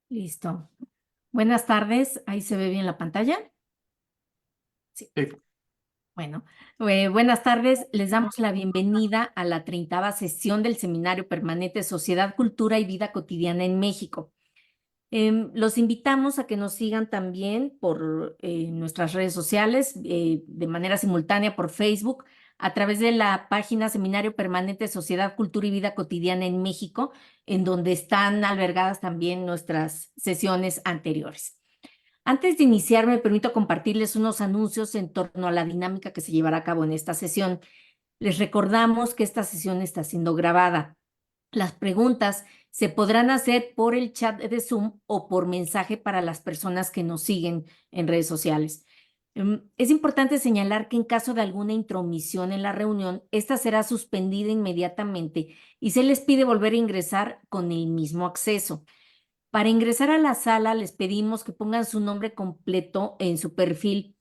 Listo. Buenas tardes. Ahí se ve bien la pantalla. Sí. Sí. Bueno, buenas tardes. Les damos la bienvenida a la 30ª sesión del Seminario Permanente Sociedad, Cultura y Vida Cotidiana en México. Los invitamos a que nos sigan también por nuestras redes sociales, de manera simultánea por Facebook, a través de la página Seminario Permanente Sociedad, Cultura y Vida Cotidiana en México, en donde están albergadas también nuestras sesiones anteriores. Antes de iniciar, me permito compartirles unos anuncios en torno a la dinámica que se llevará a cabo en esta sesión. Les recordamos que esta sesión está siendo grabada. Las preguntas se podrán hacer por el chat de Zoom o por mensaje para las personas que nos siguen en redes sociales. Es importante señalar que en caso de alguna intromisión en la reunión, esta será suspendida inmediatamente y se les pide volver a ingresar con el mismo acceso. Para ingresar a la sala, les pedimos que pongan su nombre completo en su perfil.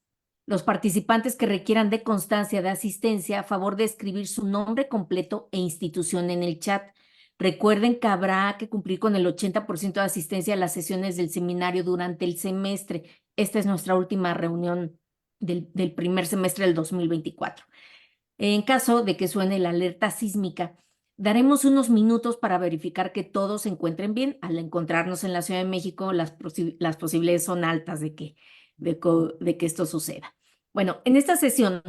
Los participantes que requieran de constancia de asistencia, a favor de escribir su nombre completo e institución en el chat. Recuerden que habrá que cumplir con el 80% de asistencia a las sesiones del seminario durante el semestre. Esta es nuestra última reunión del primer semestre del 2024. En caso de que suene la alerta sísmica, daremos unos minutos para verificar que todos se encuentren bien. Al encontrarnos en la Ciudad de México, las posibilidades son altas de que esto suceda. Bueno, en esta sesión,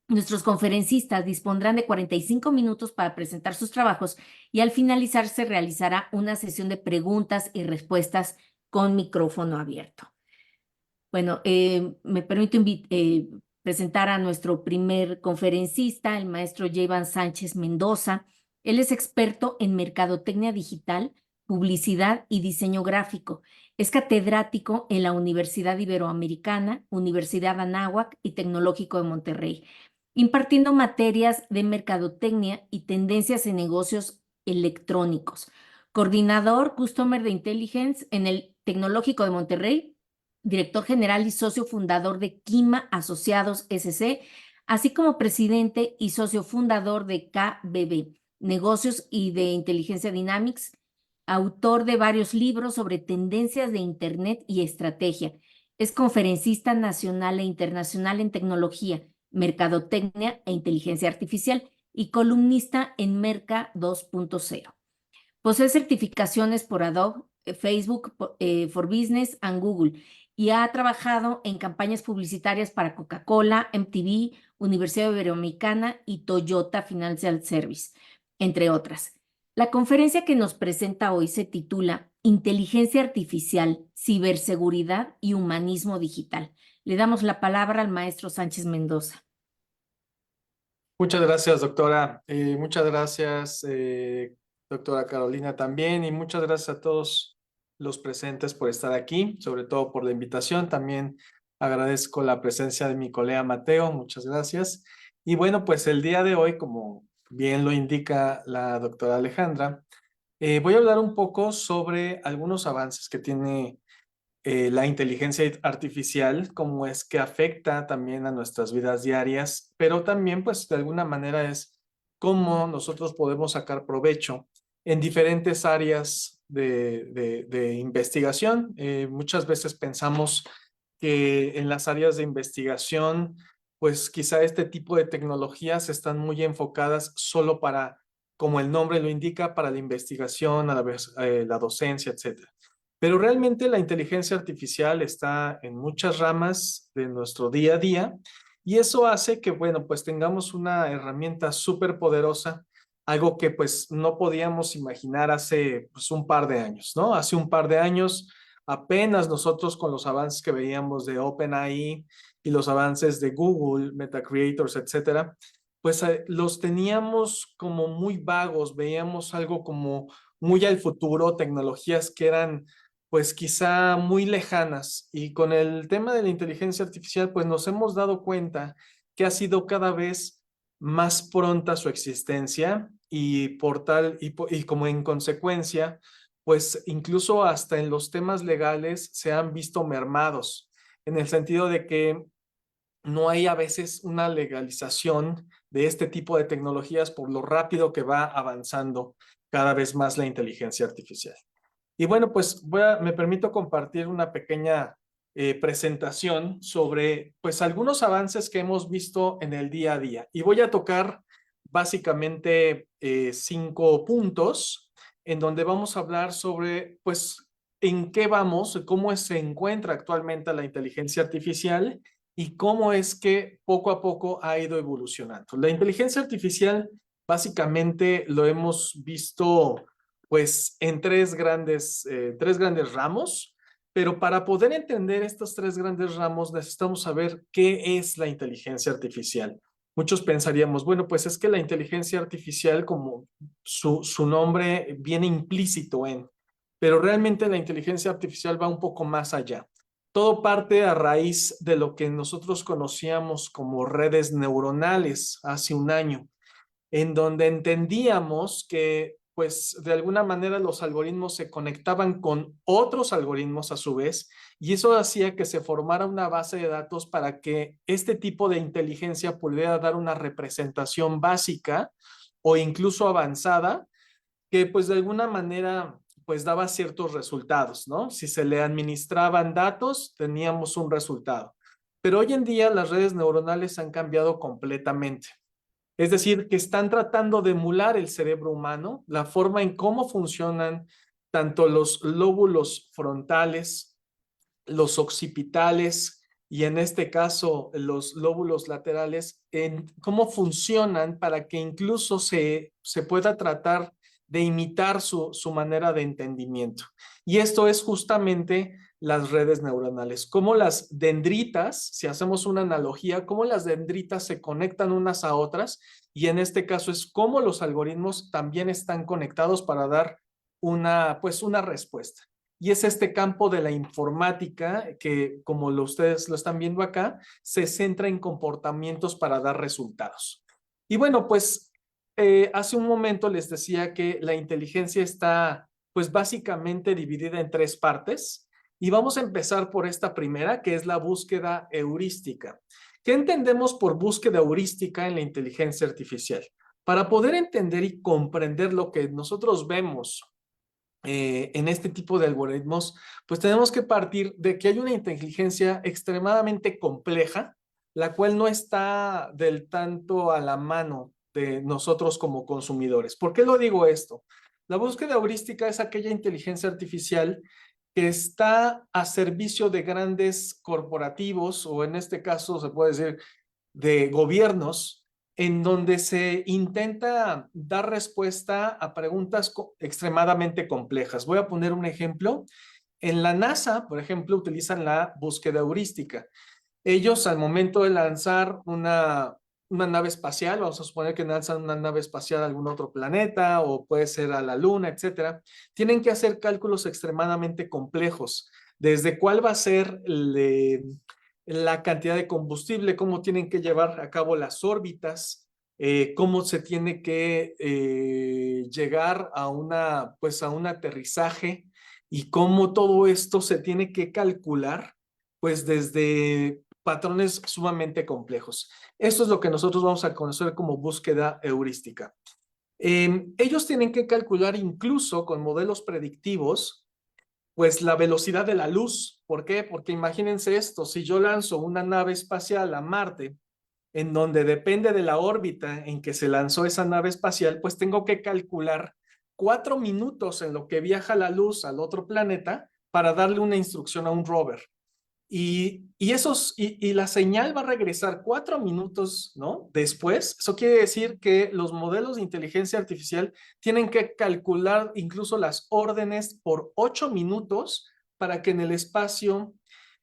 nuestros conferencistas dispondrán de 45 minutos para presentar sus trabajos y al finalizar se realizará una sesión de preguntas y respuestas con micrófono abierto. Bueno, me permito presentar a nuestro primer conferencista, el maestro Jevan Sánchez Mendoza. Él es experto en mercadotecnia digital, publicidad y diseño gráfico. Es catedrático en la Universidad Iberoamericana, Universidad Anáhuac y Tecnológico de Monterrey, impartiendo materias de mercadotecnia y tendencias en negocios electrónicos. Coordinador Customer de Intelligence en el Tecnológico de Monterrey, director general y socio fundador de Quima Asociados SC, así como presidente y socio fundador de KBB, Negocios y de Inteligencia Dynamics, autor de varios libros sobre tendencias de Internet y estrategia. Es conferencista nacional e internacional en tecnología, mercadotecnia e inteligencia artificial y columnista en Merca 2.0. Posee certificaciones por Adobe, Facebook for Business and Google y ha trabajado en campañas publicitarias para Coca-Cola, MTV, Universidad Iberoamericana y Toyota Financial Service, entre otras. La conferencia que nos presenta hoy se titula Inteligencia Artificial, Ciberseguridad y Humanismo Digital. Le damos la palabra al maestro Sánchez Mendoza. Muchas gracias, doctora. Muchas gracias, doctora Carolina, también. Y muchas gracias a todos los presentes por estar aquí, sobre todo por la invitación. También agradezco la presencia de mi colega Mateo. Muchas gracias. Y bueno, pues el día de hoy, como bien lo indica la doctora Alejandra, voy a hablar un poco sobre algunos avances que tiene la inteligencia artificial, cómo es que afecta también a nuestras vidas diarias, pero también pues de alguna manera es cómo nosotros podemos sacar provecho en diferentes áreas de investigación. Muchas veces pensamos que en las áreas de investigación, pues quizá este tipo de tecnologías están muy enfocadas solo para, como el nombre lo indica, para la investigación, a la vez la docencia, etcétera. Pero realmente la inteligencia artificial está en muchas ramas de nuestro día a día y eso hace que, bueno, pues tengamos una herramienta súper poderosa, algo que pues no podíamos imaginar hace pues, un par de años, ¿no? Hace un par de años apenas nosotros con los avances que veíamos de OpenAI y los avances de Google, MetaCreators, etcétera, pues los teníamos como muy vagos, veíamos algo como muy al futuro, tecnologías que eran pues quizá muy lejanas. Y con el tema de la inteligencia artificial, pues nos hemos dado cuenta que ha sido cada vez más pronta su existencia y por tal, y como en consecuencia, pues incluso hasta en los temas legales se han visto mermados, en el sentido de que no hay a veces una legalización de este tipo de tecnologías por lo rápido que va avanzando cada vez más la inteligencia artificial. Y bueno, pues me permito compartir una pequeña presentación sobre pues algunos avances que hemos visto en el día a día. Y voy a tocar básicamente 5 puntos en donde vamos a hablar sobre pues en qué vamos, cómo se encuentra actualmente la inteligencia artificial y cómo es que poco a poco ha ido evolucionando. La inteligencia artificial básicamente lo hemos visto pues en tres grandes ramos, pero para poder entender estos 3 grandes ramos necesitamos saber qué es la inteligencia artificial. Muchos pensaríamos, bueno, pues es que la inteligencia artificial, como su nombre viene implícito en, pero realmente la inteligencia artificial va un poco más allá. Todo parte a raíz de lo que nosotros conocíamos como redes neuronales hace un año, en donde entendíamos que, pues, de alguna manera los algoritmos se conectaban con otros algoritmos a su vez, y eso hacía que se formara una base de datos para que este tipo de inteligencia pudiera dar una representación básica o incluso avanzada, que pues de alguna manera pues daba ciertos resultados, ¿no? Si se le administraban datos, teníamos un resultado. Pero hoy en día las redes neuronales han cambiado completamente. Es decir, que están tratando de emular el cerebro humano, la forma en cómo funcionan tanto los lóbulos frontales, los occipitales y en este caso los lóbulos laterales, en cómo funcionan para que incluso se pueda tratar de imitar su manera de entendimiento. Y esto es justamente las redes neuronales, cómo las dendritas, si hacemos una analogía, cómo las dendritas se conectan unas a otras, y en este caso es cómo los algoritmos también están conectados para dar pues una respuesta. Y es este campo de la informática que, como ustedes lo están viendo acá, se centra en comportamientos para dar resultados. Y bueno, pues hace un momento les decía que la inteligencia está pues básicamente dividida en 3 partes. Y vamos a empezar por esta primera, que es la búsqueda heurística. ¿Qué entendemos por búsqueda heurística en la inteligencia artificial? Para poder entender y comprender lo que nosotros vemos en este tipo de algoritmos, pues tenemos que partir de que hay una inteligencia extremadamente compleja, la cual no está del tanto a la mano de nosotros como consumidores. ¿Por qué lo digo esto? La búsqueda heurística es aquella inteligencia artificial que está a servicio de grandes corporativos, o en este caso se puede decir de gobiernos, en donde se intenta dar respuesta a preguntas extremadamente complejas. Voy a poner un ejemplo. En la NASA, por ejemplo, utilizan la búsqueda heurística. Ellos, al momento de lanzar una nave espacial, vamos a suponer que lanzan una nave espacial a algún otro planeta o puede ser a la Luna, etcétera, tienen que hacer cálculos extremadamente complejos. Desde cuál va a ser la cantidad de combustible, cómo tienen que llevar a cabo las órbitas, cómo se tiene que llegar pues a un aterrizaje y cómo todo esto se tiene que calcular, pues desde patrones sumamente complejos. Esto es lo que nosotros vamos a conocer como búsqueda heurística. Ellos tienen que calcular incluso con modelos predictivos pues la velocidad de la luz. ¿Por qué? Porque imagínense esto, si yo lanzo una nave espacial a Marte, en donde depende de la órbita en que se lanzó esa nave espacial, pues tengo que calcular 4 minutos en lo que viaja la luz al otro planeta para darle una instrucción a un rover. Y la señal va a regresar 4 minutos, ¿no? Después. Eso quiere decir que los modelos de inteligencia artificial tienen que calcular incluso las órdenes por 8 minutos para que en el espacio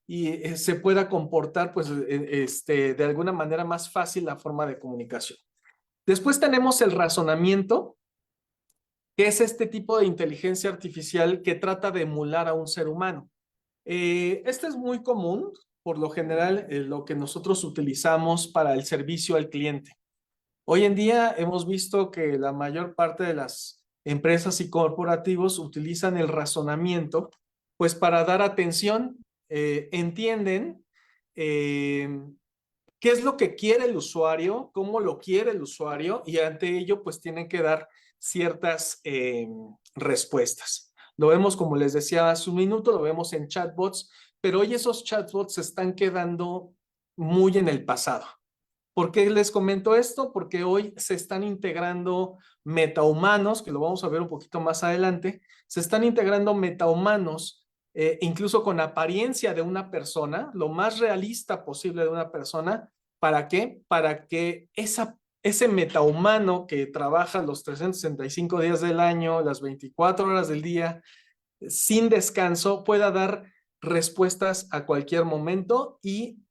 se pueda comportar, pues, de alguna manera más fácil la forma de comunicación. Después tenemos el razonamiento, que es este tipo de inteligencia artificial que trata de emular a un ser humano. Este es muy común, por lo general, lo que nosotros utilizamos para el servicio al cliente. Hoy en día hemos visto que la mayor parte de las empresas y corporativos utilizan el razonamiento, pues para dar atención, entienden eh, qué es lo que quiere el usuario, cómo lo quiere el usuario, y ante ello, pues tienen que dar ciertas respuestas. Lo vemos, como les decía hace un minuto, lo vemos en chatbots, pero hoy esos chatbots se están quedando muy en el pasado. ¿Por qué les comento esto? Porque hoy se están integrando metahumanos, que lo vamos a ver un poquito más adelante, se están integrando metahumanos, incluso con apariencia de una persona, lo más realista posible de una persona. ¿Para qué? Para que ese metahumano que trabaja los 365 días del año, las 24 horas del día, sin descanso, pueda dar respuestas a cualquier momento y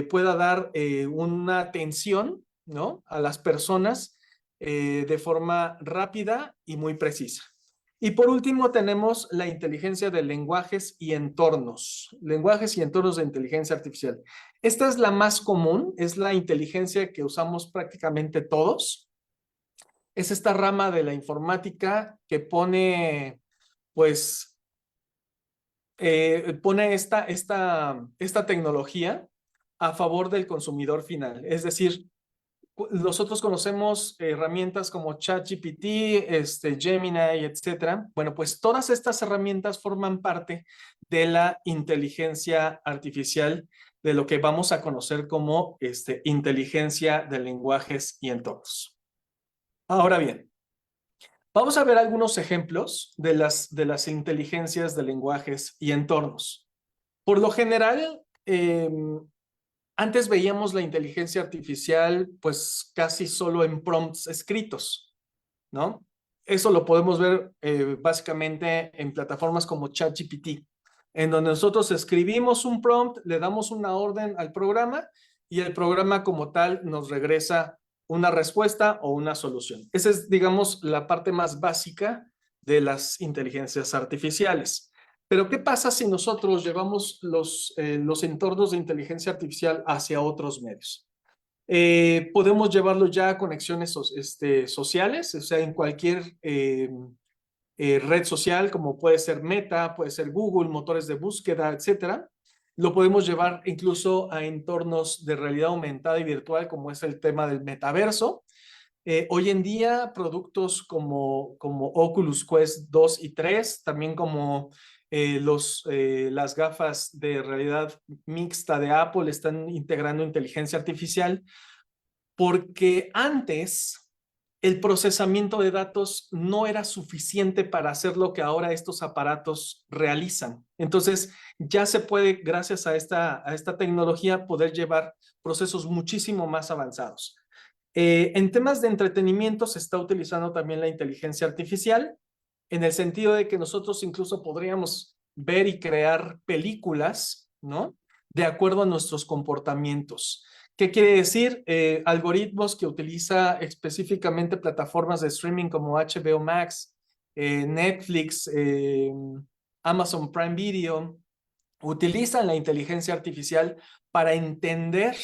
pueda dar una atención, ¿no?, a las personas de forma rápida y muy precisa. Y por último tenemos la inteligencia de lenguajes y entornos de inteligencia artificial. Esta es la más común, es la inteligencia que usamos prácticamente todos. Es esta rama de la informática que pone, pues, pone esta tecnología a favor del consumidor final. Es decir, nosotros conocemos herramientas como ChatGPT, Gemini, etcétera. Bueno, pues todas estas herramientas forman parte de la inteligencia artificial, de lo que vamos a conocer como inteligencia de lenguajes y entornos. Ahora bien, vamos a ver algunos ejemplos de las inteligencias de lenguajes y entornos. Por lo general, antes veíamos la inteligencia artificial pues casi solo en prompts escritos, ¿no? Eso lo podemos ver básicamente en plataformas como ChatGPT, en donde nosotros escribimos un prompt, le damos una orden al programa y el programa como tal nos regresa una respuesta o una solución. Esa es, digamos, la parte más básica de las inteligencias artificiales. Pero ¿qué pasa si nosotros llevamos los entornos de inteligencia artificial hacia otros medios? Podemos llevarlo ya a conexiones sociales, o sea, en cualquier red social, como puede ser Meta, puede ser Google, motores de búsqueda, etcétera. Lo podemos llevar incluso a entornos de realidad aumentada y virtual, como es el tema del metaverso. Hoy en día, productos como Oculus Quest 2 y 3, también como las gafas de realidad mixta de Apple, están integrando inteligencia artificial, porque antes el procesamiento de datos no era suficiente para hacer lo que ahora estos aparatos realizan. Entonces, ya se puede, gracias a esta tecnología, poder llevar procesos muchísimo más avanzados. En temas de entretenimiento se está utilizando también la inteligencia artificial, en el sentido de que nosotros incluso podríamos ver y crear películas, ¿no?, de acuerdo a nuestros comportamientos. ¿Qué quiere decir? Algoritmos que utiliza específicamente plataformas de streaming como HBO Max, Netflix, Amazon Prime Video, utilizan la inteligencia artificial para entender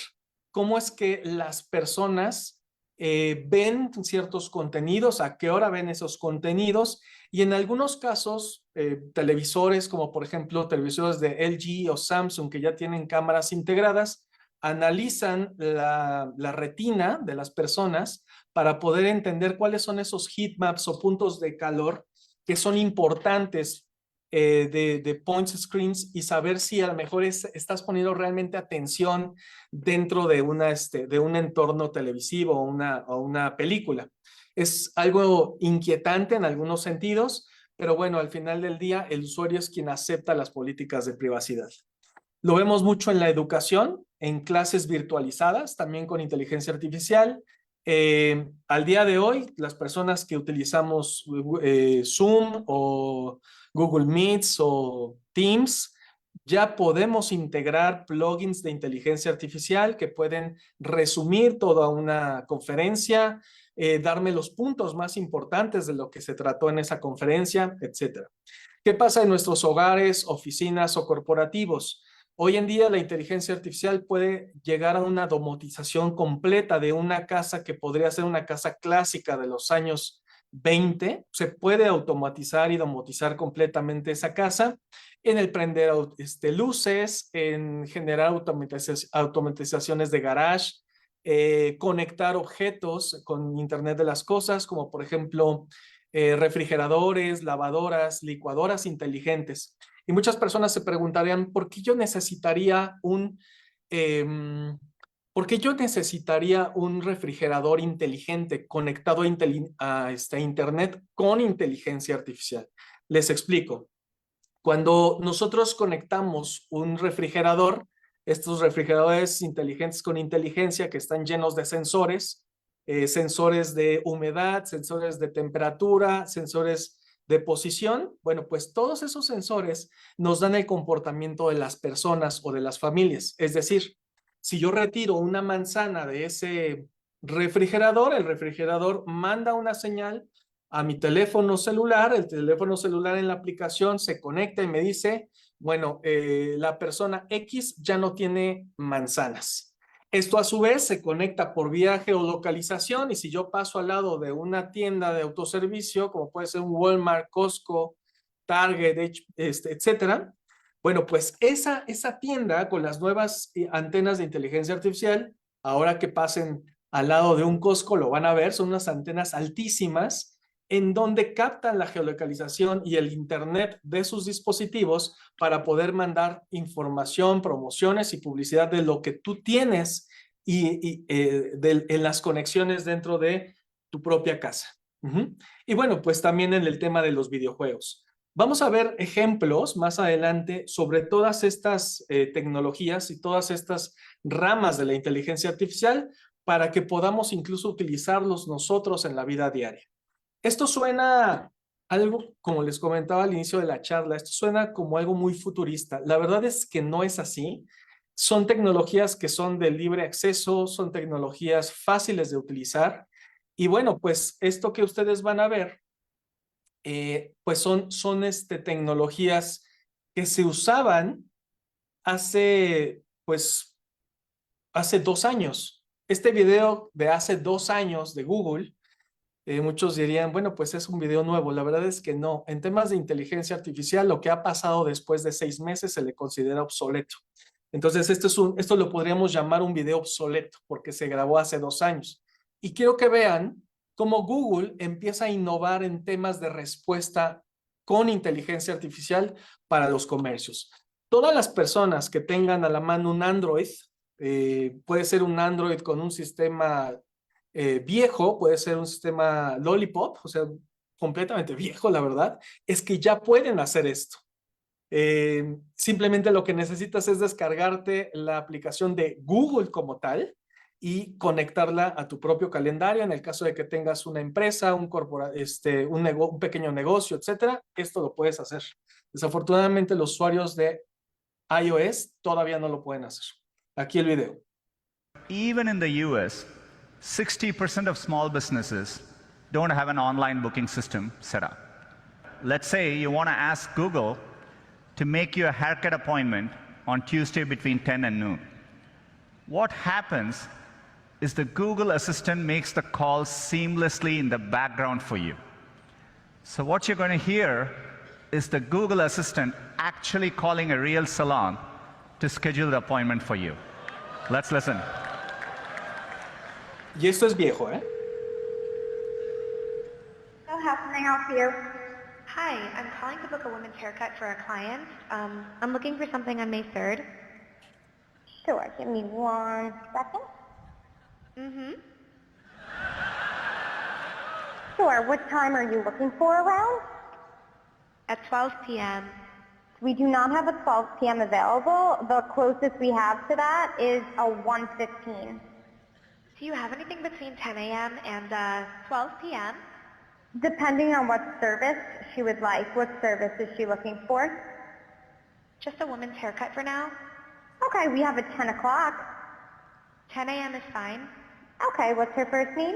cómo es que las personas ven ciertos contenidos, a qué hora ven esos contenidos, y en algunos casos, televisores como por ejemplo televisores de LG o Samsung que ya tienen cámaras integradas, analizan la retina de las personas para poder entender cuáles son esos heatmaps o puntos de calor que son importantes de point screens, y saber si a lo mejor estás poniendo realmente atención dentro de un entorno televisivo o una película. Es algo inquietante en algunos sentidos, pero bueno, al final del día el usuario es quien acepta las políticas de privacidad. Lo vemos mucho en la educación, en clases virtualizadas, también con inteligencia artificial. Al día de hoy, las personas que utilizamos Zoom o Google Meets o Teams, ya podemos integrar plugins de inteligencia artificial que pueden resumir toda una conferencia, darme los puntos más importantes de lo que se trató en esa conferencia, etcétera. ¿Qué pasa en nuestros hogares, oficinas o corporativos? Hoy en día la inteligencia artificial puede llegar a una domotización completa de una casa que podría ser una casa clásica de los años 20. Se puede automatizar y domotizar completamente esa casa en el prender luces, en generar automatizaciones de garage, conectar objetos con Internet de las cosas, como por ejemplo refrigeradores, lavadoras, licuadoras inteligentes. Y muchas personas se preguntarían, ¿por qué yo necesitaría un refrigerador inteligente conectado a Internet con inteligencia artificial? Les explico. Cuando nosotros conectamos un refrigerador, estos refrigeradores inteligentes con inteligencia que están llenos de sensores, sensores de humedad, sensores de temperatura, sensores de posición, bueno, pues todos esos sensores nos dan el comportamiento de las personas o de las familias. Es decir, si yo retiro una manzana de ese refrigerador, el refrigerador manda una señal a mi teléfono celular, el teléfono celular en la aplicación se conecta y me dice, bueno, la persona X ya no tiene manzanas. Esto a su vez se conecta por vía geolocalización y si yo paso al lado de una tienda de autoservicio, como puede ser un Walmart, Costco, Target, etcétera, bueno, pues esa tienda con las nuevas antenas de inteligencia artificial, ahora que pasen al lado de un Costco lo van a ver, son unas antenas altísimas en donde captan la geolocalización y el internet de sus dispositivos para poder mandar información, promociones y publicidad de lo que tú tienes en las conexiones dentro de tu propia casa. Y bueno, pues también en el tema de los videojuegos. Vamos a ver ejemplos más adelante sobre todas estas tecnologías y todas estas ramas de la inteligencia artificial para que podamos incluso utilizarlos nosotros en la vida diaria. Esto suena algo, como les comentaba al inicio de la charla, esto suena como algo muy futurista. La verdad es que no es así. Son tecnologías que son de libre acceso, son tecnologías fáciles de utilizar. Y bueno, pues esto que ustedes van a ver, pues son tecnologías que se usaban hace 2 años. Este video de hace 2 años de Google, muchos dirían, bueno, pues es un video nuevo. La verdad es que no. En temas de inteligencia artificial, lo que ha pasado después de 6 meses se le considera obsoleto. Entonces, esto lo podríamos llamar un video obsoleto porque se grabó hace 2 años. Y quiero que vean cómo Google empieza a innovar en temas de respuesta con inteligencia artificial para los comercios. Todas las personas que tengan a la mano un Android, puede ser un Android con un sistema viejo, puede ser un sistema Lollipop, o sea, completamente viejo, la verdad, es que ya pueden hacer esto. Simplemente lo que necesitas es descargarte la aplicación de Google como tal y conectarla a tu propio calendario. En el caso de que tengas una empresa, un pequeño negocio, etcétera, esto lo puedes hacer. Desafortunadamente, los usuarios de iOS todavía no lo pueden hacer. Aquí el video. Even in the US, 60% of small businesses don't have an online booking system set up. Let's say you want to ask Google to make you a haircut appointment on Tuesday between 10 and noon. What happens is the Google Assistant makes the call seamlessly in the background for you. So what you're going to hear is the Google Assistant actually calling a real salon to schedule the appointment for you. Let's listen. Y esto es viejo, ¿eh? So how can I help you? Hi, I'm calling to book a woman's haircut for a client. I'm looking for something on May 3rd. Sure, give me 1 second. Sure, what time are you looking for around? At 12 p.m. We do not have a 12 p.m. available. The closest we have to that is a 1:15. Do you have anything between 10 a.m. and 12 p.m.? Depending on what service she would like. What service is she looking for? Just a woman's haircut for now. Okay, we have a 10 o'clock. 10 a.m. is fine. Okay, what's her first name?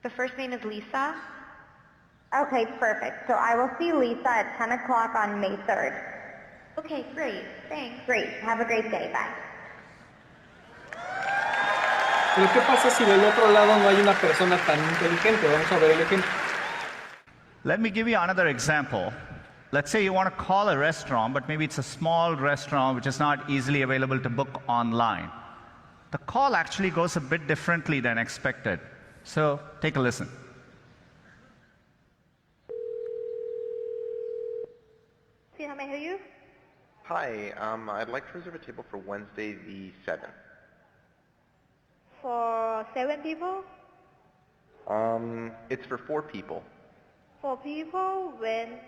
The first name is Lisa. Okay, perfect. So I will see Lisa at 10 o'clock on May 3rd. Okay, great. Thanks. Great. Have a great day. Bye. Pero ¿qué pasa si del otro lado no hay una persona tan inteligente? Vamos a ver el ejemplo. Let me give you another example. Let's say you want to call a restaurant, but maybe it's a small restaurant which is not easily available to book online. The call actually goes a bit differently than expected. So take a listen. hear you. Hi, I'd like to reserve a table for Wednesday the 7th. For 7 people? It's for 4 people. 4 people? When?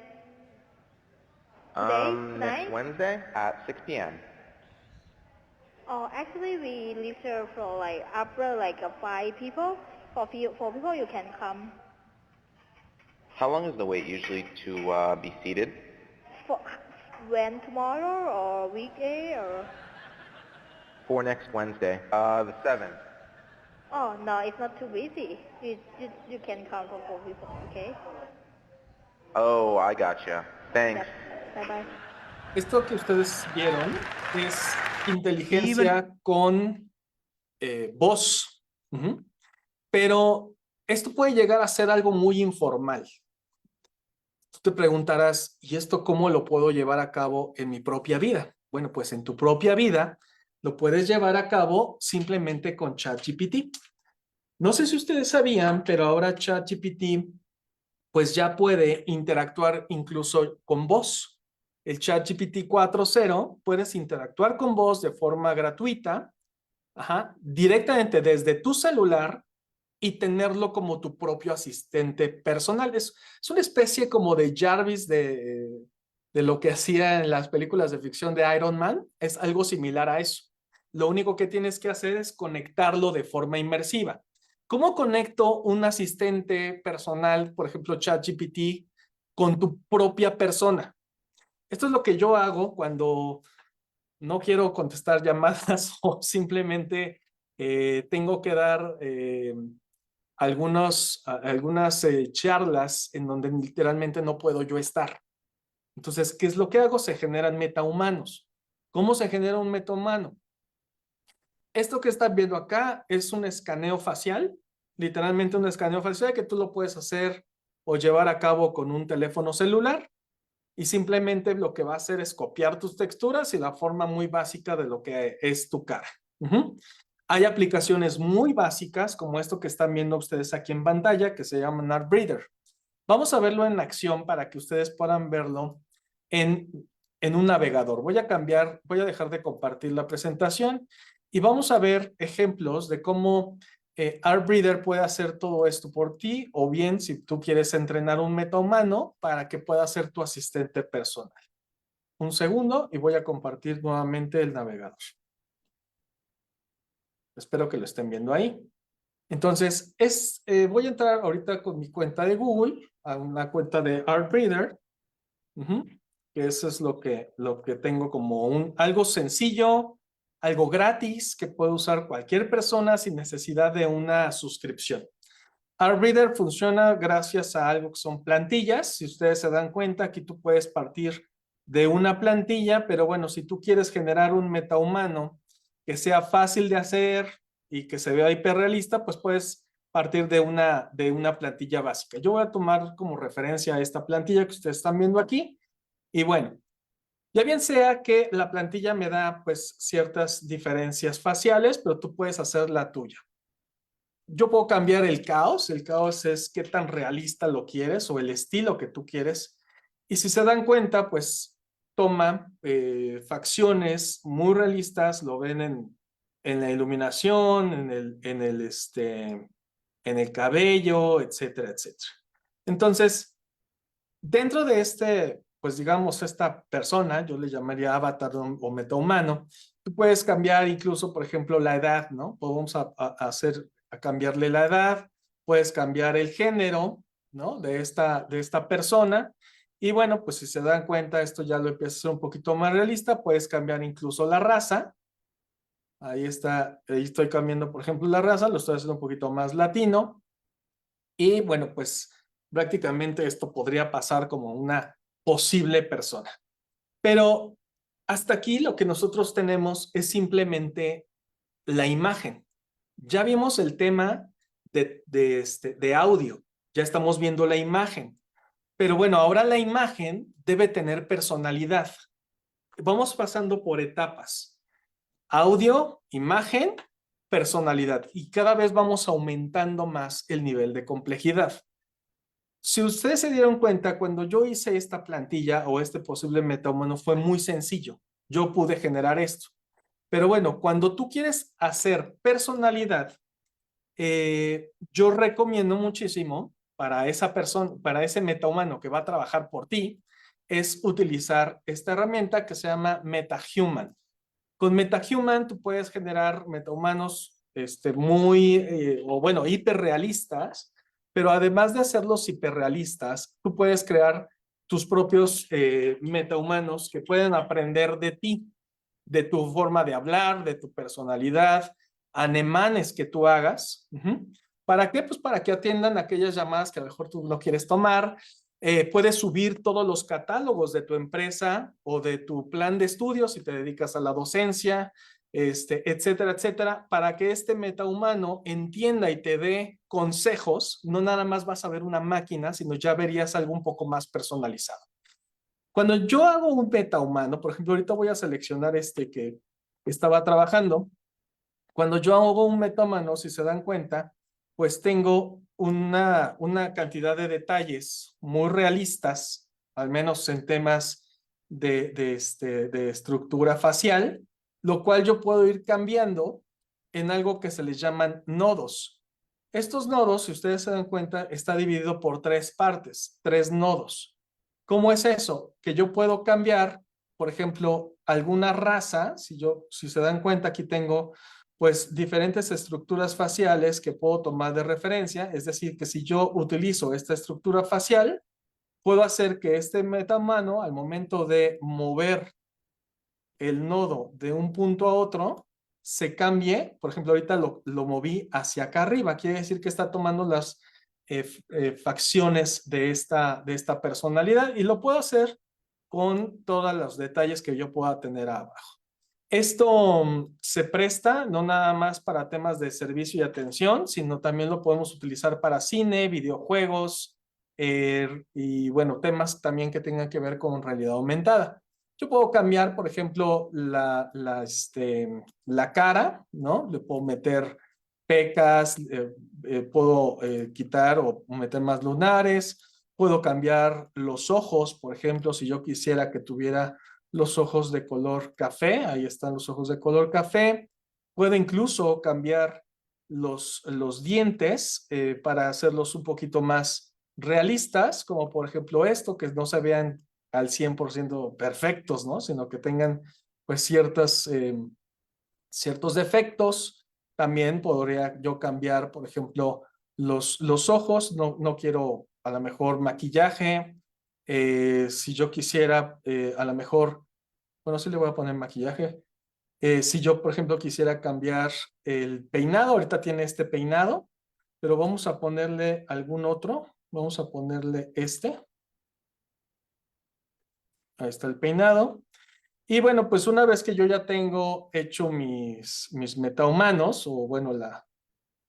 Today? Next Tonight? Wednesday at 6 p.m. Oh, actually we reserve for like after like 5 people. For 4 people you can come. How long is the wait usually to be seated? For when, tomorrow or weekday or? For next Wednesday, the 7th. Oh no, it's not too busy. You can come for 4 people, okay? Oh, I gotcha. Thanks. Yep. Bye bye. Esto que ustedes vieron es inteligencia con voz. Ujú. Pero esto puede llegar a ser algo muy informal. Tú te preguntarás, ¿y esto cómo lo puedo llevar a cabo en mi propia vida? Bueno, pues en tu propia vida lo puedes llevar a cabo simplemente con ChatGPT. No sé si ustedes sabían, pero ahora ChatGPT pues ya puede interactuar incluso con voz. El ChatGPT 4.0 puedes interactuar con voz de forma gratuita, directamente desde tu celular y tenerlo como tu propio asistente personal. Es una especie como de Jarvis de lo que hacía en las películas de ficción de Iron Man. Es algo similar a eso. Lo único que tienes que hacer es conectarlo de forma inmersiva. ¿Cómo conecto un asistente personal, por ejemplo, ChatGPT, con tu propia persona? Esto es lo que yo hago cuando no quiero contestar llamadas o simplemente tengo que dar algunas charlas en donde literalmente no puedo yo estar. Entonces, ¿qué es lo que hago? Se generan metahumanos. ¿Cómo se genera un metahumano? Esto que están viendo acá es un escaneo facial, literalmente un escaneo facial que tú lo puedes hacer o llevar a cabo con un teléfono celular y simplemente lo que va a hacer es copiar tus texturas y la forma muy básica de lo que es tu cara. Hay aplicaciones muy básicas como esto que están viendo ustedes aquí en pantalla que se llama Artbreeder. Vamos a verlo en acción para que ustedes puedan verlo en un navegador. Voy a dejar de compartir la presentación y vamos a ver ejemplos de cómo Artbreeder puede hacer todo esto por ti, o bien si tú quieres entrenar un metahumano para que pueda ser tu asistente personal. Un segundo y voy a compartir nuevamente el navegador. Espero que lo estén viendo ahí. Entonces, voy a entrar ahorita con mi cuenta de Google, a una cuenta de Artbreeder, que eso es lo que tengo como algo sencillo, algo gratis que puede usar cualquier persona sin necesidad de una suscripción. Artbreeder funciona gracias a algo que son plantillas. Si ustedes se dan cuenta, aquí tú puedes partir de una plantilla, pero bueno, si tú quieres generar un metahumano que sea fácil de hacer y que se vea hiperrealista, pues puedes partir de una plantilla básica. Yo voy a tomar como referencia esta plantilla que ustedes están viendo aquí. Y bueno, ya bien sea que la plantilla me da pues ciertas diferencias faciales, pero tú puedes hacer la tuya. Yo puedo cambiar el caos es qué tan realista lo quieres o el estilo que tú quieres. Y si se dan cuenta, pues toma facciones muy realistas, lo ven en la iluminación, en el cabello, etcétera, etcétera. Entonces, dentro de pues digamos, esta persona, yo le llamaría avatar o metahumano, tú puedes cambiar incluso, por ejemplo, la edad, ¿no? Podemos cambiarle la edad, puedes cambiar el género, ¿no? De esta persona. Y bueno, pues si se dan cuenta, esto ya lo empieza a ser un poquito más realista, puedes cambiar incluso la raza. Ahí estoy cambiando, por ejemplo, la raza, lo estoy haciendo un poquito más latino. Y bueno, pues prácticamente esto podría pasar como una posible persona. Pero hasta aquí lo que nosotros tenemos es simplemente la imagen. Ya vimos el tema de audio, ya estamos viendo la imagen. Pero bueno, ahora la imagen debe tener personalidad. Vamos pasando por etapas. Audio, imagen, personalidad. Y cada vez vamos aumentando más el nivel de complejidad. Si ustedes se dieron cuenta, cuando yo hice esta plantilla o este posible metahumano fue muy sencillo. Yo pude generar esto. Pero bueno, cuando tú quieres hacer personalidad, yo recomiendo muchísimo para esa persona, para ese metahumano que va a trabajar por ti, es utilizar esta herramienta que se llama MetaHuman. Con MetaHuman tú puedes generar metahumanos o bueno, hiperrealistas, pero además de hacerlos hiperrealistas, tú puedes crear tus propios metahumanos que pueden aprender de ti, de tu forma de hablar, de tu personalidad, ademanes que tú hagas. ¿Para qué? Pues para que atiendan aquellas llamadas que a lo mejor tú no quieres tomar. Puedes subir todos los catálogos de tu empresa o de tu plan de estudios si te dedicas a la docencia, etcétera, etcétera, para que este metahumano entienda y te dé consejos. No nada más vas a ver una máquina, sino ya verías algo un poco más personalizado. Cuando yo hago un metahumano, por ejemplo, ahorita voy a seleccionar este que estaba trabajando. Cuando yo hago un metahumano, si se dan cuenta, pues tengo una cantidad de detalles muy realistas, al menos en temas de estructura facial, lo cual yo puedo ir cambiando en algo que se les llaman nodos. Estos nodos, si ustedes se dan cuenta, está dividido por 3 partes, 3 nodos. ¿Cómo es eso? Que yo puedo cambiar, por ejemplo, alguna raza, si se dan cuenta, aquí tengo pues diferentes estructuras faciales que puedo tomar de referencia, es decir, que si yo utilizo esta estructura facial, puedo hacer que este metahumano, al momento de mover el nodo de un punto a otro, se cambie. Por ejemplo, ahorita lo moví hacia acá arriba, quiere decir que está tomando las facciones de esta personalidad y lo puedo hacer con todos los detalles que yo pueda tener abajo. Esto se presta no nada más para temas de servicio y atención, sino también lo podemos utilizar para cine, videojuegos y bueno, temas también que tengan que ver con realidad aumentada. Yo puedo cambiar, por ejemplo, la cara, ¿no? Le puedo meter pecas, puedo quitar o meter más lunares, puedo cambiar los ojos, por ejemplo, si yo quisiera que tuviera los ojos de color café, ahí están los ojos de color café. Puedo incluso cambiar los dientes para hacerlos un poquito más realistas, como por ejemplo esto, que no se vean al 100% perfectos, ¿no? Sino que tengan pues ciertos defectos. También podría yo cambiar, por ejemplo, los ojos, no quiero a lo mejor maquillaje. Si yo quisiera, a lo mejor, bueno, sí le voy a poner maquillaje. Si yo, por ejemplo, quisiera cambiar el peinado, ahorita tiene este peinado, pero vamos a ponerle algún otro. Vamos a ponerle este. Ahí está el peinado. Y bueno, pues una vez que yo ya tengo hecho mis metahumanos, o bueno,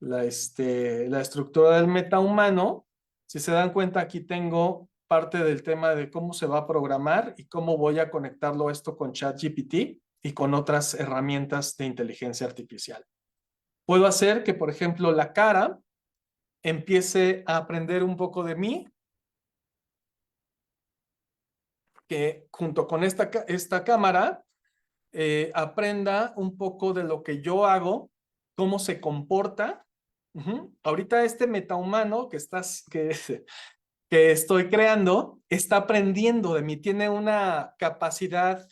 la estructura del metahumano, si se dan cuenta, aquí tengo parte del tema de cómo se va a programar y cómo voy a conectarlo esto con ChatGPT y con otras herramientas de inteligencia artificial. Puedo hacer que, por ejemplo, la cara empiece a aprender un poco de mí, que junto con esta cámara aprenda un poco de lo que yo hago, cómo se comporta. Ahorita este metahumano que estoy creando está aprendiendo de mí, tiene una capacidad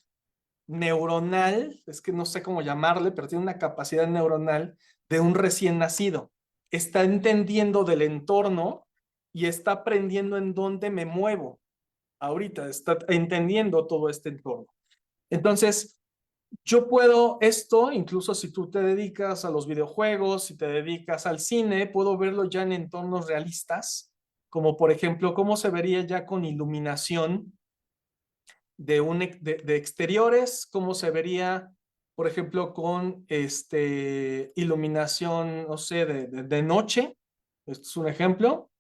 neuronal, es que no sé cómo llamarle, pero tiene una capacidad neuronal de un recién nacido. Está entendiendo del entorno y está aprendiendo en dónde me muevo. Ahorita está entendiendo todo este entorno. Entonces, yo puedo esto, incluso si tú te dedicas a los videojuegos, si te dedicas al cine, puedo verlo ya en entornos realistas, como por ejemplo, cómo se vería ya con iluminación de exteriores, cómo se vería, por ejemplo, con iluminación, no sé, de noche. Este es un ejemplo.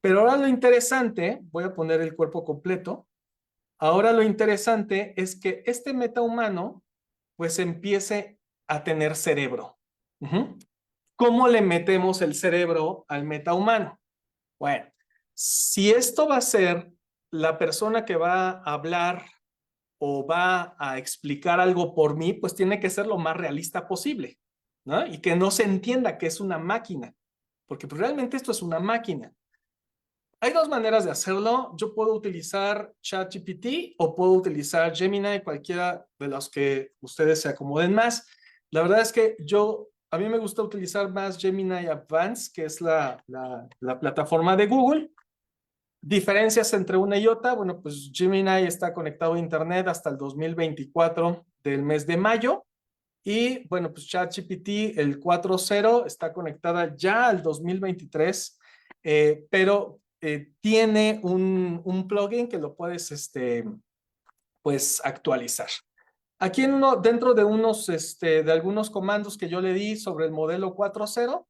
Pero ahora lo interesante, voy a poner el cuerpo completo. Ahora lo interesante es que este metahumano pues empiece a tener cerebro. ¿Cómo le metemos el cerebro al metahumano? Bueno, Si esto va a ser la persona que va a hablar o va a explicar algo por mí, pues tiene que ser lo más realista posible, ¿no? Y que no se entienda que es una máquina, porque pues, realmente esto es una máquina. Hay dos maneras de hacerlo. Yo puedo utilizar ChatGPT o puedo utilizar Gemini, cualquiera de los que ustedes se acomoden más. La verdad es que a mí me gusta utilizar más Gemini Advanced, que es la plataforma de Google. Diferencias entre una y otra, bueno, pues Gemini está conectado a Internet hasta el 2024 del mes de mayo. Y bueno, pues ChatGPT, el 4.0, está conectada ya al 2023, pero tiene un plugin que lo puedes pues, actualizar. Aquí dentro de de algunos comandos que yo le di sobre el modelo 4.0,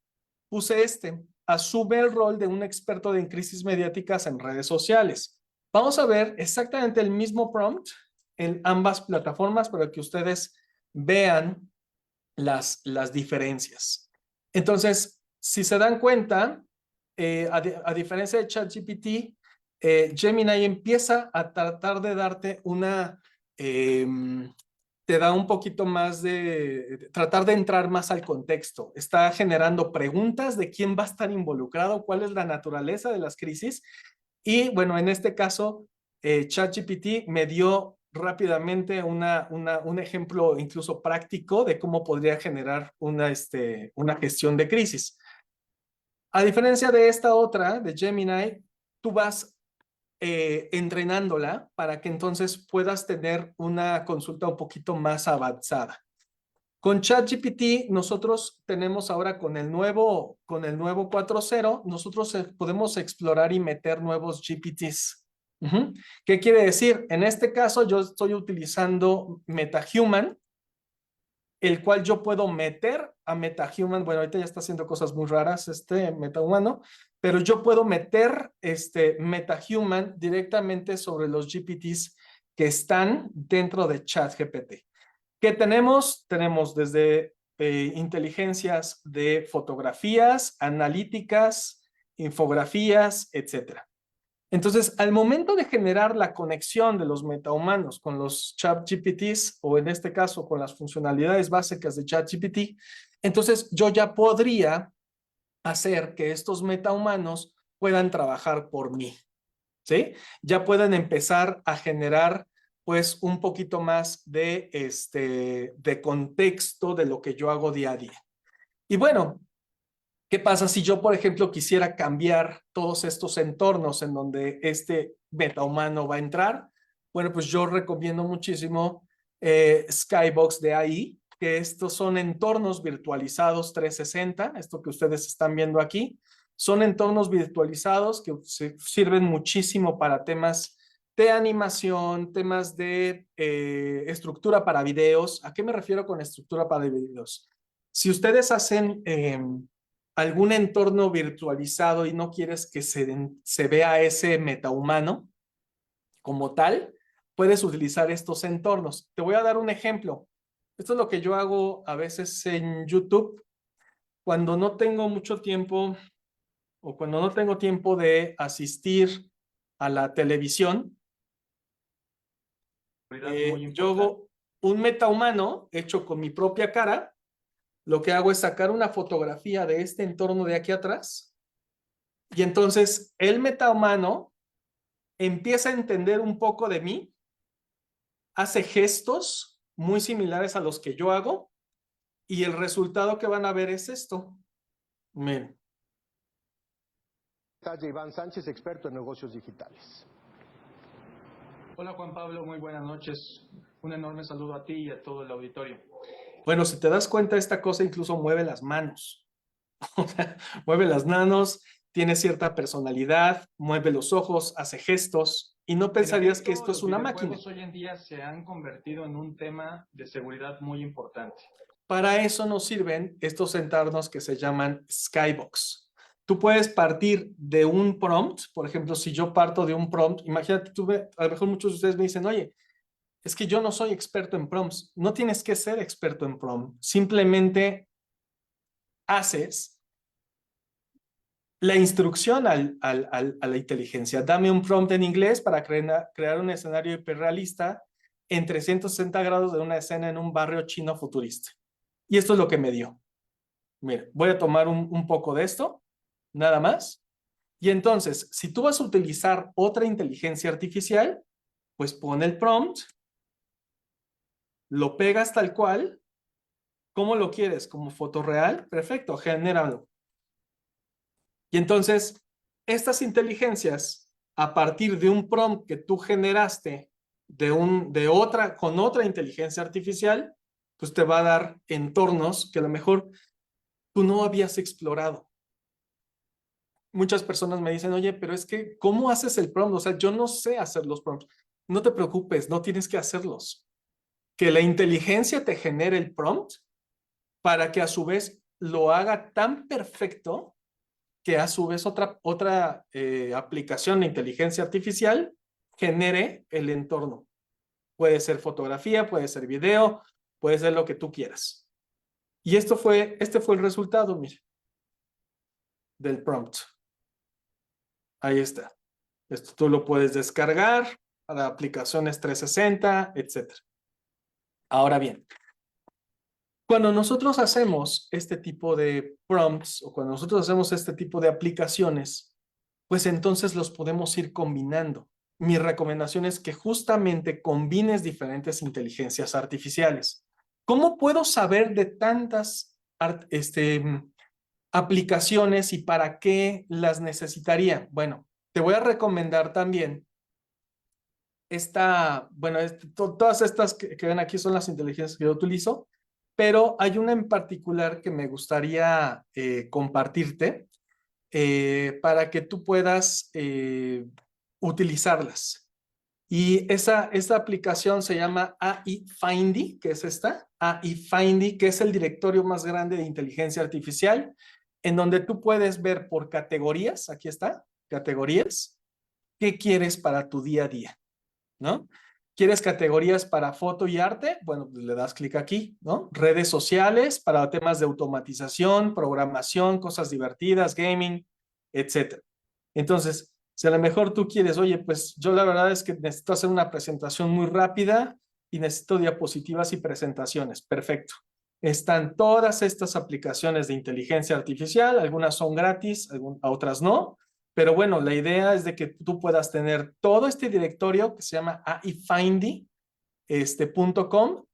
puse asume el rol de un experto en crisis mediáticas en redes sociales. Vamos a ver exactamente el mismo prompt en ambas plataformas para que ustedes vean las diferencias. Entonces, si se dan cuenta, a diferencia de ChatGPT, Gemini empieza a tratar de darte te da un poquito más tratar de entrar más al contexto. Está generando preguntas de quién va a estar involucrado, cuál es la naturaleza de las crisis. Y bueno, en este caso, ChatGPT me dio rápidamente un ejemplo incluso práctico de cómo podría generar una gestión de crisis. A diferencia de esta otra, de Gemini, tú vas entrenándola para que entonces puedas tener una consulta un poquito más avanzada. Con ChatGPT, nosotros tenemos ahora con el nuevo 4.0, nosotros podemos explorar y meter nuevos GPTs. ¿Qué quiere decir? En este caso, yo estoy utilizando MetaHuman, el cual yo puedo meter a MetaHuman. Bueno, ahorita ya está haciendo cosas muy raras MetaHumano, pero yo puedo meter MetaHuman directamente sobre los GPTs que están dentro de ChatGPT. ¿Qué tenemos? Tenemos desde inteligencias de fotografías, analíticas, infografías, etcétera. Entonces, al momento de generar la conexión de los metahumanos con los ChatGPTs, o en este caso con las funcionalidades básicas de ChatGPT, entonces yo ya podría hacer que estos metahumanos puedan trabajar por mí, ¿sí? Ya pueden empezar a generar pues un poquito más de contexto de lo que yo hago día a día. Y bueno, ¿qué pasa si yo, por ejemplo, quisiera cambiar todos estos entornos en donde este metahumano va a entrar? Bueno, pues yo recomiendo muchísimo Skybox de AI, que estos son entornos virtualizados 360, esto que ustedes están viendo aquí. Son entornos virtualizados que sirven muchísimo para temas de animación, temas de estructura para videos. ¿A qué me refiero con estructura para videos? Si ustedes hacen algún entorno virtualizado y no quieres que se vea ese metahumano como tal, puedes utilizar estos entornos. Te voy a dar un ejemplo. Esto es lo que yo hago a veces en YouTube. Cuando no tengo mucho tiempo o cuando no tengo tiempo de asistir a la televisión, yo hago un metahumano hecho con mi propia cara. Lo que hago es sacar una fotografía de este entorno de aquí atrás y entonces el metahumano empieza a entender un poco de mí, hace gestos muy similares a los que yo hago y el resultado que van a ver es esto. Miren. Iván Sánchez, experto en negocios digitales. Hola Juan Pablo, muy buenas noches. Un enorme saludo a ti y a todo el auditorio. Bueno, si te das cuenta, esta cosa incluso mueve las manos. Mueve las manos, tiene cierta personalidad, mueve los ojos, hace gestos y no pensarías que esto es una máquina. Los videojuegos hoy en día se han convertido en un tema de seguridad muy importante. Para eso nos sirven estos entornos que se llaman Skybox. Tú puedes partir de un prompt, por ejemplo, si yo parto de un prompt, imagínate, a lo mejor muchos de ustedes me dicen, oye, es que yo no soy experto en prompts. No tienes que ser experto en prompt. Simplemente haces la instrucción a la inteligencia. Dame un prompt en inglés para crear un escenario hiperrealista en 360 grados de una escena en un barrio chino futurista. Y esto es lo que me dio. Mira, voy a tomar un poco de esto, nada más. Y entonces, si tú vas a utilizar otra inteligencia artificial, pues pon el prompt, lo pegas tal cual. ¿Cómo lo quieres? ¿Como fotorreal? Perfecto, genéralo. Y entonces, estas inteligencias, a partir de un prompt que tú generaste con otra inteligencia artificial, pues te va a dar entornos que a lo mejor tú no habías explorado. Muchas personas me dicen, oye, pero es que, ¿cómo haces el prompt? O sea, yo no sé hacer los prompts. No te preocupes, no tienes que hacerlos. Que la inteligencia te genere el prompt para que a su vez lo haga tan perfecto que a su vez otra aplicación de inteligencia artificial genere el entorno. Puede ser fotografía, puede ser video, puede ser lo que tú quieras. Y este fue el resultado, mire, del prompt. Ahí está. Esto tú lo puedes descargar para aplicaciones 360, etc. Ahora bien, cuando nosotros hacemos este tipo de prompts o cuando nosotros hacemos este tipo de aplicaciones, pues entonces los podemos ir combinando. Mi recomendación es que justamente combines diferentes inteligencias artificiales. ¿Cómo puedo saber de tantas aplicaciones y para qué las necesitaría? Bueno, te voy a recomendar también todas estas que ven aquí son las inteligencias que yo utilizo, pero hay una en particular que me gustaría compartirte para que tú puedas utilizarlas. Y esa aplicación se llama AI Findy, que es esta, AI Findy, que es el directorio más grande de inteligencia artificial, en donde tú puedes ver por categorías, aquí está, categorías, qué quieres para tu día a día, ¿no? ¿Quieres categorías para foto y arte? Bueno, pues le das clic aquí, ¿no? Redes sociales para temas de automatización, programación, cosas divertidas, gaming, etc. Entonces, si a lo mejor tú quieres, oye, pues yo la verdad es que necesito hacer una presentación muy rápida y necesito diapositivas y presentaciones. Perfecto. Están todas estas aplicaciones de inteligencia artificial, algunas son gratis, otras no. Pero bueno, la idea es de que tú puedas tener todo este directorio que se llama aifindy.com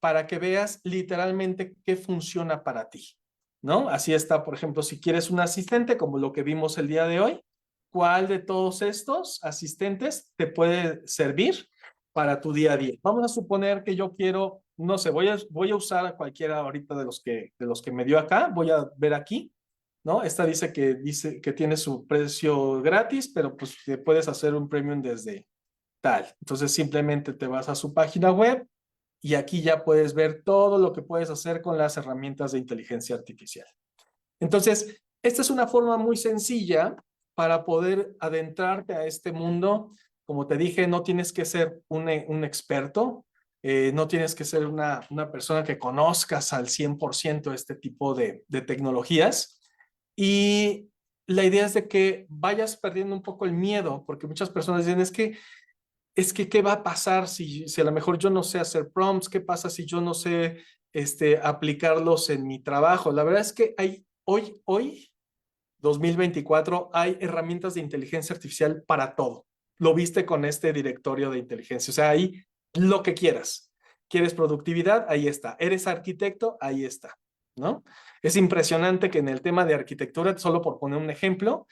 para que veas literalmente qué funciona para ti, ¿no? Así está, por ejemplo, si quieres un asistente, como lo que vimos el día de hoy, ¿cuál de todos estos asistentes te puede servir para tu día a día? Vamos a suponer que yo quiero, no sé, voy a usar a cualquiera ahorita de los que me dio acá, voy a ver aquí, ¿no? Esta dice que tiene su precio gratis, pero pues te puedes hacer un premium desde tal. Entonces simplemente te vas a su página web y aquí ya puedes ver todo lo que puedes hacer con las herramientas de inteligencia artificial. Entonces, esta es una forma muy sencilla para poder adentrarte a este mundo. Como te dije, no tienes que ser un experto, no tienes que ser una persona que conozcas al 100% este tipo de tecnologías. Y la idea es de que vayas perdiendo un poco el miedo, porque muchas personas dicen, es que ¿qué va a pasar si a lo mejor yo no sé hacer prompts? ¿Qué pasa si yo no sé aplicarlos en mi trabajo? La verdad es que hoy, 2024, hay herramientas de inteligencia artificial para todo. Lo viste con este directorio de inteligencia. O sea, ahí lo que quieras. ¿Quieres productividad? Ahí está. ¿Eres arquitecto? Ahí está, ¿no? Es impresionante que en el tema de arquitectura, solo por poner un ejemplo,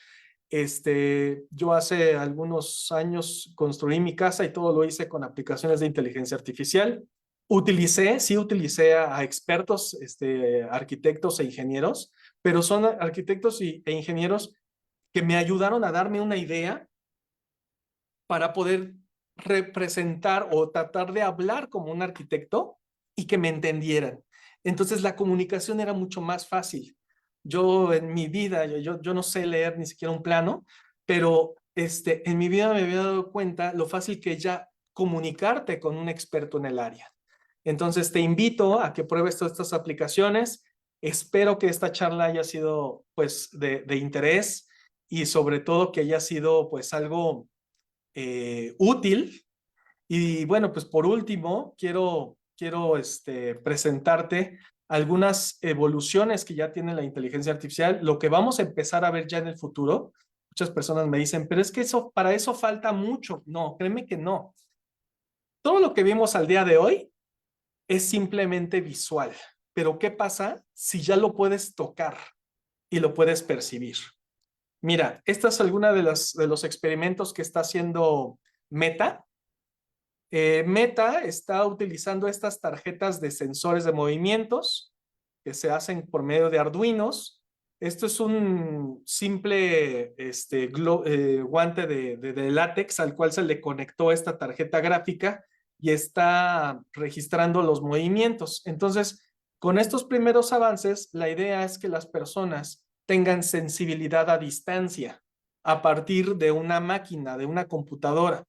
yo hace algunos años construí mi casa y todo lo hice con aplicaciones de inteligencia artificial. Sí utilicé a expertos, arquitectos e ingenieros, pero son arquitectos e ingenieros que me ayudaron a darme una idea para poder representar o tratar de hablar como un arquitecto y que me entendieran. Entonces la comunicación era mucho más fácil. Yo en mi vida, yo no sé leer ni siquiera un plano, pero en mi vida me había dado cuenta lo fácil que es ya comunicarte con un experto en el área. Entonces te invito a que pruebes todas estas aplicaciones. Espero que esta charla haya sido pues de interés y sobre todo que haya sido pues algo útil. Y bueno, pues por último, quiero presentarte algunas evoluciones que ya tiene la inteligencia artificial, lo que vamos a empezar a ver ya en el futuro. Muchas personas me dicen, pero es que para eso falta mucho. No, créeme que no. Todo lo que vimos al día de hoy es simplemente visual. Pero ¿qué pasa si ya lo puedes tocar y lo puedes percibir? Mira, esta es alguna de los experimentos que está haciendo Meta. Meta está utilizando estas tarjetas de sensores de movimientos que se hacen por medio de Arduinos. Esto es un simple guante de látex al cual se le conectó esta tarjeta gráfica y está registrando los movimientos. Entonces, con estos primeros avances, la idea es que las personas tengan sensibilidad a distancia a partir de una máquina, de una computadora.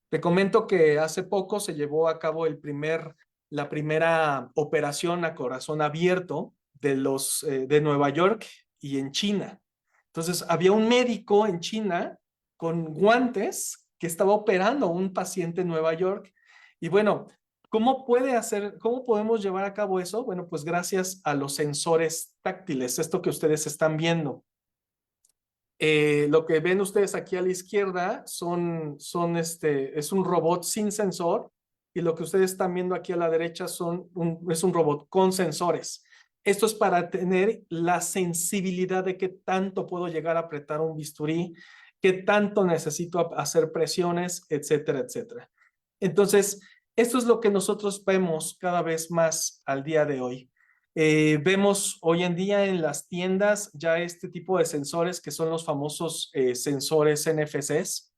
Te comento que hace poco se llevó a cabo la primera operación a corazón abierto de Nueva York y en China. Entonces, había un médico en China con guantes que estaba operando a un paciente en Nueva York. Y bueno, ¿cómo podemos llevar a cabo eso? Bueno, pues gracias a los sensores táctiles, esto que ustedes están viendo. Lo que ven ustedes aquí a la izquierda es un robot sin sensor, y lo que ustedes están viendo aquí a la derecha es un robot con sensores. Esto es para tener la sensibilidad de qué tanto puedo llegar a apretar un bisturí, qué tanto necesito hacer presiones, etcétera, etcétera. Entonces, esto es lo que nosotros vemos cada vez más al día de hoy. Vemos hoy en día en las tiendas ya este tipo de sensores que son los famosos sensores NFCs,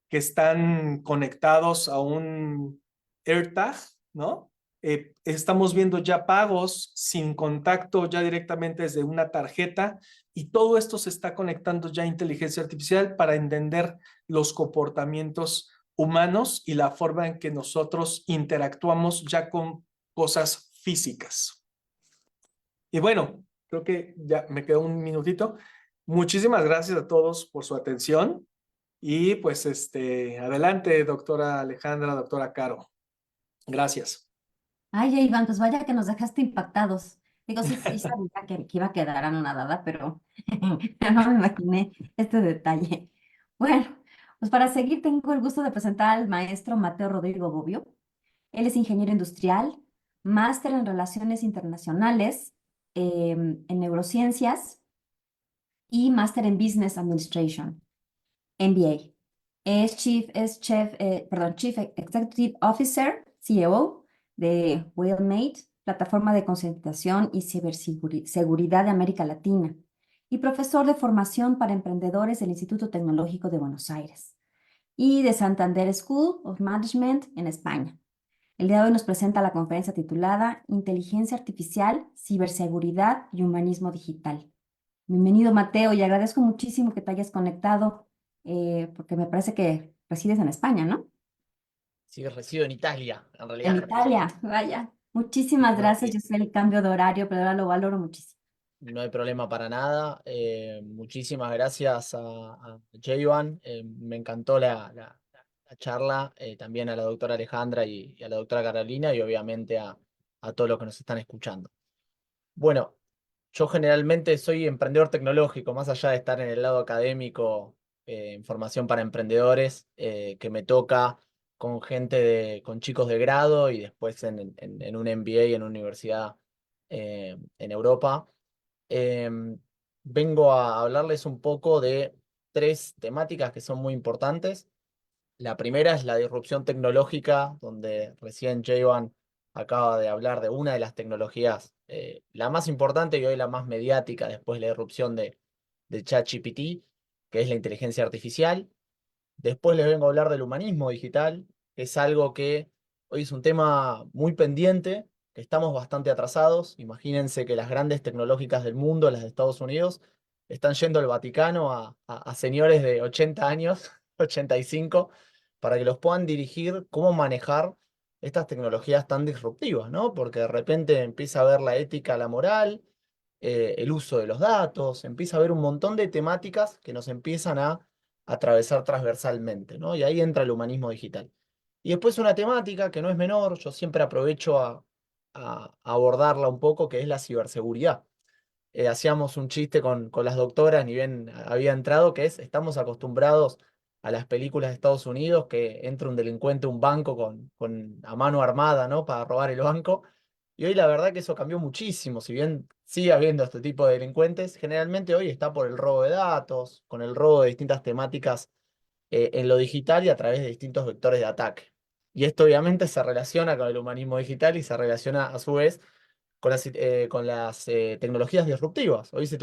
que están conectados a un AirTag, ¿no? Estamos viendo ya pagos sin contacto ya directamente desde una tarjeta, y todo esto se está conectando ya a inteligencia artificial para entender los comportamientos humanos y la forma en que nosotros interactuamos ya con cosas físicas. Y bueno, creo que ya me quedó un minutito. Muchísimas gracias a todos por su atención. Y pues adelante, doctora Alejandra, doctora Caro. Gracias. Ay, Iván, pues vaya que nos dejaste impactados. Digo, sí sabía que iba a quedar anonadada, pero no me imaginé este detalle. Bueno, pues para seguir tengo el gusto de presentar al maestro Mateo Rodrigo Bobbio. Él es ingeniero industrial, máster en Relaciones Internacionales, en Neurociencias y máster en Business Administration, MBA. Chief Executive Officer, CEO de WellMate, plataforma de concientización y ciberseguridad de América Latina, y profesor de formación para emprendedores del Instituto Tecnológico de Buenos Aires y de Santander School of Management en España. El día de hoy nos presenta la conferencia titulada Inteligencia Artificial, Ciberseguridad y Humanismo Digital. Bienvenido, Mateo, y agradezco muchísimo que te hayas conectado, porque me parece que resides en España, ¿no? Sí, resido en Italia, en realidad. En Italia, vaya. Muchísimas gracias, yo sé el cambio de horario, pero ahora lo valoro muchísimo. No hay problema para nada. Muchísimas gracias a Jayvan. Me encantó la charla, también a la doctora Alejandra y a la doctora Carolina, y obviamente a todos los que nos están escuchando. Bueno, yo generalmente soy emprendedor tecnológico, más allá de estar en el lado académico, en formación para emprendedores, que me toca con con chicos de grado y después en un MBA en una universidad en Europa. Vengo a hablarles un poco de 3 temáticas que son muy importantes. La primera es la disrupción tecnológica, donde recién Jayvan acaba de hablar de una de las tecnologías, la más importante y hoy la más mediática después de la irrupción de ChatGPT, que es la inteligencia artificial. Después les vengo a hablar del humanismo digital, que es algo que hoy es un tema muy pendiente, que estamos bastante atrasados. Imagínense que las grandes tecnológicas del mundo, las de Estados Unidos, están yendo al Vaticano a señores de 80 años, 85, para que los puedan dirigir cómo manejar estas tecnologías tan disruptivas, ¿no? Porque de repente empieza a ver la ética, la moral, el uso de los datos, empieza a haber un montón de temáticas que nos empiezan a atravesar transversalmente, ¿no? Y ahí entra el humanismo digital. Y después una temática que no es menor, yo siempre aprovecho a abordarla un poco, que es la ciberseguridad. Hacíamos un chiste con las doctoras, ni bien había entrado, que es, estamos acostumbrados a las películas de Estados Unidos, que entra un delincuente a un banco a mano armada, ¿no? Para robar el banco. Y hoy la verdad que eso cambió muchísimo, si bien sigue habiendo este tipo de delincuentes, generalmente hoy está por el robo de datos, con el robo de distintas temáticas en lo digital y a través de distintos vectores de ataque. Y esto obviamente se relaciona con el humanismo digital y se relaciona a su vez con las tecnologías disruptivas. Hoy se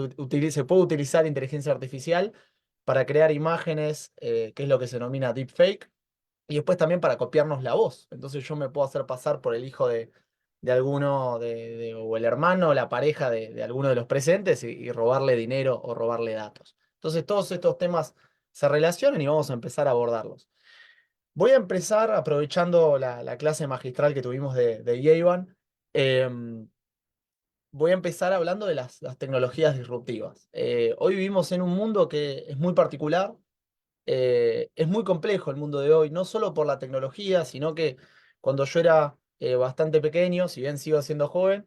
puede utilizar inteligencia artificial para crear imágenes, que es lo que se denomina deepfake, y después también para copiarnos la voz. Entonces yo me puedo hacer pasar por el hijo de alguno, o el hermano o la pareja de alguno de los presentes y robarle dinero o robarle datos. Entonces todos estos temas se relacionan y vamos a empezar a abordarlos. Voy a empezar aprovechando la clase magistral que tuvimos de Yevan. Voy a empezar hablando de las tecnologías disruptivas. Hoy vivimos en un mundo que es muy particular, es muy complejo el mundo de hoy, no solo por la tecnología, sino que cuando yo era bastante pequeño, si bien sigo siendo joven,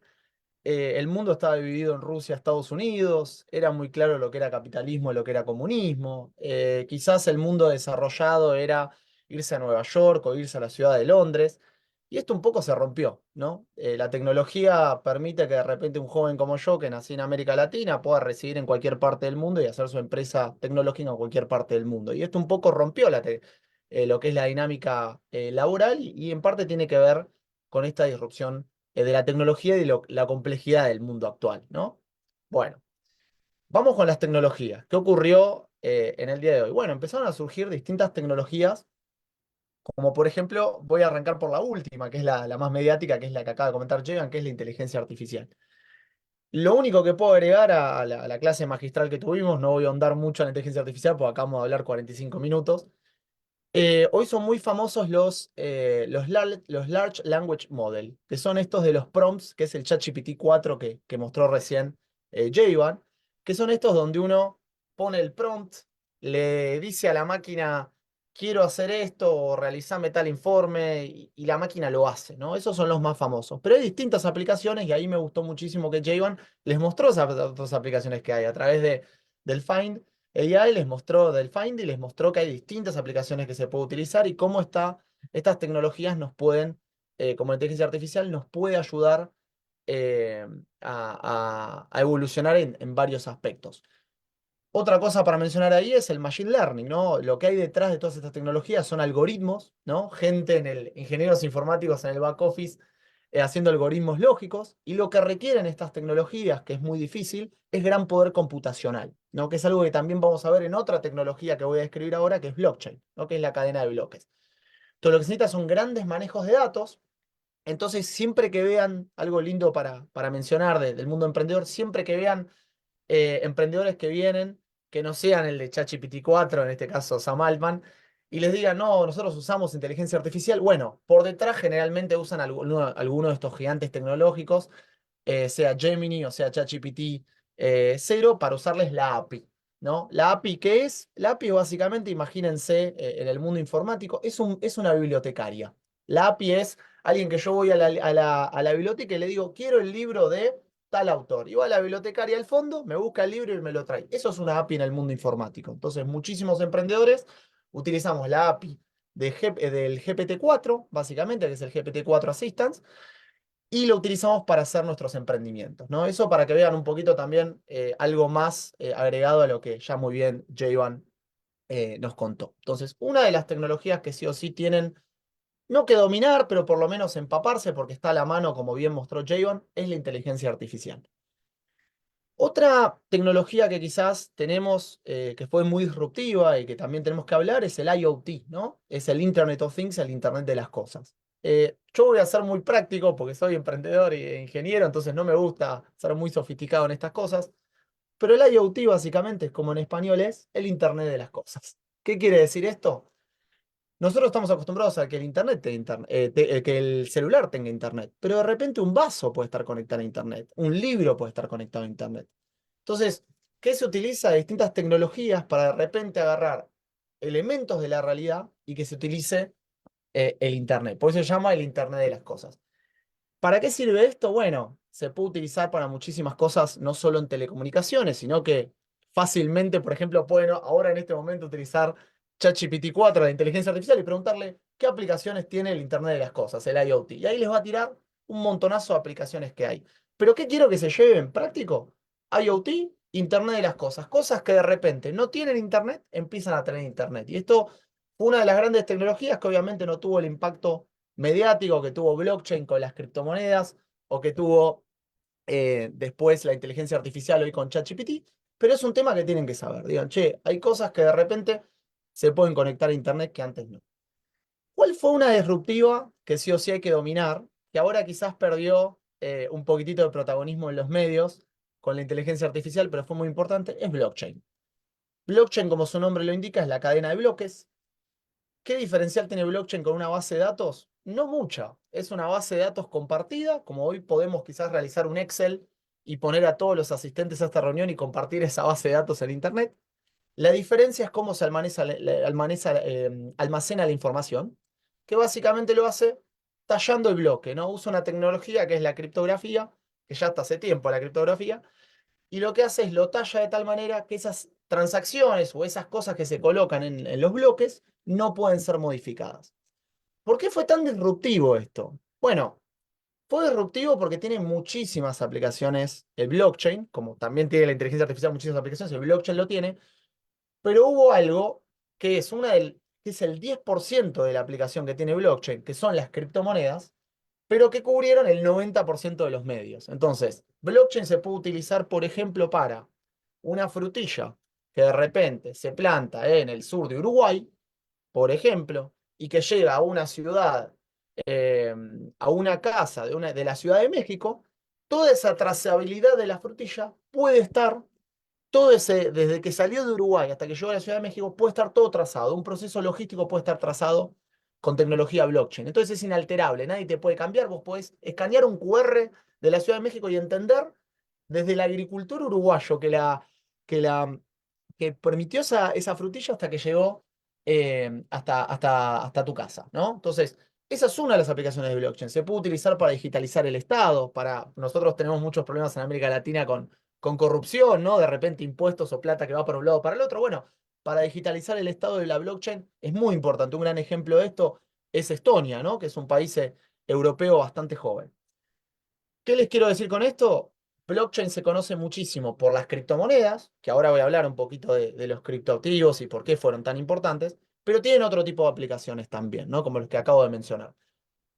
el mundo estaba dividido en Rusia, Estados Unidos, era muy claro lo que era capitalismo y lo que era comunismo. Quizás el mundo desarrollado era irse a Nueva York o irse a la ciudad de Londres. Y esto un poco se rompió, ¿no? La tecnología permite que de repente un joven como yo, que nací en América Latina, pueda residir en cualquier parte del mundo y hacer su empresa tecnológica en cualquier parte del mundo. Y esto un poco rompió lo que es la dinámica laboral y en parte tiene que ver con esta disrupción de la tecnología y de la complejidad del mundo actual, ¿no? Bueno, vamos con las tecnologías. ¿Qué ocurrió en el día de hoy? Bueno, empezaron a surgir distintas tecnologías, como por ejemplo, voy a arrancar por la última, que es la más mediática, que es la que acaba de comentar Jegan, que es la inteligencia artificial. Lo único que puedo agregar a la clase magistral que tuvimos, no voy a ahondar mucho en la inteligencia artificial, porque acabamos de hablar 45 minutos. Hoy son muy famosos los Large Language Model, que son estos de los prompts, que es el ChatGPT 4 que mostró recién Jevan, que son estos donde uno pone el prompt, le dice a la máquina, quiero hacer esto o realizame tal informe, y la máquina lo hace, ¿no? Esos son los más famosos. Pero hay distintas aplicaciones y ahí me gustó muchísimo que Jevan les mostró esas otras aplicaciones que hay a través del Find. AI les mostró del Find y les mostró que hay distintas aplicaciones que se puede utilizar y cómo estas tecnologías nos pueden, como la inteligencia artificial, nos puede ayudar a evolucionar en varios aspectos. Otra cosa para mencionar ahí es el machine learning, ¿no? Lo que hay detrás de todas estas tecnologías son algoritmos, ¿no? Gente ingenieros informáticos en el back office haciendo algoritmos lógicos, y lo que requieren estas tecnologías, que es muy difícil, es gran poder computacional, ¿no? Que es algo que también vamos a ver en otra tecnología que voy a describir ahora, que es blockchain, ¿no? Que es la cadena de bloques. Todo lo que se necesita son grandes manejos de datos. Entonces, siempre que vean algo lindo para mencionar del mundo emprendedor, siempre que vean emprendedores que vienen, que no sean el de ChatGPT 4, en este caso Sam Altman, y les digan, no, nosotros usamos inteligencia artificial. Bueno, por detrás generalmente usan alguno de estos gigantes tecnológicos, sea Gemini o sea ChatGPT 0, para usarles la API, ¿no? ¿La API qué es? La API básicamente, imagínense, en el mundo informático, es una bibliotecaria. La API es alguien que yo voy a la biblioteca y le digo, quiero el libro de tal autor. Y va a la bibliotecaria al fondo, me busca el libro y me lo trae. Eso es una API en el mundo informático. Entonces, muchísimos emprendedores utilizamos la API del GPT-4, básicamente, que es el GPT-4 Assistance, y lo utilizamos para hacer nuestros emprendimientos, ¿no? Eso para que vean un poquito también algo más agregado a lo que ya muy bien Jevan nos contó. Entonces, una de las tecnologías que sí o sí tienen, no que dominar, pero por lo menos empaparse, porque está a la mano, como bien mostró Jevan, es la inteligencia artificial. Otra tecnología que quizás tenemos, que fue muy disruptiva y que también tenemos que hablar, es el IoT, ¿no? Es el Internet of Things, el Internet de las cosas. Yo voy a ser muy práctico porque soy emprendedor e ingeniero, entonces no me gusta ser muy sofisticado en estas cosas, pero el IoT básicamente, como en español, es el Internet de las cosas. ¿Qué quiere decir esto? nosotros estamos acostumbrados a que que el celular tenga internet, pero de repente un vaso puede estar conectado a internet, un libro puede estar conectado a internet. Entonces, ¿qué se utiliza? Distintas tecnologías para de repente agarrar elementos de la realidad y que se utilice el internet. Por eso se llama el internet de las cosas. ¿Para qué sirve esto? Bueno, se puede utilizar para muchísimas cosas, no solo en telecomunicaciones, sino que fácilmente, por ejemplo, pueden ahora en este momento utilizar ChatGPT 4 de inteligencia artificial y preguntarle qué aplicaciones tiene el Internet de las cosas, el IoT. Y ahí les va a tirar un montonazo de aplicaciones que hay. ¿Pero qué quiero que se lleven? Práctico. IoT, Internet de las cosas. Cosas que de repente no tienen Internet, empiezan a tener Internet. Y esto fue una de las grandes tecnologías que obviamente no tuvo el impacto mediático que tuvo blockchain con las criptomonedas o que tuvo después la inteligencia artificial hoy con ChatGPT, pero es un tema que tienen que saber. Digan, che, hay cosas que de repente se pueden conectar a Internet que antes no. ¿Cuál fue una disruptiva que sí o sí hay que dominar, que ahora quizás perdió un poquitito de protagonismo en los medios con la inteligencia artificial, pero fue muy importante? Es blockchain. Blockchain, como su nombre lo indica, es la cadena de bloques. ¿Qué diferencial tiene blockchain con una base de datos? No mucha. Es una base de datos compartida, como hoy podemos quizás realizar un Excel y poner a todos los asistentes a esta reunión y compartir esa base de datos en Internet. La diferencia es cómo se almacena la información, que básicamente lo hace tallando el bloque, ¿no? Usa una tecnología que es la criptografía, que ya está hace tiempo la criptografía, y lo que hace es lo talla de tal manera que esas transacciones o esas cosas que se colocan en los bloques no pueden ser modificadas. ¿Por qué fue tan disruptivo esto? Bueno, fue disruptivo porque tiene muchísimas aplicaciones el blockchain, como también tiene la inteligencia artificial muchísimas aplicaciones, el blockchain lo tiene, pero hubo algo que es, que es el 10% de la aplicación que tiene blockchain, que son las criptomonedas, pero que cubrieron el 90% de los medios. Entonces, blockchain se puede utilizar, por ejemplo, para una frutilla que de repente se planta en el sur de Uruguay, por ejemplo, y que llega a una ciudad, a una casa de la Ciudad de México, toda esa trazabilidad de la frutilla puede estar, desde que salió de Uruguay hasta que llegó a la Ciudad de México, puede estar todo trazado. Un proceso logístico puede estar trazado con tecnología blockchain. Entonces es inalterable, nadie te puede cambiar. Vos podés escanear un QR de la Ciudad de México y entender desde el agricultor uruguayo que permitió esa frutilla hasta que llegó hasta tu casa, ¿no? Entonces, esa es una de las aplicaciones de blockchain. Se puede utilizar para digitalizar el Estado. Nosotros tenemos muchos problemas en América Latina con corrupción, ¿no? De repente impuestos o plata que va para un lado o para el otro. Bueno, para digitalizar el Estado de la blockchain es muy importante. Un gran ejemplo de esto es Estonia, ¿no? Que es un país europeo bastante joven. ¿Qué les quiero decir con esto? Blockchain se conoce muchísimo por las criptomonedas, que ahora voy a hablar un poquito de los criptoactivos y por qué fueron tan importantes, pero tienen otro tipo de aplicaciones también, ¿no? Como los que acabo de mencionar.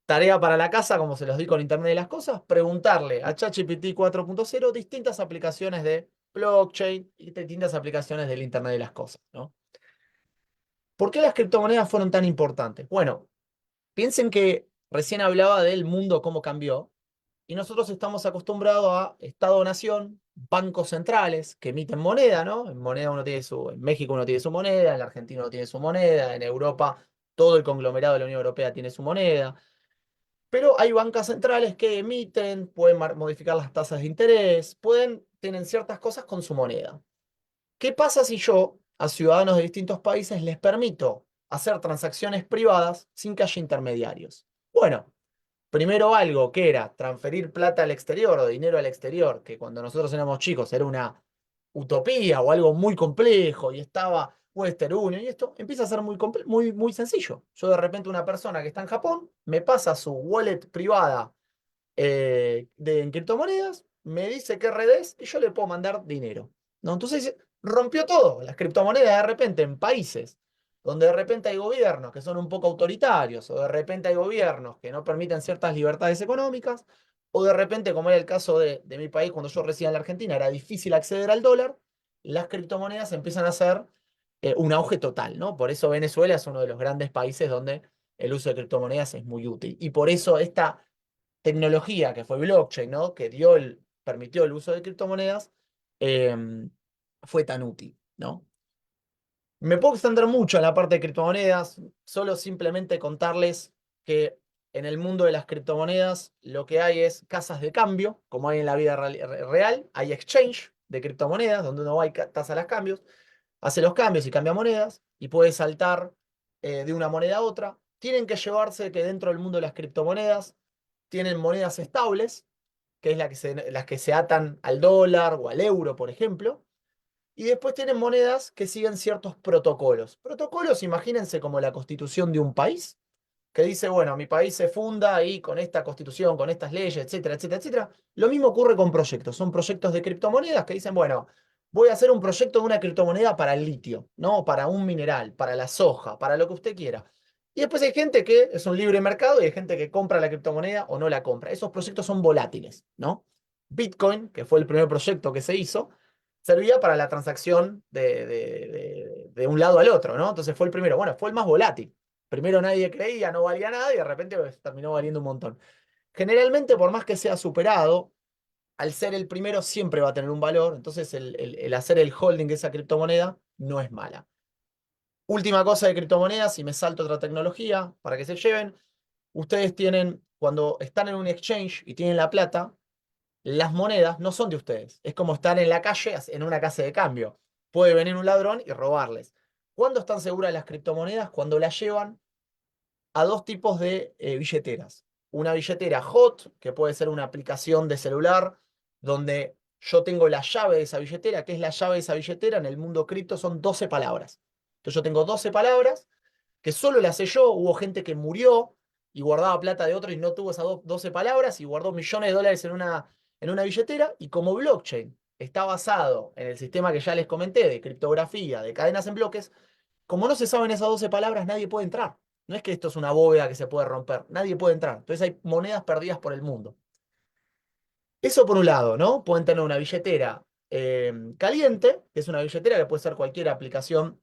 Tarea para la casa, como se los di con Internet de las Cosas, preguntarle a ChatGPT 4.0 distintas aplicaciones de blockchain y distintas aplicaciones del Internet de las Cosas, ¿no? ¿Por qué las criptomonedas fueron tan importantes? Bueno, piensen que recién hablaba del mundo, cómo cambió, y nosotros estamos acostumbrados a Estado-nación, bancos centrales que emiten moneda, ¿no? En México uno tiene su moneda, en la Argentina uno tiene su moneda, en Europa todo el conglomerado de la Unión Europea tiene su moneda. Pero hay bancas centrales que emiten, pueden modificar las tasas de interés, tienen ciertas cosas con su moneda. ¿Qué pasa si yo a ciudadanos de distintos países les permito hacer transacciones privadas sin que haya intermediarios? Bueno, primero algo que era transferir plata al exterior o dinero al exterior, que cuando nosotros éramos chicos era una utopía o algo muy complejo y estaba Western Union y esto empieza a ser muy sencillo. Yo de repente una persona que está en Japón me pasa su wallet privada en criptomonedas, me dice qué red es y yo le puedo mandar dinero, ¿no? Entonces rompió todo. Las criptomonedas de repente en países donde de repente hay gobiernos que son un poco autoritarios, o de repente hay gobiernos que no permiten ciertas libertades económicas, o de repente, como era el caso de mi país cuando yo residía en la Argentina, era difícil acceder al dólar, las criptomonedas empiezan a ser un auge total, ¿no? Por eso Venezuela es uno de los grandes países donde el uso de criptomonedas es muy útil. Y por eso esta tecnología que fue blockchain, ¿no? Que permitió el uso de criptomonedas, fue tan útil, ¿no? Me puedo extender mucho en la parte de criptomonedas, solo simplemente contarles que en el mundo de las criptomonedas lo que hay es casas de cambio, como hay en la vida real, hay exchange de criptomonedas, donde uno va y tasa los cambios, hace los cambios y cambia monedas, y puede saltar de una moneda a otra. Tienen que llevarse que dentro del mundo de las criptomonedas tienen monedas estables, que es las que se atan al dólar o al euro, por ejemplo. Y después tienen monedas que siguen ciertos protocolos. Protocolos, imagínense como la constitución de un país, que dice, bueno, mi país se funda ahí con esta constitución, con estas leyes, etcétera, etcétera, etcétera. Lo mismo ocurre con proyectos. Son proyectos de criptomonedas que dicen, bueno, voy a hacer un proyecto de una criptomoneda para el litio, ¿no? Para un mineral, para la soja, para lo que usted quiera. Y después hay gente que es un libre mercado y hay gente que compra la criptomoneda o no la compra. Esos proyectos son volátiles, ¿no? Bitcoin, que fue el primer proyecto que se hizo, servía para la transacción de un lado al otro, ¿no? Entonces fue el primero. Bueno, fue el más volátil. Primero nadie creía, no valía nada y de repente pues, terminó valiendo un montón. Generalmente, por más que sea superado, al ser el primero siempre va a tener un valor, entonces el hacer el holding de esa criptomoneda no es mala. Última cosa de criptomonedas, y me salto otra tecnología para que se lleven. Ustedes tienen, cuando están en un exchange y tienen la plata, las monedas no son de ustedes. Es como estar en la calle, en una casa de cambio. Puede venir un ladrón y robarles. ¿Cuándo están seguras las criptomonedas? Cuando las llevan a dos tipos de billeteras. Una billetera hot, que puede ser una aplicación de celular, donde yo tengo la llave de esa billetera. ¿Qué es la llave de esa billetera? En el mundo cripto son 12 palabras. Entonces yo tengo 12 palabras que solo las sé yo. Hubo gente que murió y guardaba plata de otro y no tuvo esas 12 palabras y guardó millones de dólares en una billetera. Y como blockchain está basado en el sistema que ya les comenté de criptografía, de cadenas en bloques, como no se saben esas 12 palabras, nadie puede entrar. No es que esto es una bóveda que se puede romper, nadie puede entrar. Entonces hay monedas perdidas por el mundo. Eso por un lado, ¿no? Pueden tener una billetera caliente, que es una billetera que puede ser cualquier aplicación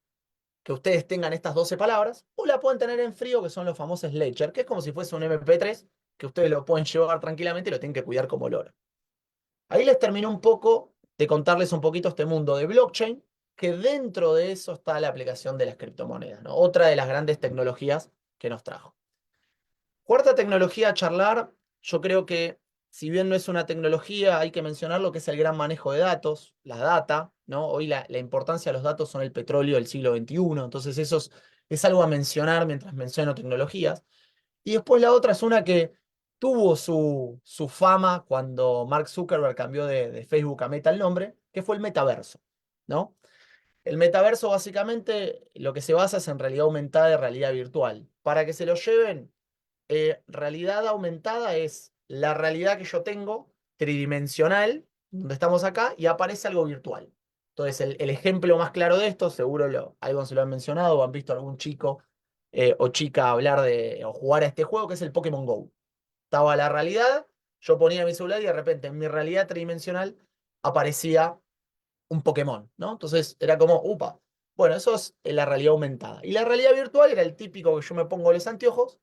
que ustedes tengan estas 12 palabras, o la pueden tener en frío, que son los famosos Ledger, que es como si fuese un MP3, que ustedes lo pueden llevar tranquilamente y lo tienen que cuidar como loro. Ahí les termino un poco de contarles un poquito este mundo de blockchain, que dentro de eso está la aplicación de las criptomonedas, ¿no? Otra de las grandes tecnologías que nos trajo. Cuarta tecnología a charlar, yo creo que si bien no es una tecnología, hay que mencionar lo que es el gran manejo de datos, la data, ¿no? Hoy la importancia de los datos son el petróleo del siglo XXI, entonces eso es algo a mencionar mientras menciono tecnologías. Y después la otra es una que tuvo su fama cuando Mark Zuckerberg cambió de Facebook a Meta el nombre, que fue el metaverso, ¿no? El metaverso básicamente lo que se basa es en realidad aumentada y realidad virtual. Para que se lo lleven, realidad aumentada es la realidad que yo tengo, tridimensional, donde estamos acá, y aparece algo virtual. Entonces, el ejemplo más claro de esto, seguro algo se lo han mencionado o han visto algún chico o chica hablar o jugar a este juego, que es el Pokémon Go. Estaba la realidad, yo ponía mi celular y de repente en mi realidad tridimensional aparecía un Pokémon, ¿no? Entonces era como, upa. Bueno, eso es la realidad aumentada. Y la realidad virtual era el típico que yo me pongo los anteojos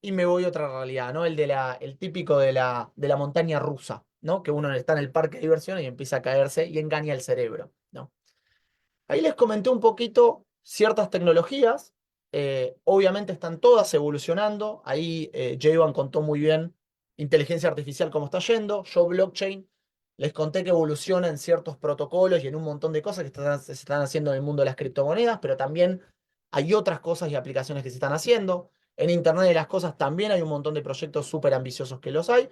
y me voy a otra realidad, ¿no? El típico de la montaña rusa, ¿no? Que uno está en el parque de diversiones y empieza a caerse y engaña el cerebro, ¿no? Ahí les comenté un poquito ciertas tecnologías. Obviamente están todas evolucionando. Ahí Jayvan contó muy bien inteligencia artificial cómo está yendo. Yo blockchain les conté que evoluciona en ciertos protocolos y en un montón de cosas que se están haciendo en el mundo de las criptomonedas, pero también hay otras cosas y aplicaciones que se están haciendo. En Internet de las cosas también hay un montón de proyectos súper ambiciosos que los hay.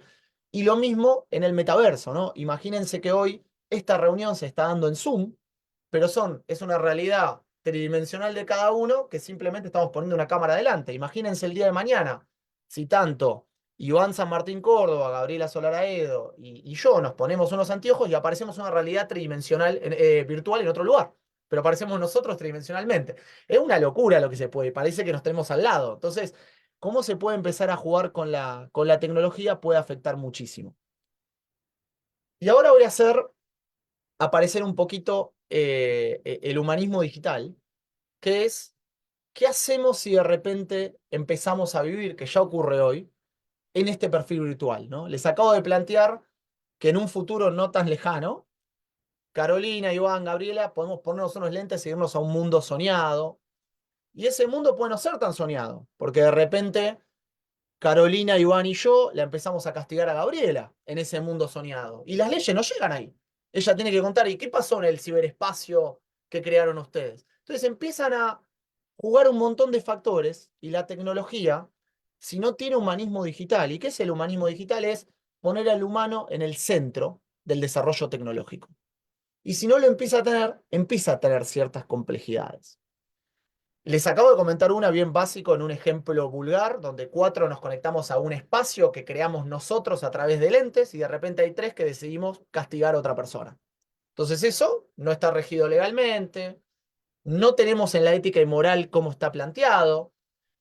Y lo mismo en el metaverso, ¿no? Imagínense que hoy esta reunión se está dando en Zoom, pero es una realidad tridimensional de cada uno que simplemente estamos poniendo una cámara adelante. Imagínense el día de mañana, si tanto Iván San Martín Córdoba, Gabriela Solaraedo y yo nos ponemos unos anteojos y aparecemos una realidad tridimensional, virtual en otro lugar, pero aparecemos nosotros tridimensionalmente. Es una locura lo que se puede, parece que nos tenemos al lado. Entonces, cómo se puede empezar a jugar con la tecnología puede afectar muchísimo. Y ahora voy a hacer aparecer un poquito el humanismo digital, que es, ¿qué hacemos si de repente empezamos a vivir, que ya ocurre hoy, en este perfil virtual, ¿no? Les acabo de plantear que en un futuro no tan lejano Carolina, Iván, Gabriela, podemos ponernos unos lentes y irnos a un mundo soñado. Y ese mundo puede no ser tan soñado, porque de repente Carolina, Iván y yo la empezamos a castigar a Gabriela en ese mundo soñado. Y las leyes no llegan ahí. Ella tiene que contar, ¿y qué pasó en el ciberespacio que crearon ustedes? Entonces empiezan a jugar un montón de factores y la tecnología, si no tiene humanismo digital, ¿y qué es el humanismo digital? Es poner al humano en el centro del desarrollo tecnológico. Y si no lo empieza a tener ciertas complejidades. Les acabo de comentar una bien básico en un ejemplo vulgar, donde 4 nos conectamos a un espacio que creamos nosotros a través de lentes y de repente hay 3 que decidimos castigar a otra persona. Entonces eso no está regido legalmente, no tenemos en la ética y moral cómo está planteado,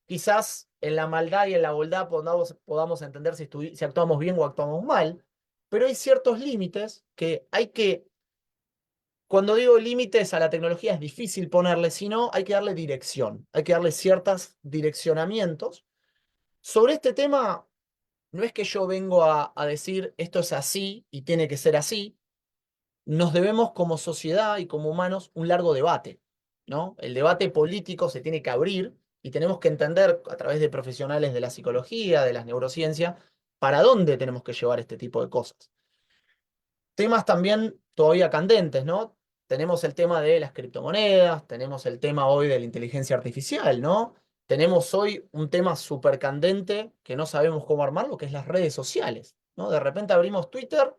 quizás en la maldad y en la bondad podamos entender si actuamos bien o actuamos mal, pero hay ciertos límites que hay que... Cuando digo límites a la tecnología es difícil ponerle, sino hay que darle dirección, hay que darle ciertos direccionamientos. Sobre este tema, no es que yo vengo a decir esto es así y tiene que ser así. Nos debemos como sociedad y como humanos un largo debate, ¿no? El debate político se tiene que abrir y tenemos que entender a través de profesionales de la psicología, de las neurociencias, para dónde tenemos que llevar este tipo de cosas. Temas también todavía candentes, ¿no? Tenemos el tema de las criptomonedas, tenemos el tema hoy de la inteligencia artificial, ¿no? Tenemos hoy un tema súper candente que no sabemos cómo armarlo, que es las redes sociales, ¿no? De repente abrimos Twitter,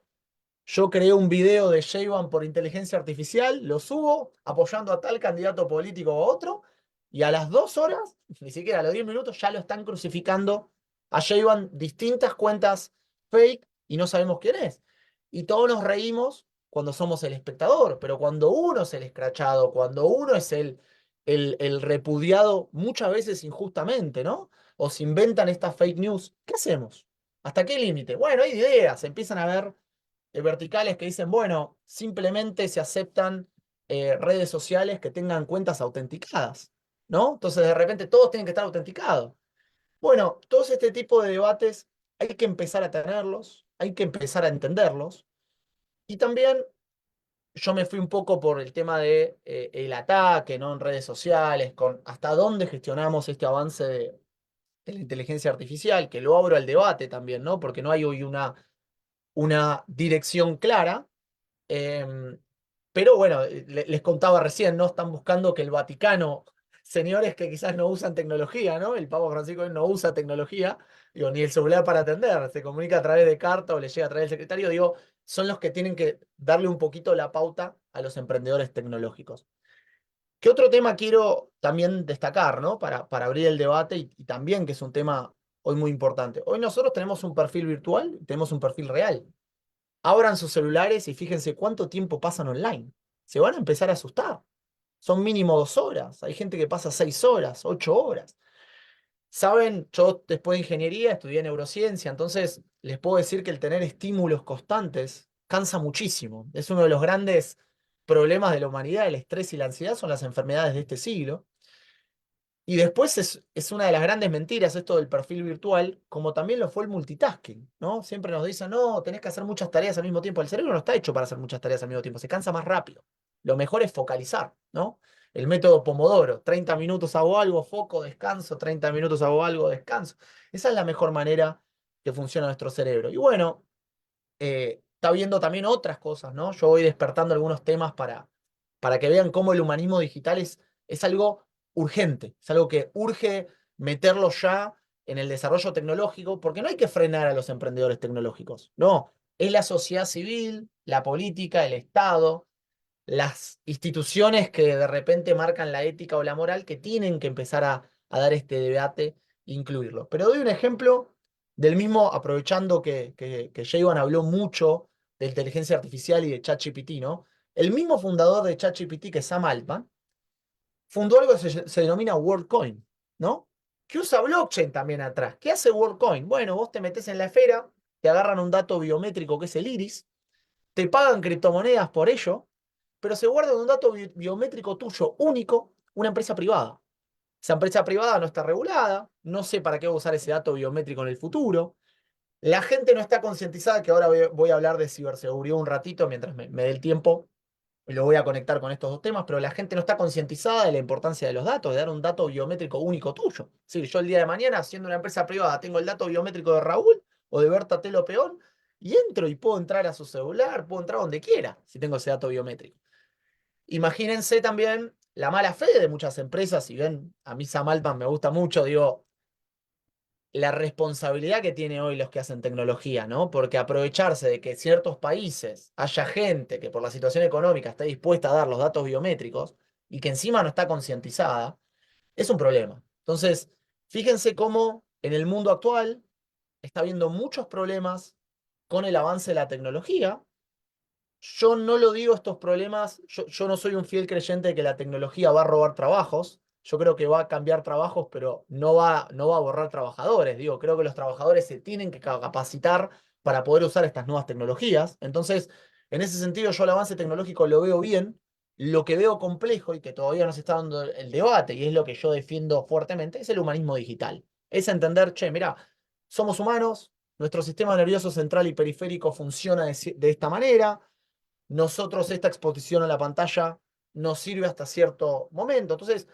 yo creé un video de Sheinbaum por inteligencia artificial, lo subo apoyando a tal candidato político o otro, y a las 2 horas, ni siquiera a los 10 minutos, ya lo están crucificando a Sheinbaum distintas cuentas fake y no sabemos quién es. Y todos nos reímos cuando somos el espectador, pero cuando uno es el escrachado, cuando uno es el repudiado muchas veces injustamente, ¿no? O se inventan estas fake news, ¿qué hacemos? ¿Hasta qué límite? Bueno, hay ideas, empiezan a ver verticales que dicen, bueno, simplemente se aceptan redes sociales que tengan cuentas autenticadas, ¿no? Entonces de repente todos tienen que estar autenticados. Bueno, todos este tipo de debates hay que empezar a tenerlos, hay que empezar a entenderlos. Y también yo me fui un poco por el tema de el ataque, ¿no? En redes sociales, con hasta dónde gestionamos este avance de la inteligencia artificial, que lo abro al debate también, ¿no? Porque no hay hoy una dirección clara. Pero bueno, les contaba recién, ¿no? Están buscando que el Vaticano, señores que quizás no usan tecnología, ¿no? El Papa Francisco no usa tecnología, digo, ni el celular para atender, se comunica a través de carta o le llega a través del secretario, digo, son los que tienen que darle un poquito la pauta a los emprendedores tecnológicos. ¿Qué otro tema quiero también destacar, ¿no? Para abrir el debate y también que es un tema hoy muy importante. Hoy nosotros tenemos un perfil virtual y tenemos un perfil real. Abran sus celulares y fíjense cuánto tiempo pasan online. Se van a empezar a asustar. Son mínimo 2 horas. Hay gente que pasa 6 horas, 8 horas. Saben, yo después de ingeniería estudié neurociencia, entonces les puedo decir que el tener estímulos constantes cansa muchísimo. Es uno de los grandes problemas de la humanidad. El estrés y la ansiedad son las enfermedades de este siglo. Y después es una de las grandes mentiras esto del perfil virtual, como también lo fue el multitasking, ¿no? Siempre nos dicen, no, tenés que hacer muchas tareas al mismo tiempo. El cerebro no está hecho para hacer muchas tareas al mismo tiempo, se cansa más rápido. Lo mejor es focalizar, ¿no? El método Pomodoro, 30 minutos hago algo, foco, descanso, 30 minutos hago algo, descanso. Esa es la mejor manera que funciona nuestro cerebro. Y bueno, está viendo también otras cosas, ¿no? Yo voy despertando algunos temas para que vean cómo el humanismo digital es algo urgente, es algo que urge meterlo ya en el desarrollo tecnológico, porque no hay que frenar a los emprendedores tecnológicos, no, es la sociedad civil, la política, el Estado, las instituciones que de repente marcan la ética o la moral que tienen que empezar a dar este debate e incluirlo. Pero doy un ejemplo del mismo, aprovechando que Jayvan habló mucho de inteligencia artificial y de ChatGPT, ¿no? El mismo fundador de ChatGPT, que es Sam Altman, fundó algo que se denomina WorldCoin, ¿no? Que usa blockchain también atrás. ¿Qué hace WorldCoin? Bueno, vos te metés en la esfera, te agarran un dato biométrico que es el iris, te pagan criptomonedas por ello, pero se guarda un dato biométrico tuyo único, una empresa privada. Esa empresa privada no está regulada, no sé para qué voy a usar ese dato biométrico en el futuro. La gente no está concientizada, que ahora voy a hablar de ciberseguridad un ratito mientras me dé el tiempo, y lo voy a conectar con estos dos temas, pero la gente no está concientizada de la importancia de los datos, de dar un dato biométrico único tuyo. Sí, yo el día de mañana, siendo una empresa privada, tengo el dato biométrico de Raúl o de Berta Telo Peón, y entro y puedo entrar a su celular, puedo entrar donde quiera, si tengo ese dato biométrico. Imagínense también la mala fe de muchas empresas, si ven, a mí Sam Altman me gusta mucho, digo, la responsabilidad que tienen hoy los que hacen tecnología, ¿no? Porque aprovecharse de que en ciertos países haya gente que por la situación económica está dispuesta a dar los datos biométricos y que encima no está concientizada, es un problema. Entonces, fíjense cómo en el mundo actual está habiendo muchos problemas con el avance de la tecnología. Yo no lo digo estos problemas, yo no soy un fiel creyente de que la tecnología va a robar trabajos. Yo creo que va a cambiar trabajos, pero no va a borrar trabajadores. Digo, creo que los trabajadores se tienen que capacitar para poder usar estas nuevas tecnologías. Entonces, en ese sentido, yo el avance tecnológico lo veo bien. Lo que veo complejo y que todavía no se está dando el debate, y es lo que yo defiendo fuertemente, es el humanismo digital. Es entender, che, mira, somos humanos, nuestro sistema nervioso central y periférico funciona de esta manera. Nosotros esta exposición a la pantalla nos sirve hasta cierto momento. Entonces,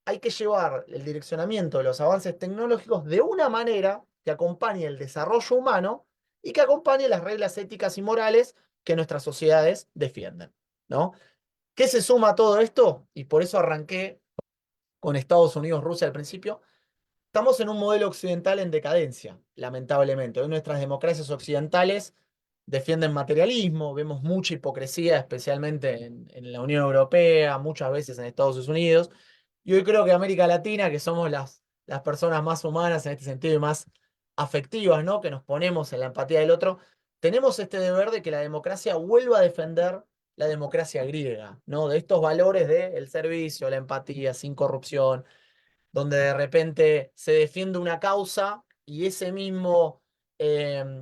hay que llevar el direccionamiento de los avances tecnológicos de una manera que acompañe el desarrollo humano y que acompañe las reglas éticas y morales que nuestras sociedades defienden, ¿no? ¿Qué se suma a todo esto? Y por eso arranqué con Estados Unidos, Rusia al principio. Estamos en un modelo occidental en decadencia, lamentablemente. Hoy nuestras democracias occidentales defienden materialismo, vemos mucha hipocresía, especialmente en la Unión Europea, muchas veces en Estados Unidos. Y hoy creo que América Latina, que somos las personas más humanas en este sentido y más afectivas, ¿no? Que nos ponemos en la empatía del otro, tenemos este deber de que la democracia vuelva a defender la democracia griega, ¿no? De estos valores del servicio, la empatía, sin corrupción, donde de repente se defiende una causa y ese mismo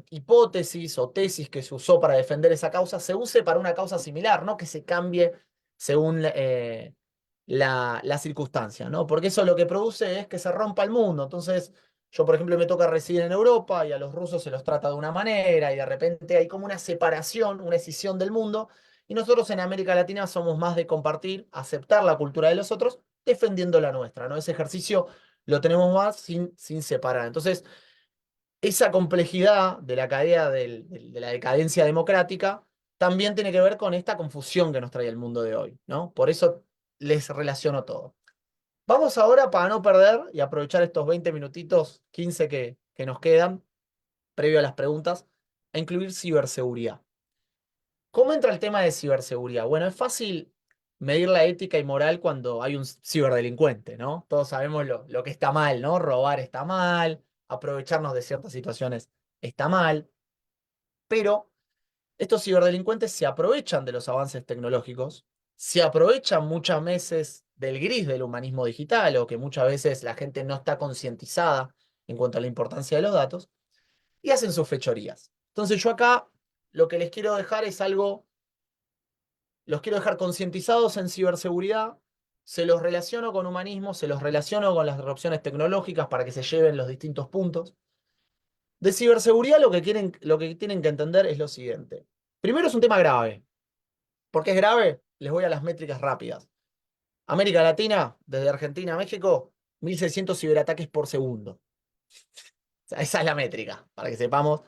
hipótesis o tesis que se usó para defender esa causa se use para una causa similar, no que se cambie según la circunstancia, ¿no? Porque eso lo que produce es que se rompa el mundo. Entonces, yo, por ejemplo, me toca residir en Europa y a los rusos se los trata de una manera y de repente hay como una separación, una escisión del mundo. Y nosotros en América Latina somos más de compartir, aceptar la cultura de los otros, defendiendo la nuestra, ¿no? Ese ejercicio lo tenemos más sin separar. Entonces, esa complejidad de la cadena de la decadencia democrática también tiene que ver con esta confusión que nos trae el mundo de hoy, ¿no? Por eso les relaciono todo. Vamos ahora, para no perder y aprovechar estos 20 minutitos, 15 que nos quedan, previo a las preguntas, a incluir ciberseguridad. ¿Cómo entra el tema de ciberseguridad? Bueno, es fácil medir la ética y moral cuando hay un ciberdelincuente, ¿no? Todos sabemos lo que está mal, ¿no? Robar está mal, aprovecharnos de ciertas situaciones está mal, pero estos ciberdelincuentes se aprovechan de los avances tecnológicos, se aprovechan muchas veces del gris del humanismo digital o que muchas veces la gente no está concientizada en cuanto a la importancia de los datos y hacen sus fechorías. Entonces yo acá lo que les quiero dejar es algo, los quiero dejar concientizados en ciberseguridad, se los relaciono con humanismo, se los relaciono con las disrupciones tecnológicas para que se lleven los distintos puntos. De ciberseguridad lo que tienen que entender es lo siguiente. Primero es un tema grave. ¿Por qué es grave? Les voy a las métricas rápidas. América Latina, desde Argentina a México, 1.600 ciberataques por segundo. O sea, esa es la métrica, para que sepamos.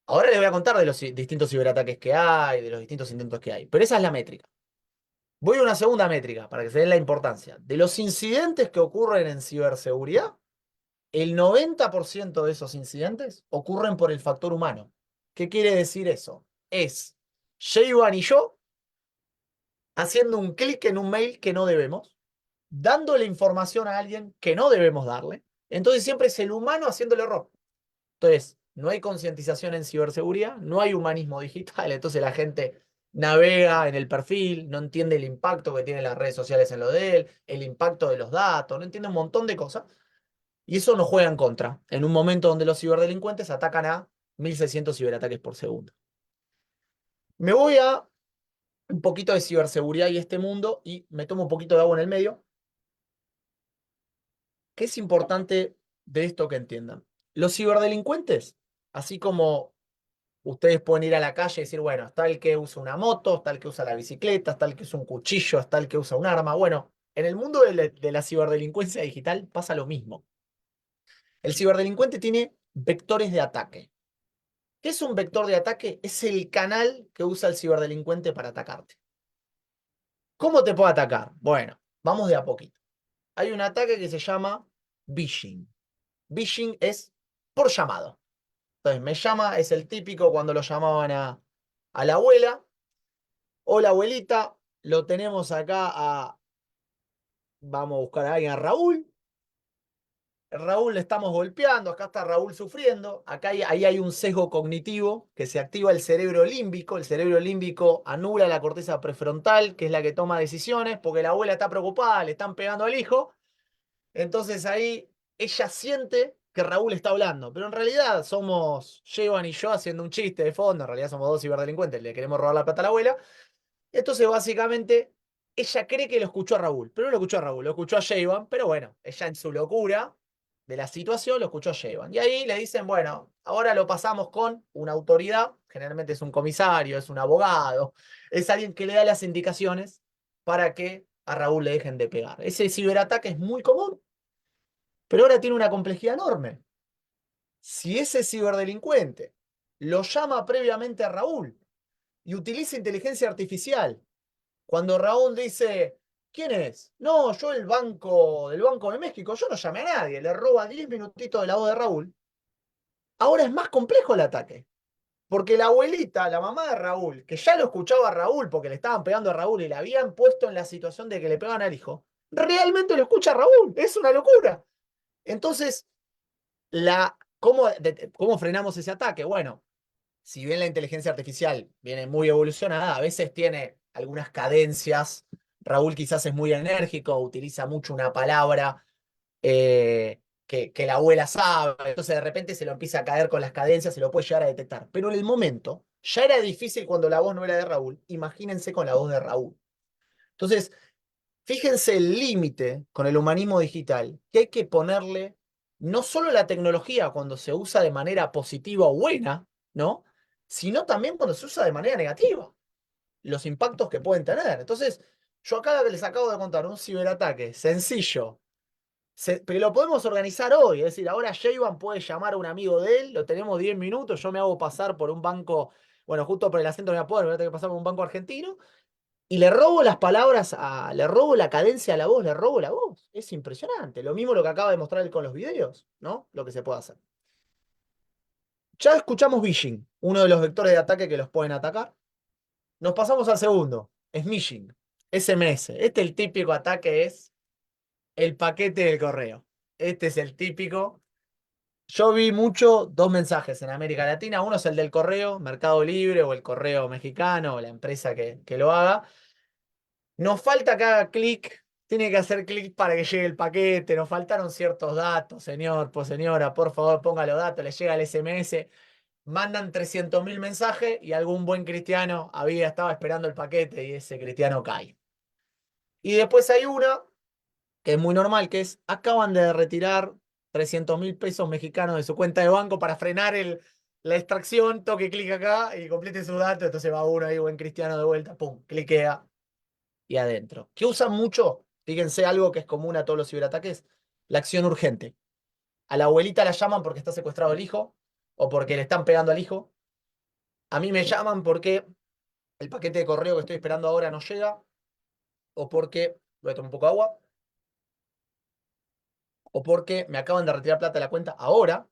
Ahora les voy a contar de los distintos ciberataques que hay, de los distintos intentos que hay. Pero esa es la métrica. Voy a una segunda métrica, para que se den la importancia. De los incidentes que ocurren en ciberseguridad, el 90% de esos incidentes ocurren por el factor humano. ¿Qué quiere decir eso? Es J-Ban y yo haciendo un clic en un mail que no debemos, dándole información a alguien que no debemos darle. Entonces siempre es el humano haciendo el error. Entonces, no hay concientización en ciberseguridad, no hay humanismo digital, entonces la gente navega en el perfil, no entiende el impacto que tienen las redes sociales en lo de él, el impacto de los datos, no entiende un montón de cosas. Y eso nos juega en contra, en un momento donde los ciberdelincuentes atacan a 1.600 ciberataques por segundo. Me voy a un poquito de ciberseguridad y este mundo y me tomo un poquito de agua en el medio. ¿Qué es importante de esto que entiendan? Los ciberdelincuentes, así como ustedes pueden ir a la calle y decir, bueno, está el que usa una moto, está el que usa la bicicleta, está el que usa un cuchillo, está el que usa un arma. Bueno, en el mundo de la ciberdelincuencia digital pasa lo mismo. El ciberdelincuente tiene vectores de ataque. ¿Qué es un vector de ataque? Es el canal que usa el ciberdelincuente para atacarte. ¿Cómo te puede atacar? Bueno, vamos de a poquito. Hay un ataque que se llama phishing. Phishing es por llamado. Entonces, me llama, es el típico cuando lo llamaban a la abuela. Hola, abuelita, lo tenemos acá vamos a buscar a alguien, a Raúl. Raúl le estamos golpeando, acá está Raúl sufriendo, ahí hay un sesgo cognitivo que se activa el cerebro límbico anula la corteza prefrontal, que es la que toma decisiones, porque la abuela está preocupada, le están pegando al hijo, entonces ahí ella siente que Raúl está hablando, pero en realidad somos Jevan y yo haciendo un chiste de fondo, en realidad somos dos ciberdelincuentes, le queremos robar la plata a la abuela, entonces básicamente ella cree que lo escuchó a Raúl, pero no lo escuchó a Raúl, lo escuchó a Jevan, pero bueno, ella en su locura de la situación lo escuchó a Jevan. Y ahí le dicen, bueno, ahora lo pasamos con una autoridad, generalmente es un comisario, es un abogado, es alguien que le da las indicaciones para que a Raúl le dejen de pegar. Ese ciberataque es muy común, pero ahora tiene una complejidad enorme. Si ese ciberdelincuente lo llama previamente a Raúl y utiliza inteligencia artificial, cuando Raúl dice, ¿quién es? No, yo del Banco de México, yo no llamé a nadie, le roba 10 minutitos de la voz de Raúl. Ahora es más complejo el ataque, porque la abuelita, la mamá de Raúl, que ya lo escuchaba a Raúl porque le estaban pegando a Raúl y le habían puesto en la situación de que le pegan al hijo, realmente lo escucha a Raúl, es una locura. Entonces, ¿cómo frenamos ese ataque? Bueno, si bien la inteligencia artificial viene muy evolucionada, a veces tiene algunas cadencias. Raúl quizás es muy enérgico, utiliza mucho una palabra que la abuela sabe, entonces de repente se lo empieza a caer con las cadencias, se lo puede llegar a detectar. Pero en el momento, ya era difícil cuando la voz no era de Raúl, imagínense con la voz de Raúl. Entonces, fíjense el límite con el humanismo digital, que hay que ponerle no solo la tecnología cuando se usa de manera positiva o buena, ¿no? Sino también cuando se usa de manera negativa, los impactos que pueden tener. Entonces, yo acá les acabo de contar un ciberataque sencillo, pero lo podemos organizar hoy, es decir, ahora Jevan puede llamar a un amigo de él, lo tenemos 10 minutos, yo me hago pasar por un banco, bueno, justo por el acento no me acuerdo, voy a tener que pasar por un banco argentino, y le robo las palabras, le robo la cadencia a la voz, le robo la voz. Es impresionante. Lo mismo lo que acaba de mostrar él con los videos, ¿no? Lo que se puede hacer. Ya escuchamos phishing, uno de los vectores de ataque que los pueden atacar. Nos pasamos al segundo, smishing, SMS. Este el típico ataque es el paquete del correo. Este es el típico. Yo vi dos mensajes en América Latina. Uno es el del correo, Mercado Libre o el correo mexicano o la empresa que lo haga. Nos falta que haga clic, tiene que hacer clic para que llegue el paquete, nos faltaron ciertos datos, señor, pues señora, por favor ponga los datos, le llega el SMS, mandan 300.000 mensajes y algún buen cristiano estaba esperando el paquete y ese cristiano cae. Y después hay una que es muy normal, que es, acaban de retirar 300.000 pesos mexicanos de su cuenta de banco para frenar la extracción, toque clic acá y complete su dato, entonces va uno ahí, buen cristiano de vuelta, pum, cliquea y adentro. ¿Qué usan mucho? Fíjense algo que es común a todos los ciberataques, la acción urgente. A la abuelita la llaman porque está secuestrado el hijo o porque le están pegando al hijo. A mí me llaman porque el paquete de correo que estoy esperando ahora no llega o porque, voy a tomar un poco de agua, o porque me acaban de retirar plata de la cuenta ahora.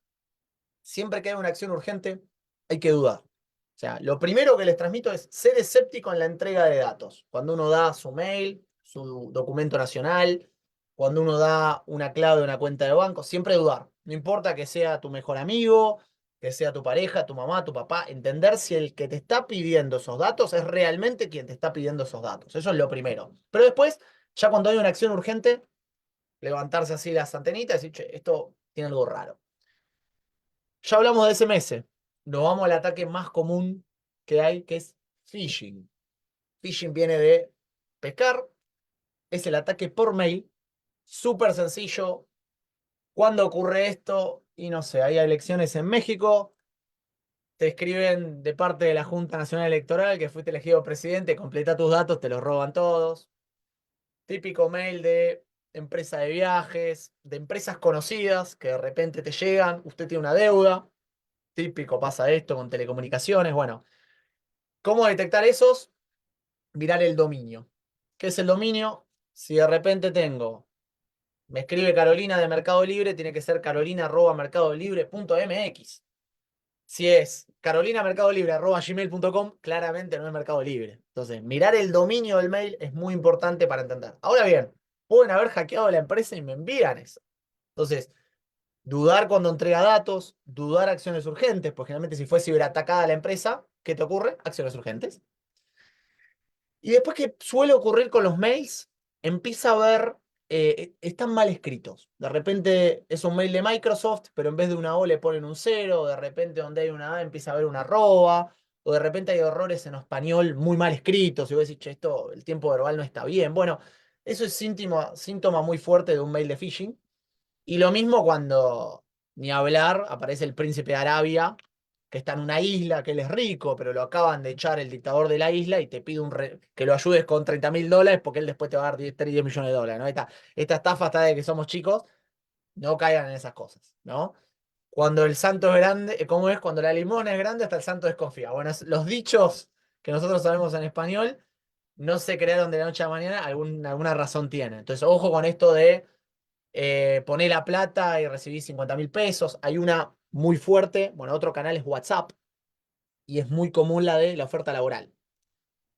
Siempre que hay una acción urgente hay que dudar. O sea, lo primero que les transmito es ser escéptico en la entrega de datos. Cuando uno da su mail, su documento nacional, cuando uno da una clave de una cuenta de banco, siempre dudar. No importa que sea tu mejor amigo, que sea tu pareja, tu mamá, tu papá, entender si el que te está pidiendo esos datos es realmente quien te está pidiendo esos datos. Eso es lo primero. Pero después, ya cuando hay una acción urgente, levantarse así las antenitas y decir, che, esto tiene algo raro. Ya hablamos de SMS. Nos vamos al ataque más común que hay, que es phishing. Phishing viene de pescar. Es el ataque por mail. Súper sencillo. ¿Cuándo ocurre esto? Y no sé, hay elecciones en México. te escriben de parte de la Junta Nacional Electoral que fuiste elegido presidente, completa tus datos, te los roban todos. Típico mail de empresa de viajes, de empresas conocidas que de repente te llegan, usted tiene una deuda. Típico pasa esto con telecomunicaciones. Bueno, ¿cómo detectar esos? Mirar el dominio. ¿Qué es el dominio? Si de repente me escribe Carolina de Mercado Libre, tiene que ser carolina@mercadolibre.mx. Si es carolinamercadolibre@gmail.com, claramente no es Mercado Libre. Entonces, mirar el dominio del mail es muy importante para entender. Ahora bien, pueden haber hackeado la empresa y me envían eso. Entonces, dudar cuando entrega datos, dudar acciones urgentes, porque generalmente si fue ciberatacada la empresa, ¿qué te ocurre? Acciones urgentes. Y después, que suele ocurrir con los mails, empieza a ver, están mal escritos. De repente es un mail de Microsoft, pero en vez de una O le ponen un 0, de repente donde hay una A empieza a haber una arroba, o de repente hay errores en español muy mal escritos, y vos decís, che, esto, el tiempo verbal no está bien. Bueno, eso es síntoma muy fuerte de un mail de phishing. Y lo mismo cuando, ni hablar, aparece el príncipe de Arabia, que está en una isla, que él es rico, pero lo acaban de echar el dictador de la isla y te pide que lo ayudes con $30.000 porque él después te va a dar 10 millones de dólares, ¿no? Esta estafa está de que somos chicos, no caigan en esas cosas, ¿no? Cuando el santo es grande, ¿cómo es? Cuando la limosna es grande, hasta el santo desconfía. Bueno, los dichos que nosotros sabemos en español no se crearon de la noche a la mañana, alguna razón tienen. Entonces, ojo con esto de poné la plata y recibí 50.000 pesos. Hay una muy fuerte, bueno, otro canal es WhatsApp, y es muy común la de la oferta laboral.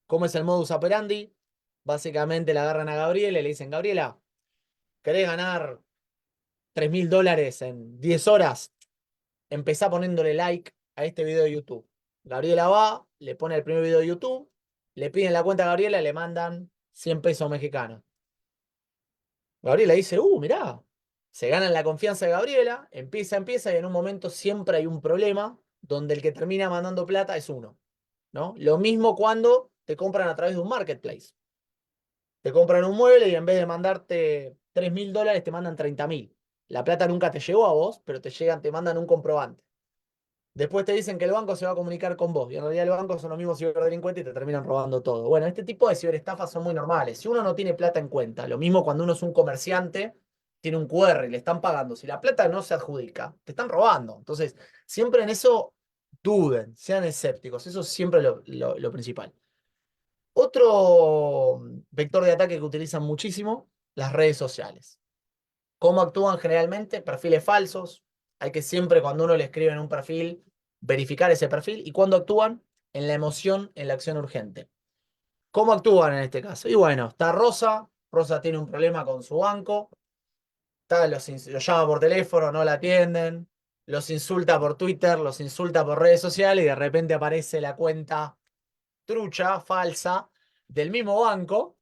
¿Cómo es el modus operandi? Básicamente la agarran a Gabriela y le dicen, Gabriela, ¿querés ganar $3.000 en 10 horas? Empezá poniéndole like a este video de YouTube. Gabriela va, le pone el primer video de YouTube, le piden la cuenta a Gabriela y le mandan 100 pesos mexicanos. Gabriela dice, mirá, se ganan la confianza de Gabriela, empieza, y en un momento siempre hay un problema donde el que termina mandando plata es uno, ¿no? Lo mismo cuando te compran a través de un marketplace. Te compran un mueble y en vez de mandarte $3.000 te mandan 30.000. La plata nunca te llegó a vos, pero te mandan un comprobante. Después te dicen que el banco se va a comunicar con vos y en realidad el banco son los mismos ciberdelincuentes y te terminan robando todo. Bueno, este tipo de ciberestafas son muy normales. Si uno no tiene plata en cuenta, lo mismo cuando uno es un comerciante, tiene un QR y le están pagando. Si la plata no se adjudica, te están robando. Entonces, siempre en eso duden, sean escépticos. Eso es siempre lo principal. Otro vector de ataque que utilizan muchísimo, las redes sociales. ¿Cómo actúan generalmente? Perfiles falsos. Hay que siempre, cuando uno le escribe en un perfil, verificar ese perfil. ¿Y cuándo actúan? En la emoción, en la acción urgente. ¿Cómo actúan en este caso? Y bueno, está Rosa. Rosa tiene un problema con su banco. Los llama por teléfono, no la atienden. Los insulta por Twitter, los insulta por redes sociales y de repente aparece la cuenta trucha, falsa, del mismo banco,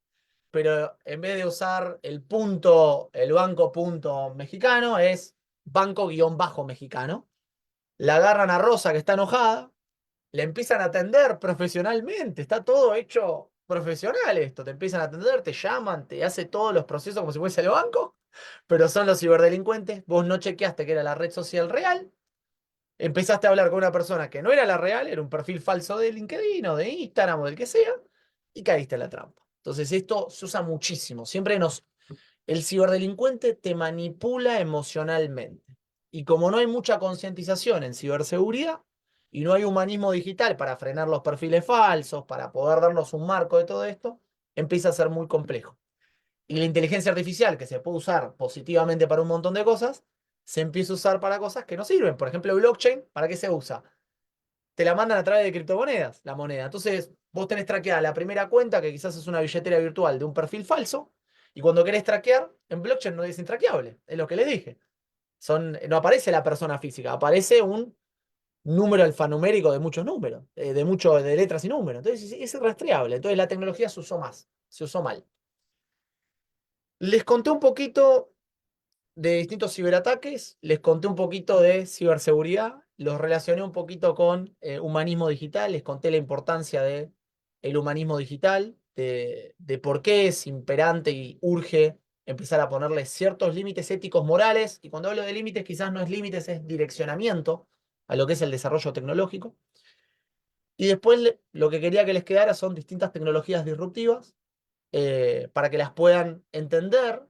pero en vez de usar el banco punto mexicano, es banco-mexicano. La agarran a Rosa, que está enojada, le empiezan a atender profesionalmente, está todo hecho profesional esto, te empiezan a atender, te llaman, te hace todos los procesos como si fuese el banco, pero son los ciberdelincuentes, vos no chequeaste que era la red social real, empezaste a hablar con una persona que no era la real, era un perfil falso de LinkedIn o de Instagram o del que sea, y caíste en la trampa. Entonces esto se usa muchísimo. El ciberdelincuente te manipula emocionalmente. Y como no hay mucha concientización en ciberseguridad y no hay humanismo digital para frenar los perfiles falsos, para poder darnos un marco de todo esto, empieza a ser muy complejo. Y la inteligencia artificial, que se puede usar positivamente para un montón de cosas, se empieza a usar para cosas que no sirven. Por ejemplo, blockchain, ¿para qué se usa? Te la mandan a través de criptomonedas, la moneda. Entonces, vos tenés traqueada la primera cuenta, que quizás es una billetera virtual de un perfil falso, y cuando querés traquear, en blockchain no es intraqueable, es lo que les dije. No aparece la persona física, aparece un número alfanumérico de muchos números, de letras y números. Entonces, es irrastreable. Entonces, la tecnología se usó mal. Les conté un poquito de distintos ciberataques, les conté un poquito de ciberseguridad, los relacioné un poquito con humanismo digital, les conté la importancia del humanismo digital, de por qué es imperante y urge empezar a ponerle ciertos límites éticos morales, y cuando hablo de límites quizás no es límites, es direccionamiento a lo que es el desarrollo tecnológico. Y después lo que quería que les quedara son distintas tecnologías disruptivas para que las puedan entender,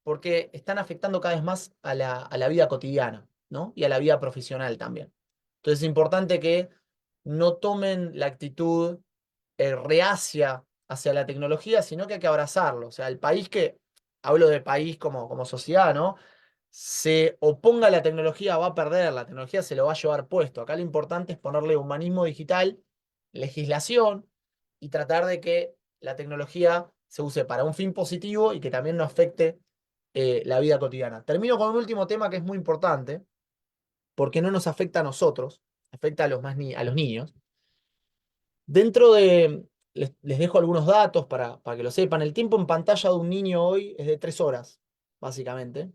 porque están afectando cada vez más a la vida cotidiana, ¿no? Y a la vida profesional también. Entonces es importante que no tomen la actitud reacia hacia la tecnología, sino que hay que abrazarlo. O sea, el país que, hablo de país como sociedad, ¿no? Se oponga a la tecnología va a perder, la tecnología se lo va a llevar puesto. Acá lo importante es ponerle humanismo digital, legislación y tratar de que la tecnología se use para un fin positivo y que también no afecte la vida cotidiana. Termino con un último tema que es muy importante, porque no nos afecta a nosotros, afecta a a los niños. Dentro de, les dejo algunos datos para que lo sepan. El tiempo en pantalla de un niño hoy es de 3 horas, básicamente.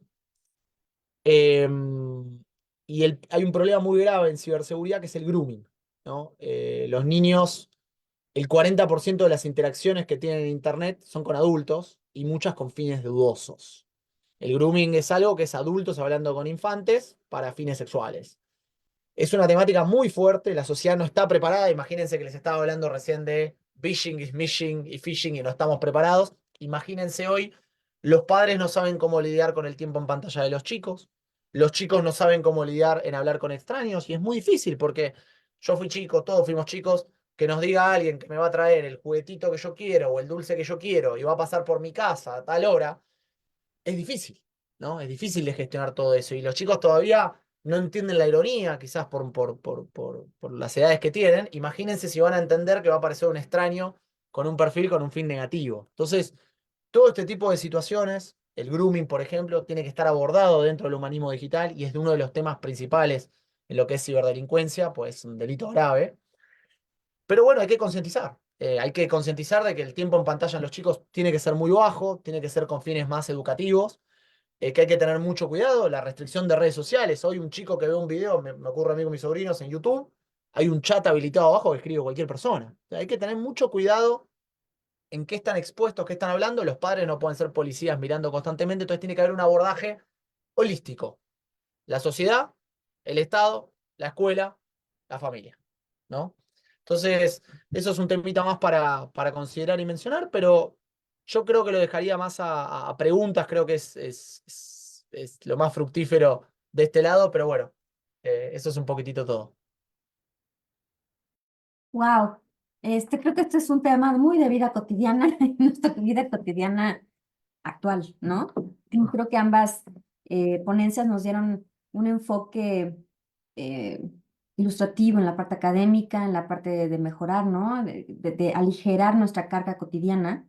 Y hay un problema muy grave en ciberseguridad que es el grooming, ¿no? Los niños, el 40% de las interacciones que tienen en Internet son con adultos y muchas con fines dudosos. El grooming es algo que es adultos hablando con infantes para fines sexuales. Es una temática muy fuerte, la sociedad no está preparada. Imagínense que les estaba hablando recién de phishing y smishing y phishing y no estamos preparados. Imagínense hoy, los padres no saben cómo lidiar con el tiempo en pantalla de los chicos no saben cómo lidiar en hablar con extraños y es muy difícil porque yo fui chico, todos fuimos chicos, que nos diga alguien que me va a traer el juguetito que yo quiero o el dulce que yo quiero y va a pasar por mi casa a tal hora, es difícil, ¿no? Es difícil de gestionar todo eso y los chicos todavía no entienden la ironía, quizás por las edades que tienen. Imagínense si van a entender que va a aparecer un extraño con un perfil con un fin negativo. Entonces, todo este tipo de situaciones, el grooming, por ejemplo, tiene que estar abordado dentro del humanismo digital y es uno de los temas principales en lo que es ciberdelincuencia, pues es un delito grave. Pero bueno, hay que concientizar. Hay que concientizar de que el tiempo en pantalla en los chicos tiene que ser muy bajo, tiene que ser con fines más educativos, que hay que tener mucho cuidado, la restricción de redes sociales. Hoy un chico que ve un video, me ocurre a mí con mis sobrinos en YouTube, hay un chat habilitado abajo que escribe cualquier persona. O sea, hay que tener mucho cuidado en qué están expuestos, qué están hablando. Los padres no pueden ser policías mirando constantemente, entonces tiene que haber un abordaje holístico. La sociedad, el Estado, la escuela, la familia, ¿no? Entonces, eso es un temita más para considerar y mencionar, pero yo creo que lo dejaría más a preguntas, creo que es lo más fructífero de este lado, pero bueno, eso es un poquitito todo. Wow, creo que este es un tema muy de vida cotidiana, nuestra vida cotidiana actual, ¿no? Y creo que ambas ponencias nos dieron un enfoque ilustrativo en la parte académica, en la parte de mejorar, ¿no? De aligerar nuestra carga cotidiana.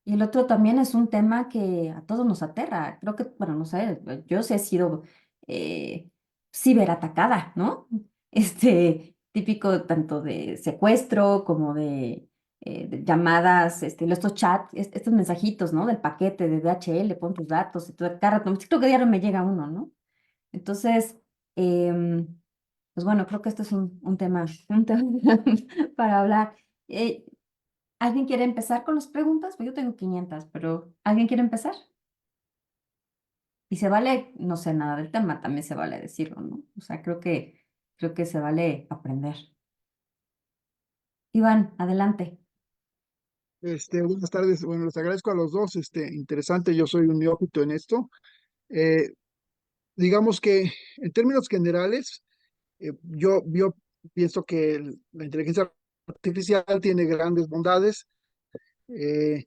Y el otro también es un tema que a todos nos aterra. Creo que, bueno, no sé, yo sí he sido ciberatacada, ¿no? Típico tanto de secuestro como de llamadas, estos chats, estos mensajitos, ¿no? Del paquete de DHL, pon tus datos, y todo, cada rato, creo que diario me llega uno, ¿no? Entonces, pues bueno, creo que esto es un tema para hablar. ¿Alguien quiere empezar con las preguntas? Pues yo tengo 500, pero ¿alguien quiere empezar? Y se vale, no sé nada del tema, también se vale decirlo, ¿no? O sea, creo que se vale aprender. Iván, adelante. Buenas tardes. Bueno, les agradezco a los dos. Interesante, yo soy un neófito en esto. Eh, digamos que en términos generales, yo pienso que la inteligencia artificial tiene grandes bondades. En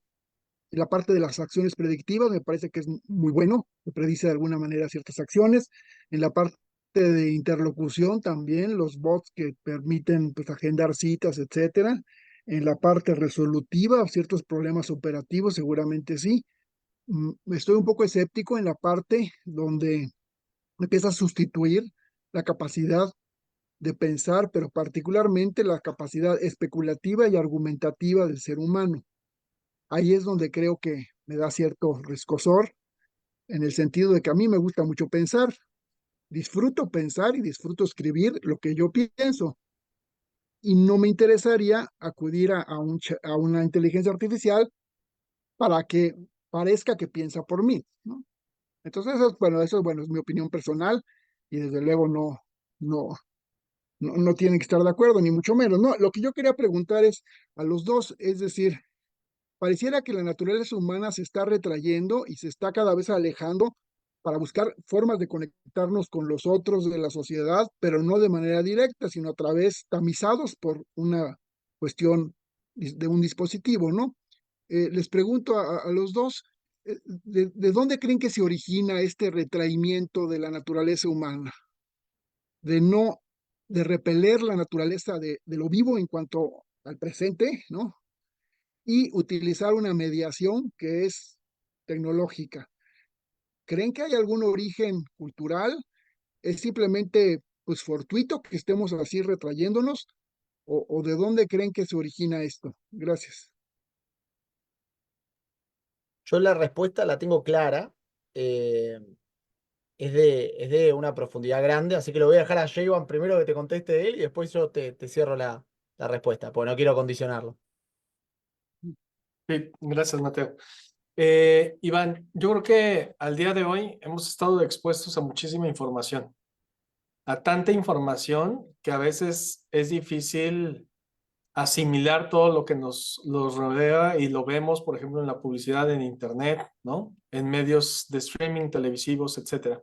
la parte de las acciones predictivas me parece que es muy bueno, que predice de alguna manera ciertas acciones. En la parte de interlocución también, los bots que permiten pues, agendar citas, etcétera. En la parte resolutiva, ciertos problemas operativos, seguramente sí. Estoy un poco escéptico en la parte donde empieza a sustituir la capacidad de pensar, pero particularmente la capacidad especulativa y argumentativa del ser humano. Ahí es donde creo que me da cierto rescosor, en el sentido de que a mí me gusta mucho pensar, disfruto pensar y disfruto escribir lo que yo pienso. Y no me interesaría acudir a una inteligencia artificial para que parezca que piensa por mí, ¿no? Entonces, bueno, eso es mi opinión personal y desde luego no, no tienen que estar de acuerdo, ni mucho menos. No, lo que yo quería preguntar es a los dos, es decir, pareciera que la naturaleza humana se está retrayendo y se está cada vez alejando para buscar formas de conectarnos con los otros de la sociedad, pero no de manera directa, sino a través tamizados por una cuestión de un dispositivo, ¿no? Les pregunto a los dos, ¿de dónde creen que se origina este retraimiento de la naturaleza humana? De no, de repeler la naturaleza de lo vivo en cuanto al presente, ¿no? Y utilizar una mediación que es tecnológica. ¿Creen que hay algún origen cultural? ¿Es simplemente pues fortuito que estemos así retrayéndonos? ¿O de dónde creen que se origina esto? Gracias. Yo la respuesta la tengo clara. Es de una profundidad grande, así que lo voy a dejar a Jayvan primero que te conteste él y después yo te cierro la respuesta, porque no quiero condicionarlo. Sí, gracias, Mateo. Iván, yo creo que al día de hoy hemos estado expuestos a muchísima información, a tanta información que a veces es difícil asimilar todo lo que nos rodea y lo vemos, por ejemplo, en la publicidad en internet, ¿no? En medios de streaming, televisivos, etcétera.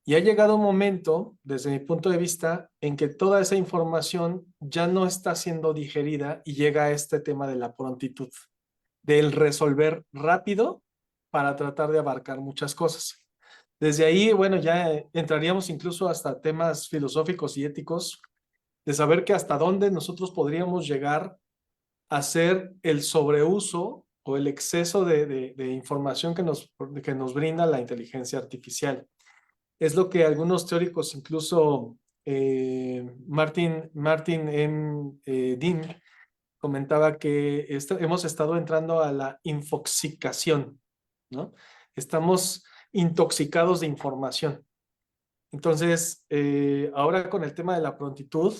Y ha llegado un momento, desde mi punto de vista, en que toda esa información ya no está siendo digerida y llega a este tema de la prontitud, del resolver rápido para tratar de abarcar muchas cosas. Desde ahí, bueno, ya entraríamos incluso hasta temas filosóficos y éticos, de saber que hasta dónde nosotros podríamos llegar a hacer el sobreuso o el exceso de información que nos brinda la inteligencia artificial. Es lo que algunos teóricos, incluso Martin M. Dean, comentaba que hemos estado entrando a la infoxicación, ¿no? Estamos intoxicados de información. Entonces, ahora con el tema de la prontitud,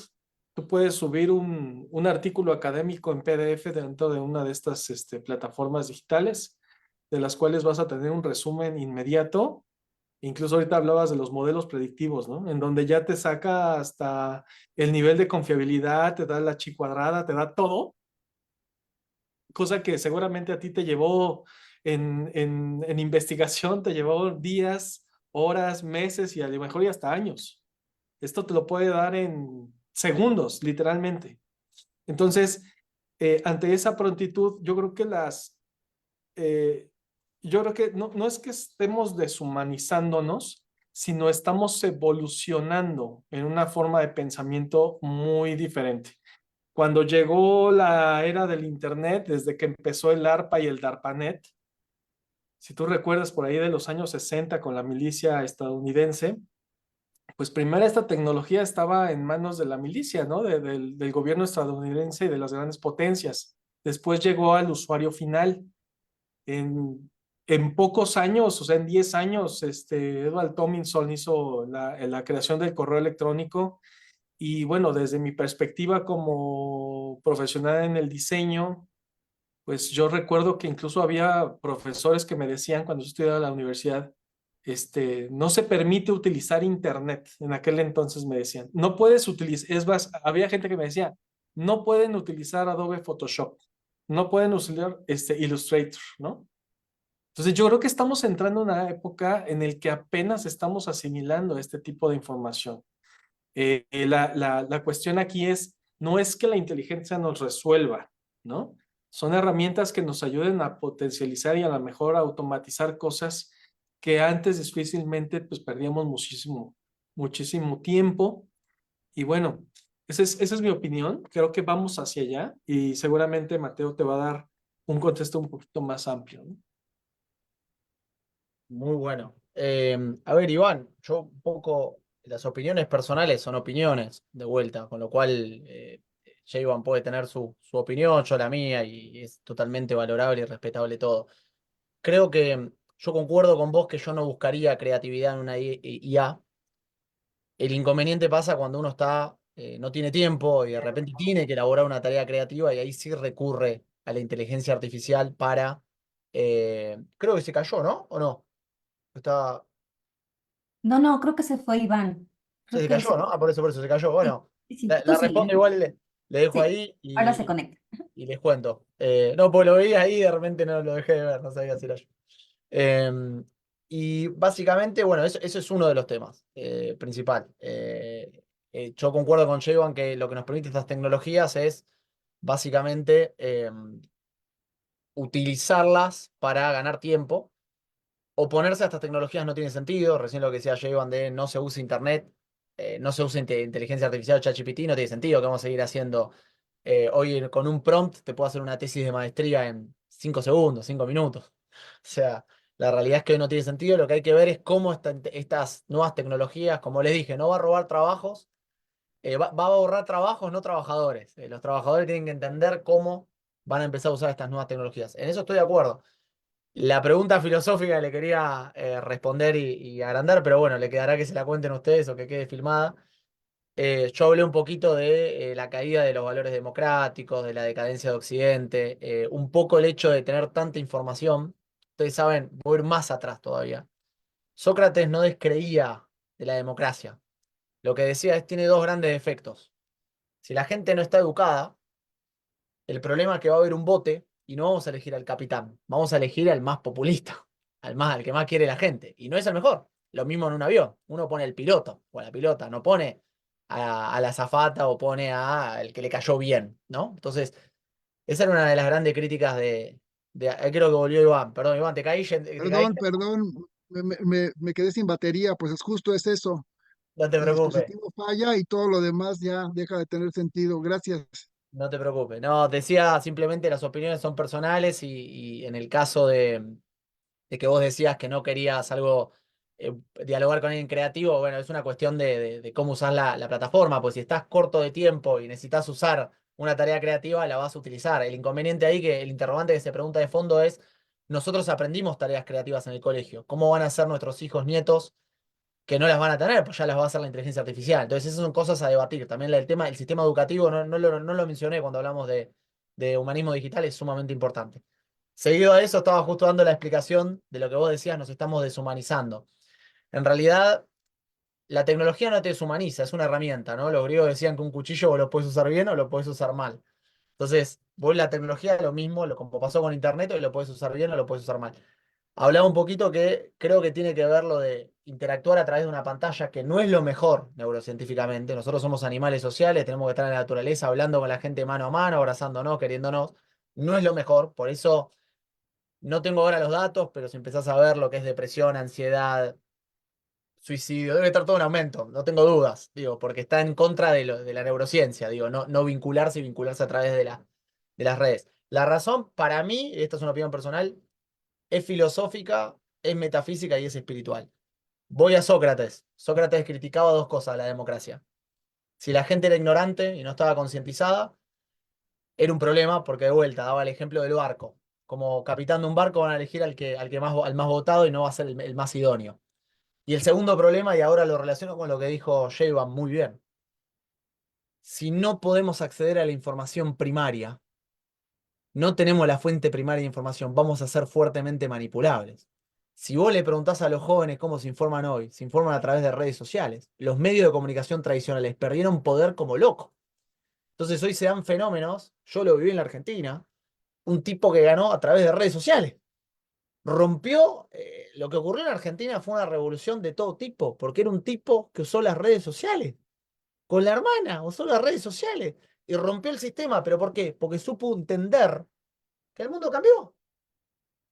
tú puedes subir un artículo académico en PDF dentro de una de estas plataformas digitales, de las cuales vas a tener un resumen inmediato. Incluso ahorita hablabas de los modelos predictivos, ¿no? En donde ya te saca hasta el nivel de confiabilidad, te da la chi cuadrada, te da todo, cosa que seguramente a ti te llevó en investigación, te llevó días, horas, meses y a lo mejor y hasta años. Esto te lo puede dar en segundos, literalmente. Entonces, ante esa prontitud, yo creo que no es que estemos deshumanizándonos, sino estamos evolucionando en una forma de pensamiento muy diferente. Cuando llegó la era del Internet, desde que empezó el ARPA y el DARPANET, si tú recuerdas por ahí de los años 60 con la milicia estadounidense, pues primero esta tecnología estaba en manos de la milicia, ¿no? Del gobierno estadounidense y de las grandes potencias. Después llegó al usuario final. En pocos años, o sea, en 10 años, Edward Tomlinson hizo la creación del correo electrónico. Y bueno, desde mi perspectiva como profesional en el diseño, pues yo recuerdo que incluso había profesores que me decían cuando yo estudiaba en la universidad, no se permite utilizar internet. En aquel entonces me decían, no puedes utilizar, es más, había gente que me decía, no pueden utilizar Adobe Photoshop, no pueden usar Illustrator, ¿no? Entonces yo creo que estamos entrando en una época en la que apenas estamos asimilando este tipo de información. La cuestión aquí no es que la inteligencia nos resuelva, ¿no? Son herramientas que nos ayuden a potencializar y a lo mejor a automatizar cosas que antes difícilmente pues perdíamos muchísimo tiempo. Y bueno, esa es mi opinión. Creo que vamos hacia allá y seguramente Mateo te va a dar un contexto un poquito más amplio, ¿no? Muy bueno. A ver, Iván, yo un poco, las opiniones personales son opiniones de vuelta, con lo cual Iván puede tener su opinión, yo la mía, y es totalmente valorable y respetable todo. Creo que yo concuerdo con vos que yo no buscaría creatividad en una IA. El inconveniente pasa cuando uno no tiene tiempo y de repente tiene que elaborar una tarea creativa y ahí sí recurre a la inteligencia artificial para... creo que se cayó, ¿no? ¿O no? Está... No, creo que se fue Iván. Se Creo que cayó, ¿no? Ah, por eso se cayó. Bueno, sí, la, tú la sí. respondo igual, le dejo Sí, ahí ahora se conecta. y les cuento. No, pues lo veía ahí y de repente no lo dejé de ver, no sabía si era yo. Y básicamente, bueno, eso es uno de los temas principal. Yo concuerdo con Jayvan que lo que nos permite estas tecnologías es básicamente utilizarlas para ganar tiempo. Oponerse a estas tecnologías no tiene sentido. Recién lo que decía Jayvan de no se usa internet, no se usa inteligencia artificial o ChatGPT, no tiene sentido que vamos a seguir haciendo. Hoy con un prompt te puedo hacer una tesis de maestría en 5 segundos, 5 minutos. O sea, la realidad es que hoy no tiene sentido. Lo que hay que ver es cómo estas nuevas tecnologías, como les dije, no va a robar trabajos, va a ahorrar trabajos, no trabajadores. Los trabajadores tienen que entender cómo van a empezar a usar estas nuevas tecnologías. En eso estoy de acuerdo. La pregunta filosófica le quería responder y agrandar, pero bueno, le quedará que se la cuenten ustedes o que quede filmada. Yo hablé un poquito de la caída de los valores democráticos, de la decadencia de Occidente, un poco el hecho de tener tanta información. Ustedes saben, voy a ir más atrás todavía. Sócrates no descreía de la democracia. Lo que decía es tiene dos grandes defectos. Si la gente no está educada, el problema es que va a haber un bote y no vamos a elegir al capitán, vamos a elegir al más populista, al que más quiere la gente. Y no es el mejor. Lo mismo en un avión. Uno pone al piloto o a la pilota, no pone a la azafata o pone al que le cayó bien, ¿no? Entonces, esa era una de las grandes críticas creo que volvió Iván. Perdón, Iván, te caí. Te caíste. Perdón, me quedé sin batería, pues es justo es eso. No te El preocupes. dispositivo falla y todo lo demás ya deja de tener sentido. Gracias. No te preocupes. No, decía simplemente las opiniones son personales y en el caso de que vos decías que no querías algo, dialogar con alguien creativo, bueno, es una cuestión de cómo usar la plataforma, pues si estás corto de tiempo y necesitas usar una tarea creativa, la vas a utilizar. El inconveniente ahí, que el interrogante que se pregunta de fondo es, nosotros aprendimos tareas creativas en el colegio, ¿cómo van a ser nuestros hijos, nietos, que no las van a tener? Pues ya las va a hacer la inteligencia artificial. Entonces esas son cosas a debatir. También el tema del sistema educativo, no lo mencioné cuando hablamos de humanismo digital, es sumamente importante. Seguido a eso, estaba justo dando la explicación de lo que vos decías, nos estamos deshumanizando. En realidad, la tecnología no te deshumaniza, es una herramienta, ¿no? Los griegos decían que un cuchillo vos lo puedes usar bien o lo puedes usar mal. Entonces, vos la tecnología es lo mismo, como pasó con Internet, hoy lo puedes usar bien o lo puedes usar mal. Hablaba un poquito que creo que tiene que ver lo de interactuar a través de una pantalla, que no es lo mejor neurocientíficamente. Nosotros somos animales sociales, tenemos que estar en la naturaleza, hablando con la gente mano a mano, abrazándonos, queriéndonos. No es lo mejor, por eso no tengo ahora los datos, pero si empezás a ver lo que es depresión, ansiedad, suicidio, debe estar todo en aumento, no tengo dudas, digo, porque está en contra de la neurociencia, digo, no vincularse y vincularse a través de las redes. La razón, para mí, y esta es una opinión personal, es filosófica, es metafísica y es espiritual. Voy a Sócrates. Sócrates criticaba dos cosas, la democracia. Si la gente era ignorante y no estaba concientizada, era un problema porque de vuelta daba el ejemplo del barco. Como capitán de un barco van a elegir al más votado y no va a ser el más idóneo. Y el segundo problema, y ahora lo relaciono con lo que dijo Jayvan muy bien, si no podemos acceder a la información primaria, no tenemos la fuente primaria de información, vamos a ser fuertemente manipulables. Si vos le preguntás a los jóvenes cómo se informan hoy, se informan a través de redes sociales. Los medios de comunicación tradicionales perdieron poder como loco. Entonces hoy se dan fenómenos, yo lo viví en la Argentina, un tipo que ganó a través de redes sociales. Rompió, lo que ocurrió en Argentina fue una revolución de todo tipo, porque era un tipo que usó las redes sociales. Con la hermana usó las redes sociales y rompió el sistema. ¿Pero por qué? Porque supo entender que el mundo cambió.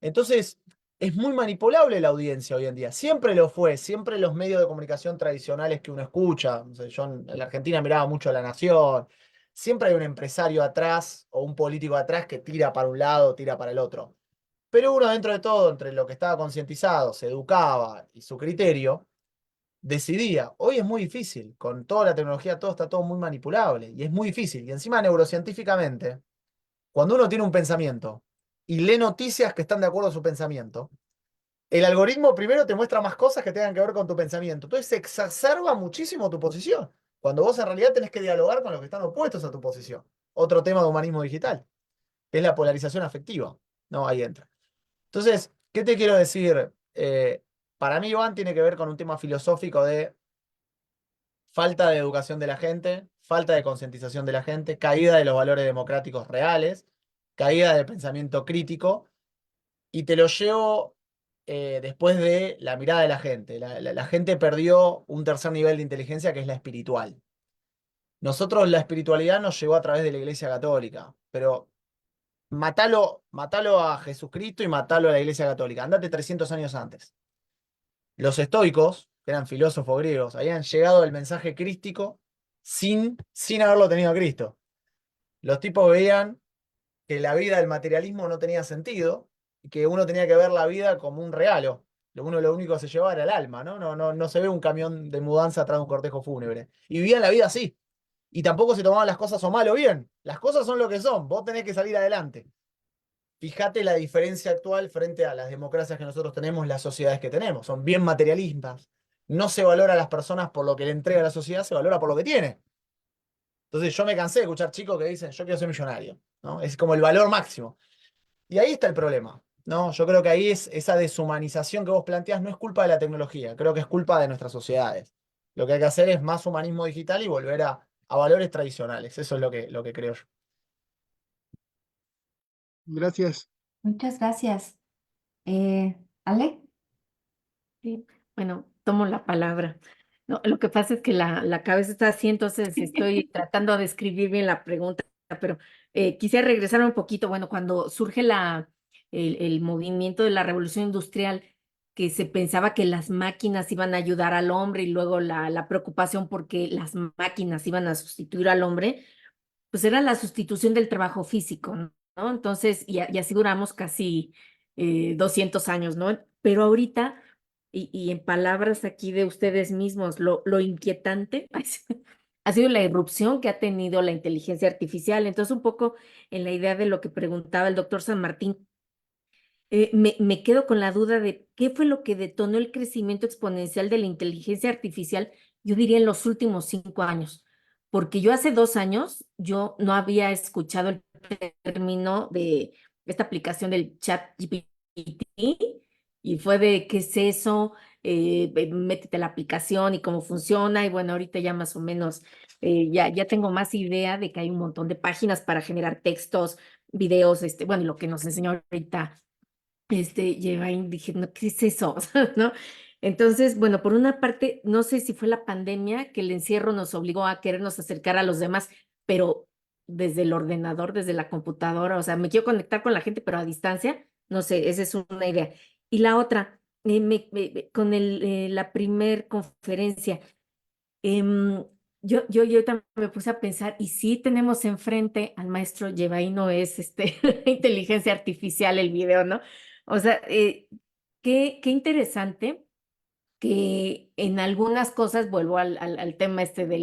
Entonces, es muy manipulable la audiencia hoy en día. Siempre lo fue, siempre los medios de comunicación tradicionales que uno escucha. No sé, yo en la Argentina miraba mucho La Nación. Siempre hay un empresario atrás o un político atrás que tira para un lado, tira para el otro. Pero uno dentro de todo, entre lo que estaba concientizado, se educaba y su criterio, decidía. Hoy es muy difícil, con toda la tecnología todo está todo muy manipulable y es muy difícil. Y encima neurocientíficamente, cuando uno tiene un pensamiento y lee noticias que están de acuerdo a su pensamiento, el algoritmo primero te muestra más cosas que tengan que ver con tu pensamiento. Entonces se exacerba muchísimo tu posición, cuando vos en realidad tenés que dialogar con los que están opuestos a tu posición. Otro tema de humanismo digital, que es la polarización afectiva. No, ahí entra. Entonces, ¿qué te quiero decir? Para mí, Iván, tiene que ver con un tema filosófico de falta de educación de la gente, falta de concientización de la gente, caída de los valores democráticos reales, caída del pensamiento crítico, y te lo llevo después de la mirada de la gente. La gente perdió un tercer nivel de inteligencia, que es la espiritual. Nosotros la espiritualidad nos llegó a través de la Iglesia Católica, pero matalo a Jesucristo y matalo a la Iglesia Católica. Andate 300 años antes. Los estoicos, que eran filósofos griegos, habían llegado al mensaje crístico sin haberlo tenido a Cristo. Los tipos veían que la vida del materialismo no tenía sentido y que uno tenía que ver la vida como un regalo. Lo único que se llevaba era el alma, ¿no? No se ve un camión de mudanza atrás de un cortejo fúnebre. Y vivían la vida así. Y tampoco se tomaban las cosas o mal o bien. Las cosas son lo que son. Vos tenés que salir adelante. Fíjate la diferencia actual frente a las democracias que nosotros tenemos, las sociedades que tenemos. Son bien materialistas. No se valora a las personas por lo que le entrega a la sociedad, se valora por lo que tiene. Entonces yo me cansé de escuchar chicos que dicen, yo quiero ser millonario, ¿no? Es como el valor máximo. Y ahí está el problema, ¿no? Yo creo que ahí es esa deshumanización que vos planteás, no es culpa de la tecnología, creo que es culpa de nuestras sociedades. Lo que hay que hacer es más humanismo digital y volver a valores tradicionales. Eso es lo que creo yo. Gracias. Muchas gracias. Ale. Sí, bueno, tomo la palabra. No, lo que pasa es que la cabeza está así, entonces estoy tratando de escribir bien la pregunta, pero quisiera regresar un poquito. Bueno, cuando surge el movimiento de la revolución industrial, que se pensaba que las máquinas iban a ayudar al hombre y luego la preocupación porque las máquinas iban a sustituir al hombre, pues era la sustitución del trabajo físico, ¿no? Entonces, y así duramos casi 200 años, ¿no? Pero ahorita, y en palabras aquí de ustedes mismos, lo inquietante ha sido la irrupción que ha tenido la inteligencia artificial. Entonces, un poco en la idea de lo que preguntaba el doctor San Martín, me quedo con la duda de qué fue lo que detonó el crecimiento exponencial de la inteligencia artificial, yo diría en los últimos 5 años, porque yo hace 2 años yo no había escuchado el término de esta aplicación del chat GPT y fue de qué es eso, métete a la aplicación y cómo funciona y bueno, ahorita ya más o menos ya tengo más idea de que hay un montón de páginas para generar textos, videos, bueno, lo que nos enseñó ahorita lleva ahí diciendo, ¿qué es eso? ¿No? Entonces, bueno, por una parte, no sé si fue la pandemia que el encierro nos obligó a querernos acercar a los demás, pero desde el ordenador, desde la computadora, o sea, me quiero conectar con la gente, pero a distancia, no sé, esa es una idea. Y la otra, con la primer conferencia, yo también me puse a pensar, y sí tenemos enfrente al maestro Yevaí, no es inteligencia artificial el video, ¿no? O sea, qué interesante que en algunas cosas, vuelvo al tema de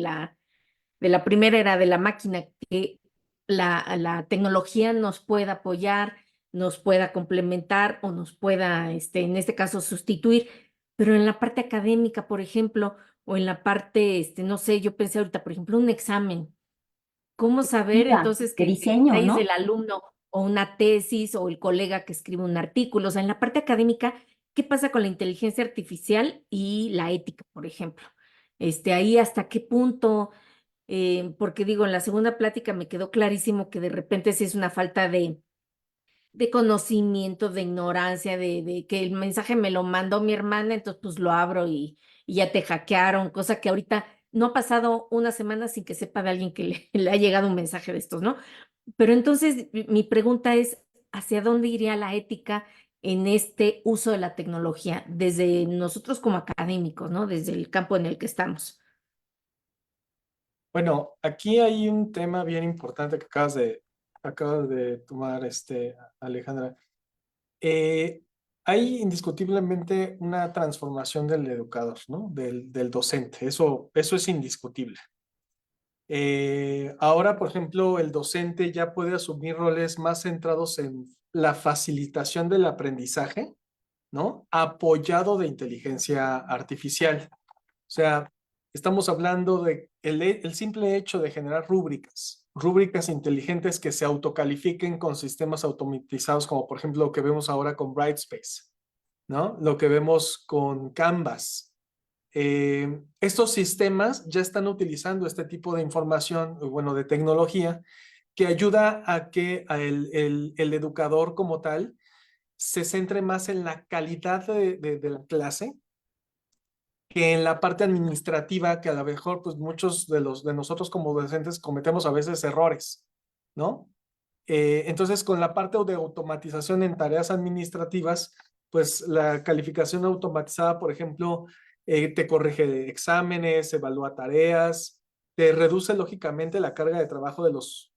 la primera era de la máquina, que la tecnología nos pueda apoyar, nos pueda complementar o nos pueda, en este caso, sustituir, pero en la parte académica, por ejemplo, o en la parte, no sé, yo pensé ahorita, por ejemplo, un examen. ¿Cómo saber entonces De que diseño, es ¿no? el alumno o una tesis o el colega que escribe un artículo? O sea, en la parte académica, ¿qué pasa con la inteligencia artificial y la ética, por ejemplo? Ahí hasta qué punto, porque digo, en la segunda plática me quedó clarísimo que de repente sí es una falta de conocimiento, de ignorancia, de que el mensaje me lo mandó mi hermana, entonces pues lo abro y ya te hackearon, cosa que ahorita no ha pasado una semana sin que sepa de alguien que le ha llegado un mensaje de estos, ¿no? Pero entonces mi pregunta es, ¿hacia dónde iría la ética en este uso de la tecnología, desde nosotros como académicos, ¿no? Desde el campo en el que estamos. Bueno, aquí hay un tema bien importante que acabas de tomar, Alejandra. Hay indiscutiblemente una transformación del educador, ¿no? Del docente. Eso es indiscutible. Ahora, por ejemplo, el docente ya puede asumir roles más centrados en la facilitación del aprendizaje, ¿no? Apoyado de inteligencia artificial. O sea, estamos hablando de el simple hecho de generar rúbricas inteligentes que se autocalifiquen con sistemas automatizados, como por ejemplo lo que vemos ahora con Brightspace, ¿no? Lo que vemos con Canvas. estos sistemas ya están utilizando este tipo de información, bueno, de tecnología, que ayuda a que el educador como tal se centre más en la calidad de la clase que en la parte administrativa, que a lo mejor pues muchos de nosotros como docentes cometemos a veces errores, ¿no? Entonces, con la parte de automatización en tareas administrativas, pues la calificación automatizada, por ejemplo, te corrige exámenes, evalúa tareas, te reduce lógicamente la carga de trabajo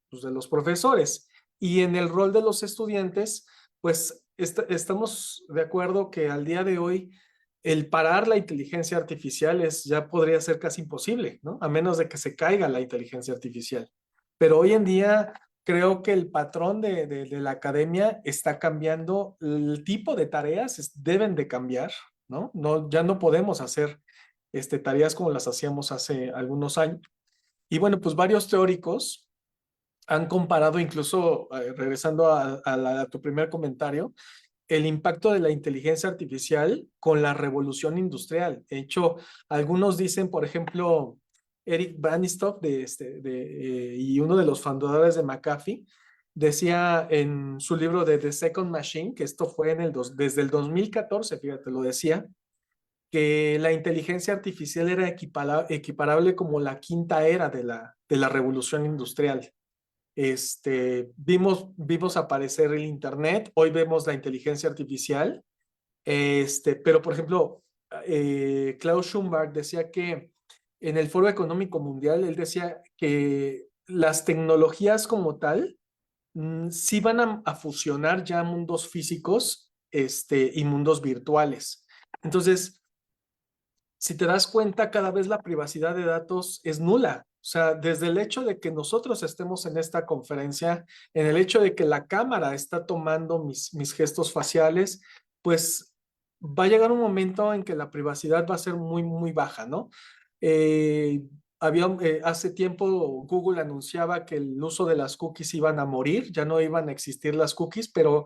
pues, de los profesores. Y en el rol de los estudiantes, pues estamos de acuerdo que al día de hoy el parar la inteligencia artificial ya podría ser casi imposible, ¿no? A menos de que se caiga la inteligencia artificial. Pero hoy en día creo que el patrón de la academia está cambiando, el tipo de tareas deben de cambiar, ¿no? Ya no podemos hacer tareas como las hacíamos hace algunos años. Y bueno, pues varios teóricos han comparado, incluso regresando a tu primer comentario, el impacto de la inteligencia artificial con la revolución industrial. De hecho, algunos dicen, por ejemplo, Eric Branistoff y uno de los fundadores de McAfee, decía en su libro de The Second Machine, que esto fue desde el 2014, fíjate, lo decía, que la inteligencia artificial era equiparable como la quinta era de la revolución industrial. Vimos aparecer el Internet, hoy vemos la inteligencia artificial, pero por ejemplo, Klaus Schwab decía que en el Foro Económico Mundial, él decía que las tecnologías como tal sí van a fusionar ya mundos físicos y mundos virtuales. Entonces, si te das cuenta, cada vez la privacidad de datos es nula. O sea, desde el hecho de que nosotros estemos en esta conferencia, en el hecho de que la cámara está tomando mis gestos faciales, pues va a llegar un momento en que la privacidad va a ser muy, muy baja, ¿no? Hace tiempo Google anunciaba que el uso de las cookies iban a morir, ya no iban a existir las cookies, pero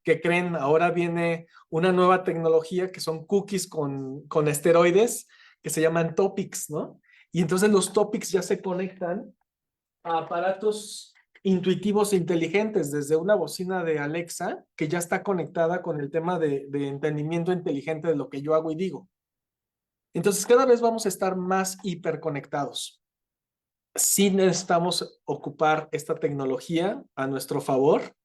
¿qué creen? Ahora viene una nueva tecnología que son cookies con esteroides que se llaman topics, ¿no? Y entonces los topics ya se conectan a aparatos intuitivos e inteligentes, desde una bocina de Alexa que ya está conectada con el tema de entendimiento inteligente de lo que yo hago y digo. Entonces cada vez vamos a estar más hiperconectados. Sí necesitamos ocupar esta tecnología a nuestro favor,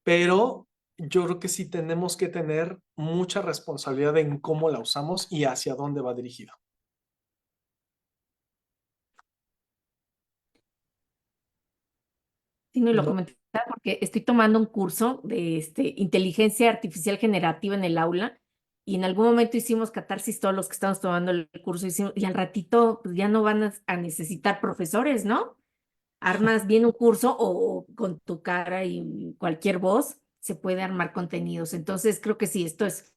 pero yo creo que sí tenemos que tener mucha responsabilidad en cómo la usamos y hacia dónde va dirigido. Sí, me lo No. comentaba porque estoy tomando un curso de inteligencia artificial generativa en el aula y en algún momento hicimos catarsis todos los que estamos tomando el curso y al ratito pues, ya no van a necesitar profesores, ¿no? Armas bien un curso o con tu cara y cualquier voz se puede armar contenidos. Entonces creo que sí, esto es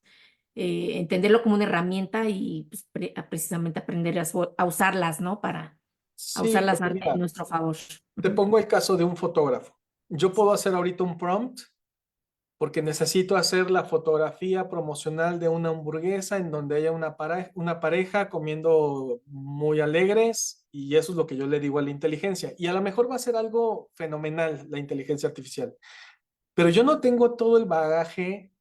entenderlo como una herramienta y pues, precisamente aprender a usarlas, ¿no? Para Sí, usarlas porque a mira, nuestro favor. te pongo el caso de un fotógrafo. Yo puedo hacer ahorita un prompt porque necesito hacer la fotografía promocional de una hamburguesa en donde haya una pareja comiendo muy alegres y eso es lo que yo le digo a la inteligencia. Y a lo mejor va a ser algo fenomenal la inteligencia artificial, pero yo no tengo todo el bagaje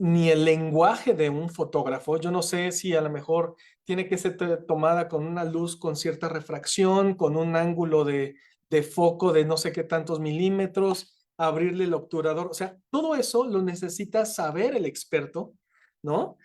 ni el lenguaje de un fotógrafo. Yo no sé si a lo mejor tiene que ser tomada con una luz con cierta refracción, con un ángulo de foco de no sé qué tantos milímetros, abrirle el obturador. O sea, todo eso lo necesita saber el experto, ¿no?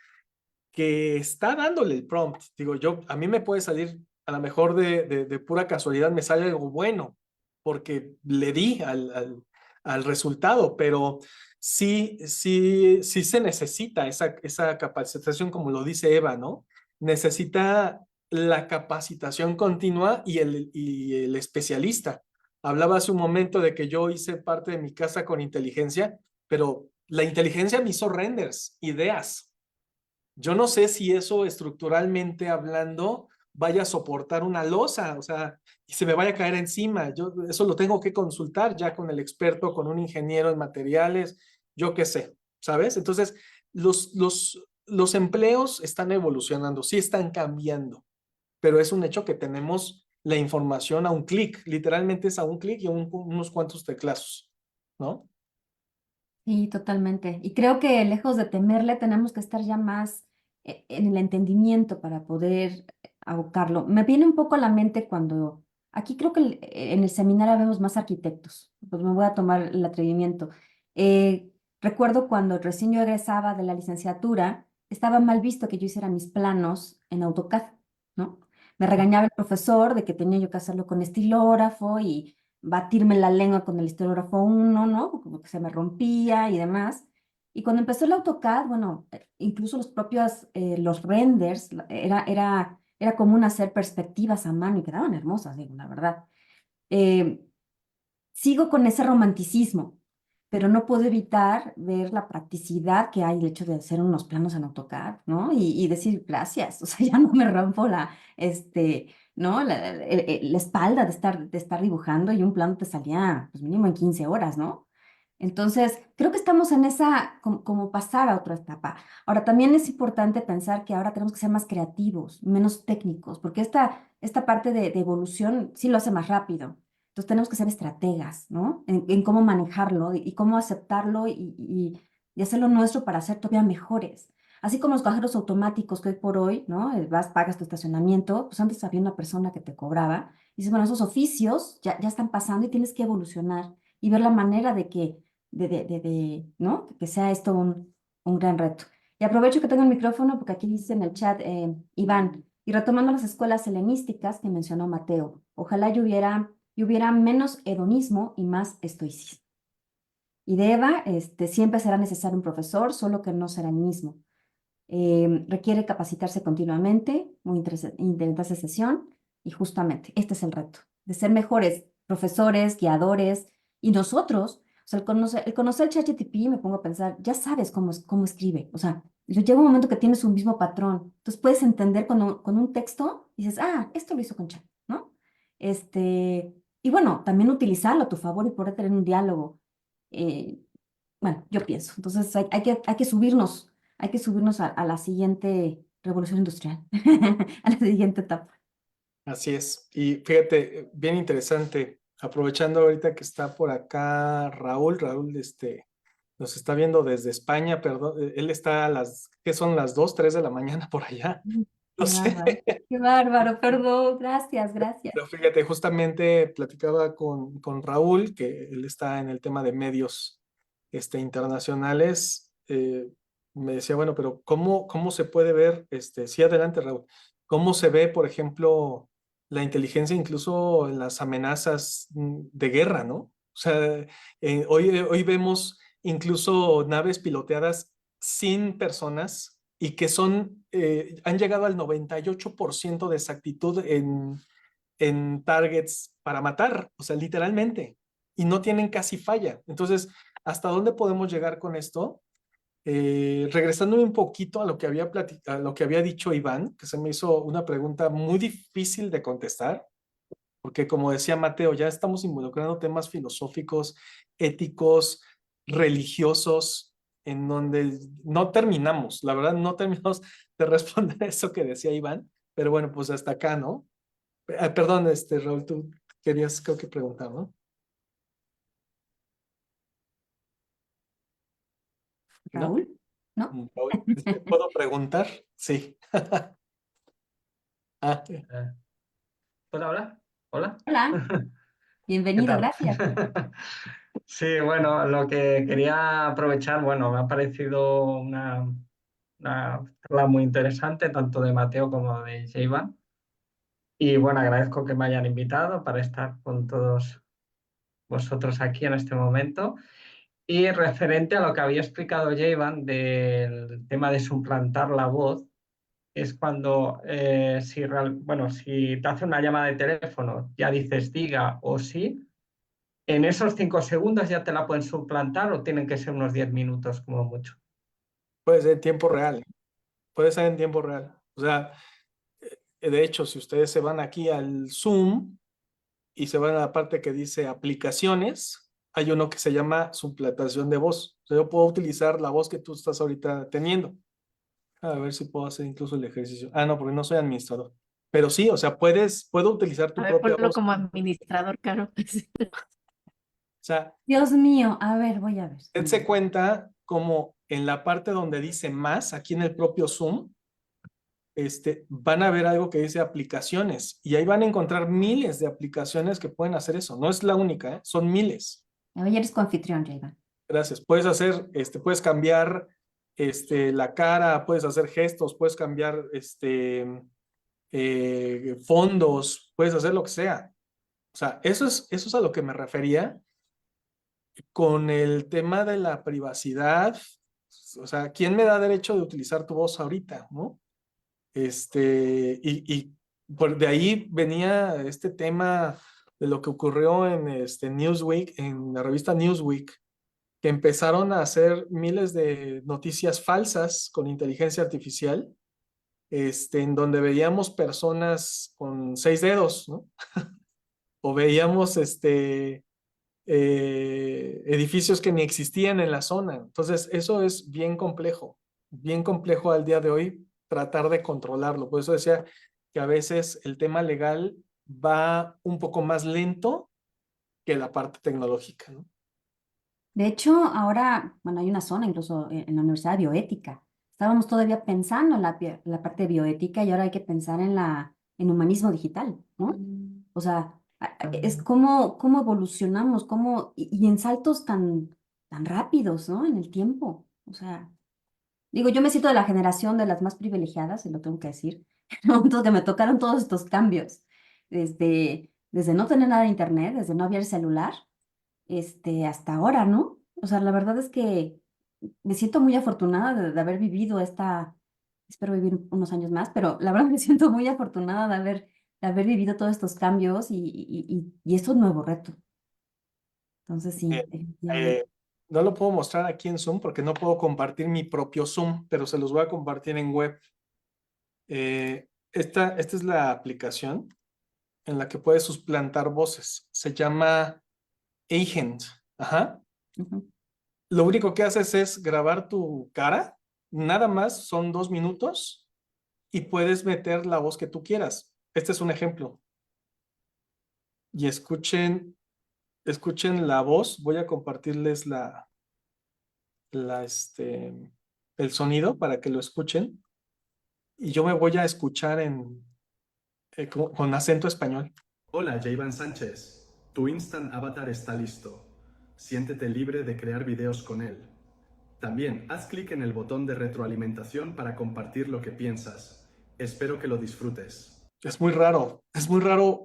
Que está dándole el prompt. Digo, a mí me puede salir, a lo mejor de pura casualidad, me sale algo bueno, porque le di al resultado, pero sí se necesita esa capacitación, como lo dice Eva, ¿no? Necesita la capacitación continua y el especialista. Hablaba hace un momento de que yo hice parte de mi casa con inteligencia, pero la inteligencia me hizo renders, ideas. Yo no sé si eso estructuralmente hablando vaya a soportar una losa, o sea, y se me vaya a caer encima. Eso lo tengo que consultar ya con el experto, con un ingeniero en materiales, yo qué sé, ¿sabes? Entonces, los los empleos están evolucionando, sí están cambiando, pero es un hecho que tenemos la información a un clic, literalmente es a un clic y unos cuantos teclazos, ¿no? Sí, totalmente. Y creo que lejos de temerle, tenemos que estar ya más en el entendimiento para poder abocarlo. Me viene un poco a la mente cuando, aquí creo que en el seminario vemos más arquitectos, pues me voy a tomar el atrevimiento. Eh, Recuerdo cuando recién yo egresaba de la licenciatura, estaba mal visto que yo hiciera mis planos en AutoCAD, ¿no? Me regañaba el profesor de que tenía yo que hacerlo con estilógrafo y batirme la lengua con el estilógrafo 1, ¿no? Como que se me rompía y demás. Y cuando empezó el AutoCAD, bueno, incluso los renders, era común hacer perspectivas a mano y quedaban hermosas, digo, la verdad. Eh, Sigo con ese romanticismo, pero no puedo evitar ver la practicidad que hay el hecho de hacer unos planos en AutoCAD, ¿no? Y decir gracias, o sea, ya no me rompo ¿no? La espalda de estar dibujando y un plano te salía, pues mínimo en 15 horas, ¿no? Entonces, creo que estamos en esa, como pasar a otra etapa. Ahora, también es importante pensar que ahora tenemos que ser más creativos, menos técnicos, porque esta parte de evolución sí lo hace más rápido. Entonces tenemos que ser estrategas, ¿no? En cómo manejarlo y cómo aceptarlo y hacerlo nuestro para ser todavía mejores. Así como los cajeros automáticos que hoy por hoy, ¿no? Vas, pagas tu estacionamiento, pues antes había una persona que te cobraba. Y dices, bueno, esos oficios ya están pasando y tienes que evolucionar y ver la manera de que, ¿no? Que sea esto un gran reto. Y aprovecho que tengo el micrófono porque aquí dice en el chat, Iván, y retomando las escuelas helenísticas que mencionó Mateo, ojalá y hubiera menos hedonismo y más estoicismo. Y de Eva, siempre será necesario un profesor, solo que no será el mismo. Requiere capacitarse continuamente, muy interesante sesión, y justamente este es el reto, de ser mejores profesores, guiadores, y nosotros, o sea, el conocer ChatGPT, me pongo a pensar, ya sabes cómo escribe, o sea, llega un momento que tienes un mismo patrón, entonces puedes entender con un texto, dices, esto lo hizo con Chat, ¿no? Y bueno, también utilizarlo a tu favor y poder tener un diálogo. eh, bueno, yo pienso. Entonces hay que subirnos a la siguiente revolución industrial, a la siguiente etapa. Así es. Y fíjate, bien interesante, aprovechando ahorita que está por acá Raúl, nos está viendo desde España, perdón, él está ¿qué son las 2, 3 de la mañana por allá? No Qué sé. bárbaro, qué bárbaro, perdón, gracias, gracias. Pero fíjate, justamente platicaba con Raúl, que él está en el tema de medios internacionales. Me decía, bueno, pero ¿cómo se puede ver? Sí, adelante, Raúl. ¿Cómo se ve, por ejemplo, la inteligencia incluso en las amenazas de guerra, ¿no? O sea, hoy vemos incluso naves piloteadas sin personas y que han llegado al 98% de exactitud en targets para matar, o sea, literalmente, y no tienen casi falla. Entonces, ¿hasta dónde podemos llegar con esto? Regresándome un poquito a lo que a lo que había dicho Iván, que se me hizo una pregunta muy difícil de contestar, porque como decía Mateo, ya estamos involucrando temas filosóficos, éticos, religiosos, en donde no terminamos, la verdad no terminamos de responder eso que decía Iván, pero bueno, pues hasta acá, ¿no? Perdón, Raúl, tú querías, creo que preguntar, ¿no? ¿No? Raúl, ¿no? Raúl, ¿puedo preguntar? Sí. ¿Puedo hablar? ¿Hola? Hola, ¿Qué bienvenido, tal? gracias. Sí, bueno, lo que quería aprovechar, bueno, me ha parecido una charla muy interesante, tanto de Mateo como de Jaivan. Y bueno, agradezco que me hayan invitado para estar con todos vosotros aquí en este momento. Y referente a lo que había explicado Jaivan del tema de suplantar la voz, es cuando si te hace una llamada de teléfono, ya dices diga o sí, en esos 5 segundos ya te la pueden suplantar o tienen que ser unos 10 minutos como mucho. Puede ser en tiempo real, puede ser en tiempo real. O sea, de hecho, si ustedes se van aquí al Zoom y se van a la parte que dice aplicaciones, hay uno que se llama suplantación de voz. O sea, yo puedo utilizar la voz que tú estás ahorita teniendo. A ver si puedo hacer incluso el ejercicio. Ah, no, porque no soy administrador. Pero sí, o sea, puedo utilizar tu A ver, propia ponlo voz. como administrador, Caro. O sea, Dios mío, a ver, voy a ver. dense cuenta como en la parte donde dice más, aquí en el propio Zoom, van a ver algo que dice aplicaciones y ahí van a encontrar miles de aplicaciones que pueden hacer eso. No es la única, ¿eh? Son miles. Hoy eres coanfitrión, Jayvan. Gracias. Puedes hacer, puedes cambiar, la cara, puedes hacer gestos, puedes cambiar, fondos, puedes hacer lo que sea. O sea, eso es a lo que me refería con el tema de la privacidad. O sea, ¿quién me da derecho de utilizar tu voz ahorita, no? Y por de ahí venía este tema de lo que ocurrió en Newsweek, en la revista Newsweek, que empezaron a hacer miles de noticias falsas con inteligencia artificial, en donde veíamos personas con 6 dedos, ¿no? O veíamos edificios que ni existían en la zona. Entonces, eso es bien complejo al día de hoy tratar de controlarlo. Por eso decía que a veces el tema legal va un poco más lento que la parte tecnológica, ¿no? De hecho, ahora, bueno, hay una zona incluso en la Universidad de Bioética. Estábamos todavía pensando en la parte de bioética y ahora hay que pensar en humanismo digital, ¿no? O sea, es cómo evolucionamos, y en saltos tan rápidos, ¿no? En el tiempo. O sea, digo, yo me siento de la generación de las más privilegiadas, y lo tengo que decir, que me tocaron todos estos cambios. Desde no tener nada de internet, desde no haber celular hasta ahora, ¿no? O sea, la verdad es que me siento muy afortunada de haber vivido espero vivir unos años más, pero la verdad me siento muy afortunada de haber vivido todos estos cambios y estos nuevos retos. Entonces, sí, definitivamente. No lo puedo mostrar aquí en Zoom porque no puedo compartir mi propio Zoom, pero se los voy a compartir en web. Esta es la aplicación en la que puedes suplantar voces. Se llama Agent. Ajá. Ujú. Lo único que haces es grabar tu cara, nada más, son 2 minutos y puedes meter la voz que tú quieras. Este es un ejemplo. Y escuchen la voz. Voy a compartirles el sonido para que lo escuchen. Y yo me voy a escuchar con acento español. Hola, Jayvan Sánchez. Tu Instant Avatar está listo. Siéntete libre de crear videos con él. También haz clic en el botón de retroalimentación para compartir lo que piensas. Espero que lo disfrutes. Es muy raro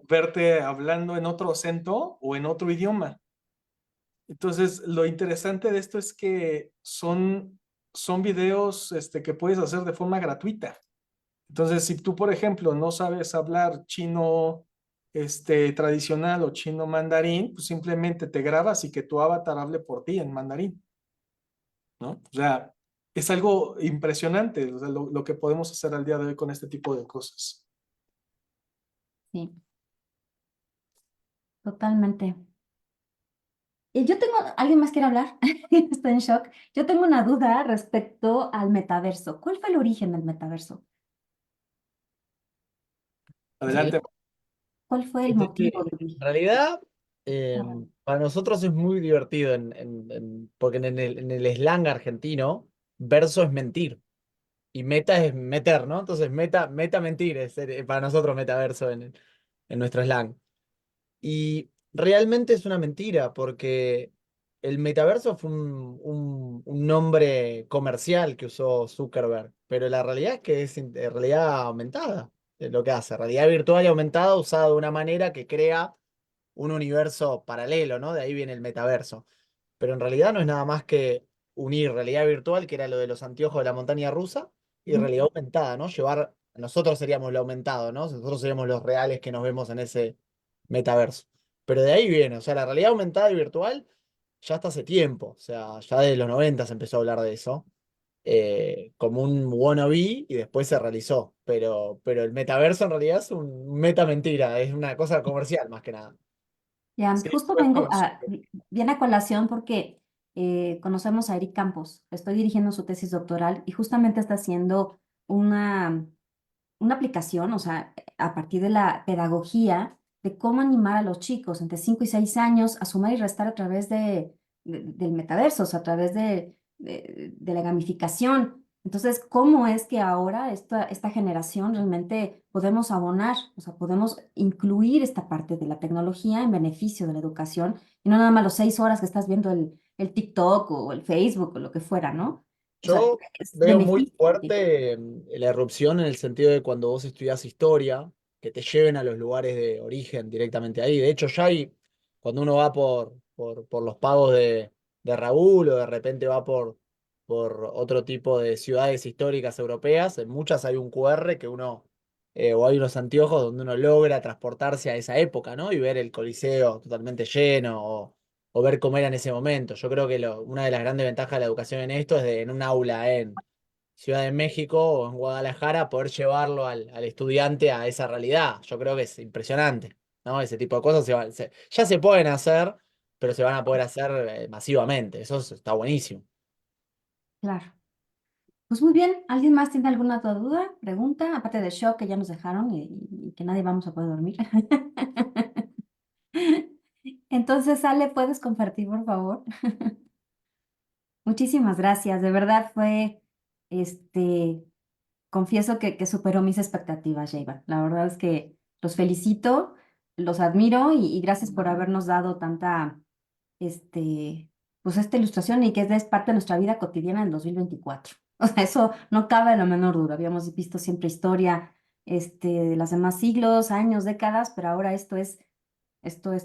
verte hablando en otro acento o en otro idioma. Entonces, lo interesante de esto es que son videos que puedes hacer de forma gratuita. Entonces, si tú, por ejemplo, no sabes hablar chino tradicional o chino mandarín, pues simplemente te grabas y que tu avatar hable por ti en mandarín, ¿no? O sea, es algo impresionante, o sea, lo que podemos hacer al día de hoy con este tipo de cosas. Sí, totalmente. ¿Alguien más quiere hablar? Estoy en shock. Yo tengo una duda respecto al metaverso. ¿Cuál fue el origen del metaverso? Adelante. ¿Cuál fue el motivo de origen? En realidad, Ah, para nosotros es muy divertido, porque en el slang argentino, verso es mentir y meta es meter, ¿no? Entonces, meta mentir es para nosotros metaverso en nuestro slang. Y realmente es una mentira, porque el metaverso fue un nombre comercial que usó Zuckerberg, pero la realidad es que es realidad aumentada, es lo que hace, realidad virtual y aumentada usada de una manera que crea un universo paralelo, ¿no? De ahí viene el metaverso. Pero en realidad no es nada más que unir realidad virtual, que era lo de los anteojos de la montaña rusa, y realidad aumentada, ¿no? Nosotros seríamos lo aumentado, ¿no? Nosotros seríamos los reales que nos vemos en ese metaverso. Pero de ahí viene, o sea, la realidad aumentada y virtual ya hasta hace tiempo, o sea, ya desde los 90 se empezó a hablar de eso, como un wannabe y después se realizó. Pero el metaverso en realidad es un meta mentira, es una cosa comercial más que nada. Ya, Sí, justo bueno, viene a colación porque conocemos a Eric Campos. Estoy dirigiendo su tesis doctoral y justamente está haciendo una aplicación, o sea, a partir de la pedagogía, de cómo animar a los chicos entre 5 y 6 años a sumar y restar a través del metaverso, o sea, a través de la gamificación. Entonces, ¿cómo es que ahora esta generación realmente podemos abonar, o sea, podemos incluir esta parte de la tecnología en beneficio de la educación y no nada más los 6 horas que estás viendo el TikTok o el Facebook o lo que fuera, ¿no? O sea, Yo es veo muy beneficio. fuerte la irrupción en el sentido de cuando vos estudiás historia, que te lleven a los lugares de origen directamente ahí. De hecho, ya hay, cuando uno va por los pagos de Raúl o de repente va por otro tipo de ciudades históricas europeas, en muchas hay un QR que uno, o hay unos anteojos donde uno logra transportarse a esa época, ¿no? Y ver el Coliseo totalmente lleno o ver cómo era en ese momento. Yo creo que una de las grandes ventajas de la educación en esto es de en un aula en Ciudad de México o en Guadalajara poder llevarlo al estudiante a esa realidad. Yo creo que es impresionante, ¿no? Ese tipo de cosas ya se pueden hacer, pero se van a poder hacer masivamente. Está buenísimo. Claro. Pues muy bien, ¿alguien más tiene alguna otra duda, pregunta? Aparte del shock que ya nos dejaron y que nadie vamos a poder dormir. Entonces, Ale, ¿puedes compartir, por favor? Muchísimas gracias, de verdad fue, confieso que superó mis expectativas, Jayvan. La verdad es que los felicito, los admiro y gracias por habernos dado tanta, pues esta ilustración y que es parte de nuestra vida cotidiana en 2024. O sea, eso no cabe la menor duda. Habíamos visto siempre historia, de los demás siglos, años, décadas, pero ahora esto es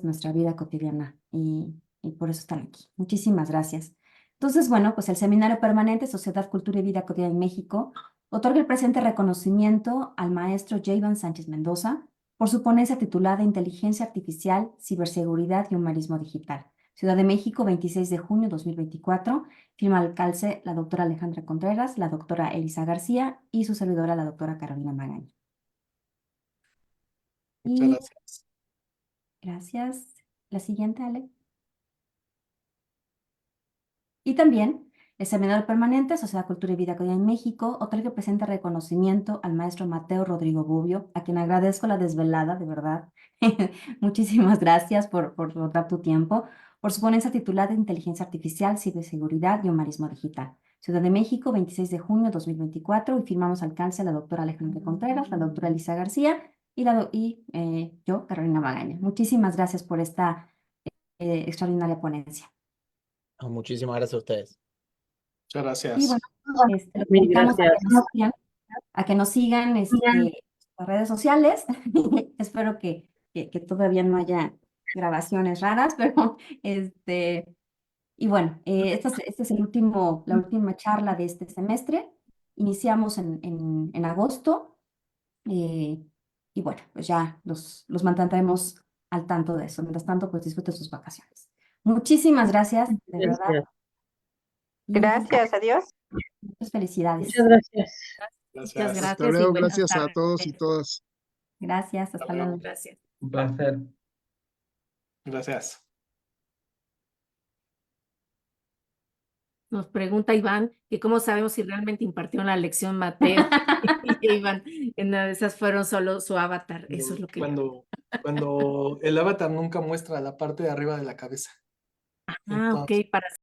nuestra vida cotidiana y por eso están aquí. Muchísimas gracias. Entonces, bueno, pues el Seminario Permanente Sociedad, Cultura y Vida Cotidiana en México otorga el presente reconocimiento al maestro Jayvan Sánchez Mendoza por su ponencia titulada Inteligencia Artificial, Ciberseguridad y Humanismo Digital. Ciudad de México, 26 de junio de 2024. Firma al calce la doctora Alejandra Contreras, la doctora Elisa García y su servidora, la doctora Carolina Magaña. Muchas gracias. Gracias. La siguiente, Ale. Y también, el Seminario Permanente Sociedad, Cultura y Vida Cotidiana en México otorga el presente reconocimiento al maestro Mateo Rodrigo Bobbio, a quien agradezco la desvelada, de verdad. Muchísimas gracias por dar tu tiempo, por su ponencia titulada Inteligencia Artificial, Ciberseguridad y Humanismo Digital. Ciudad de México, 26 de junio de 2024, y firmamos al calce a la doctora Alejandra Contreras, la doctora Elisa García y yo, Carolina Magaña. Muchísimas gracias por esta extraordinaria ponencia. Muchísimas gracias a ustedes. Muchas gracias. Y bueno, los invitamos a que nos sigan en las redes sociales. Espero que todavía no haya grabaciones raras, pero y bueno, esta es la última charla de este semestre. Iniciamos en agosto y bueno, pues ya los mantendremos al tanto de eso. Mientras tanto, pues disfruten sus vacaciones. Muchísimas gracias, de verdad. Gracias, adiós. Muchas felicidades. Muchas gracias. Gracias. Muchas Hasta gracias y luego, buenas gracias a tardes. todos y todas. Gracias, hasta luego. Gracias. Un placer. Gracias. Nos pregunta Iván que cómo sabemos si realmente impartieron la lección Mateo y Iván, en una de esas fueron solo su avatar. Eso es lo que... Cuando el avatar nunca muestra la parte de arriba de la cabeza. Ah, ok, para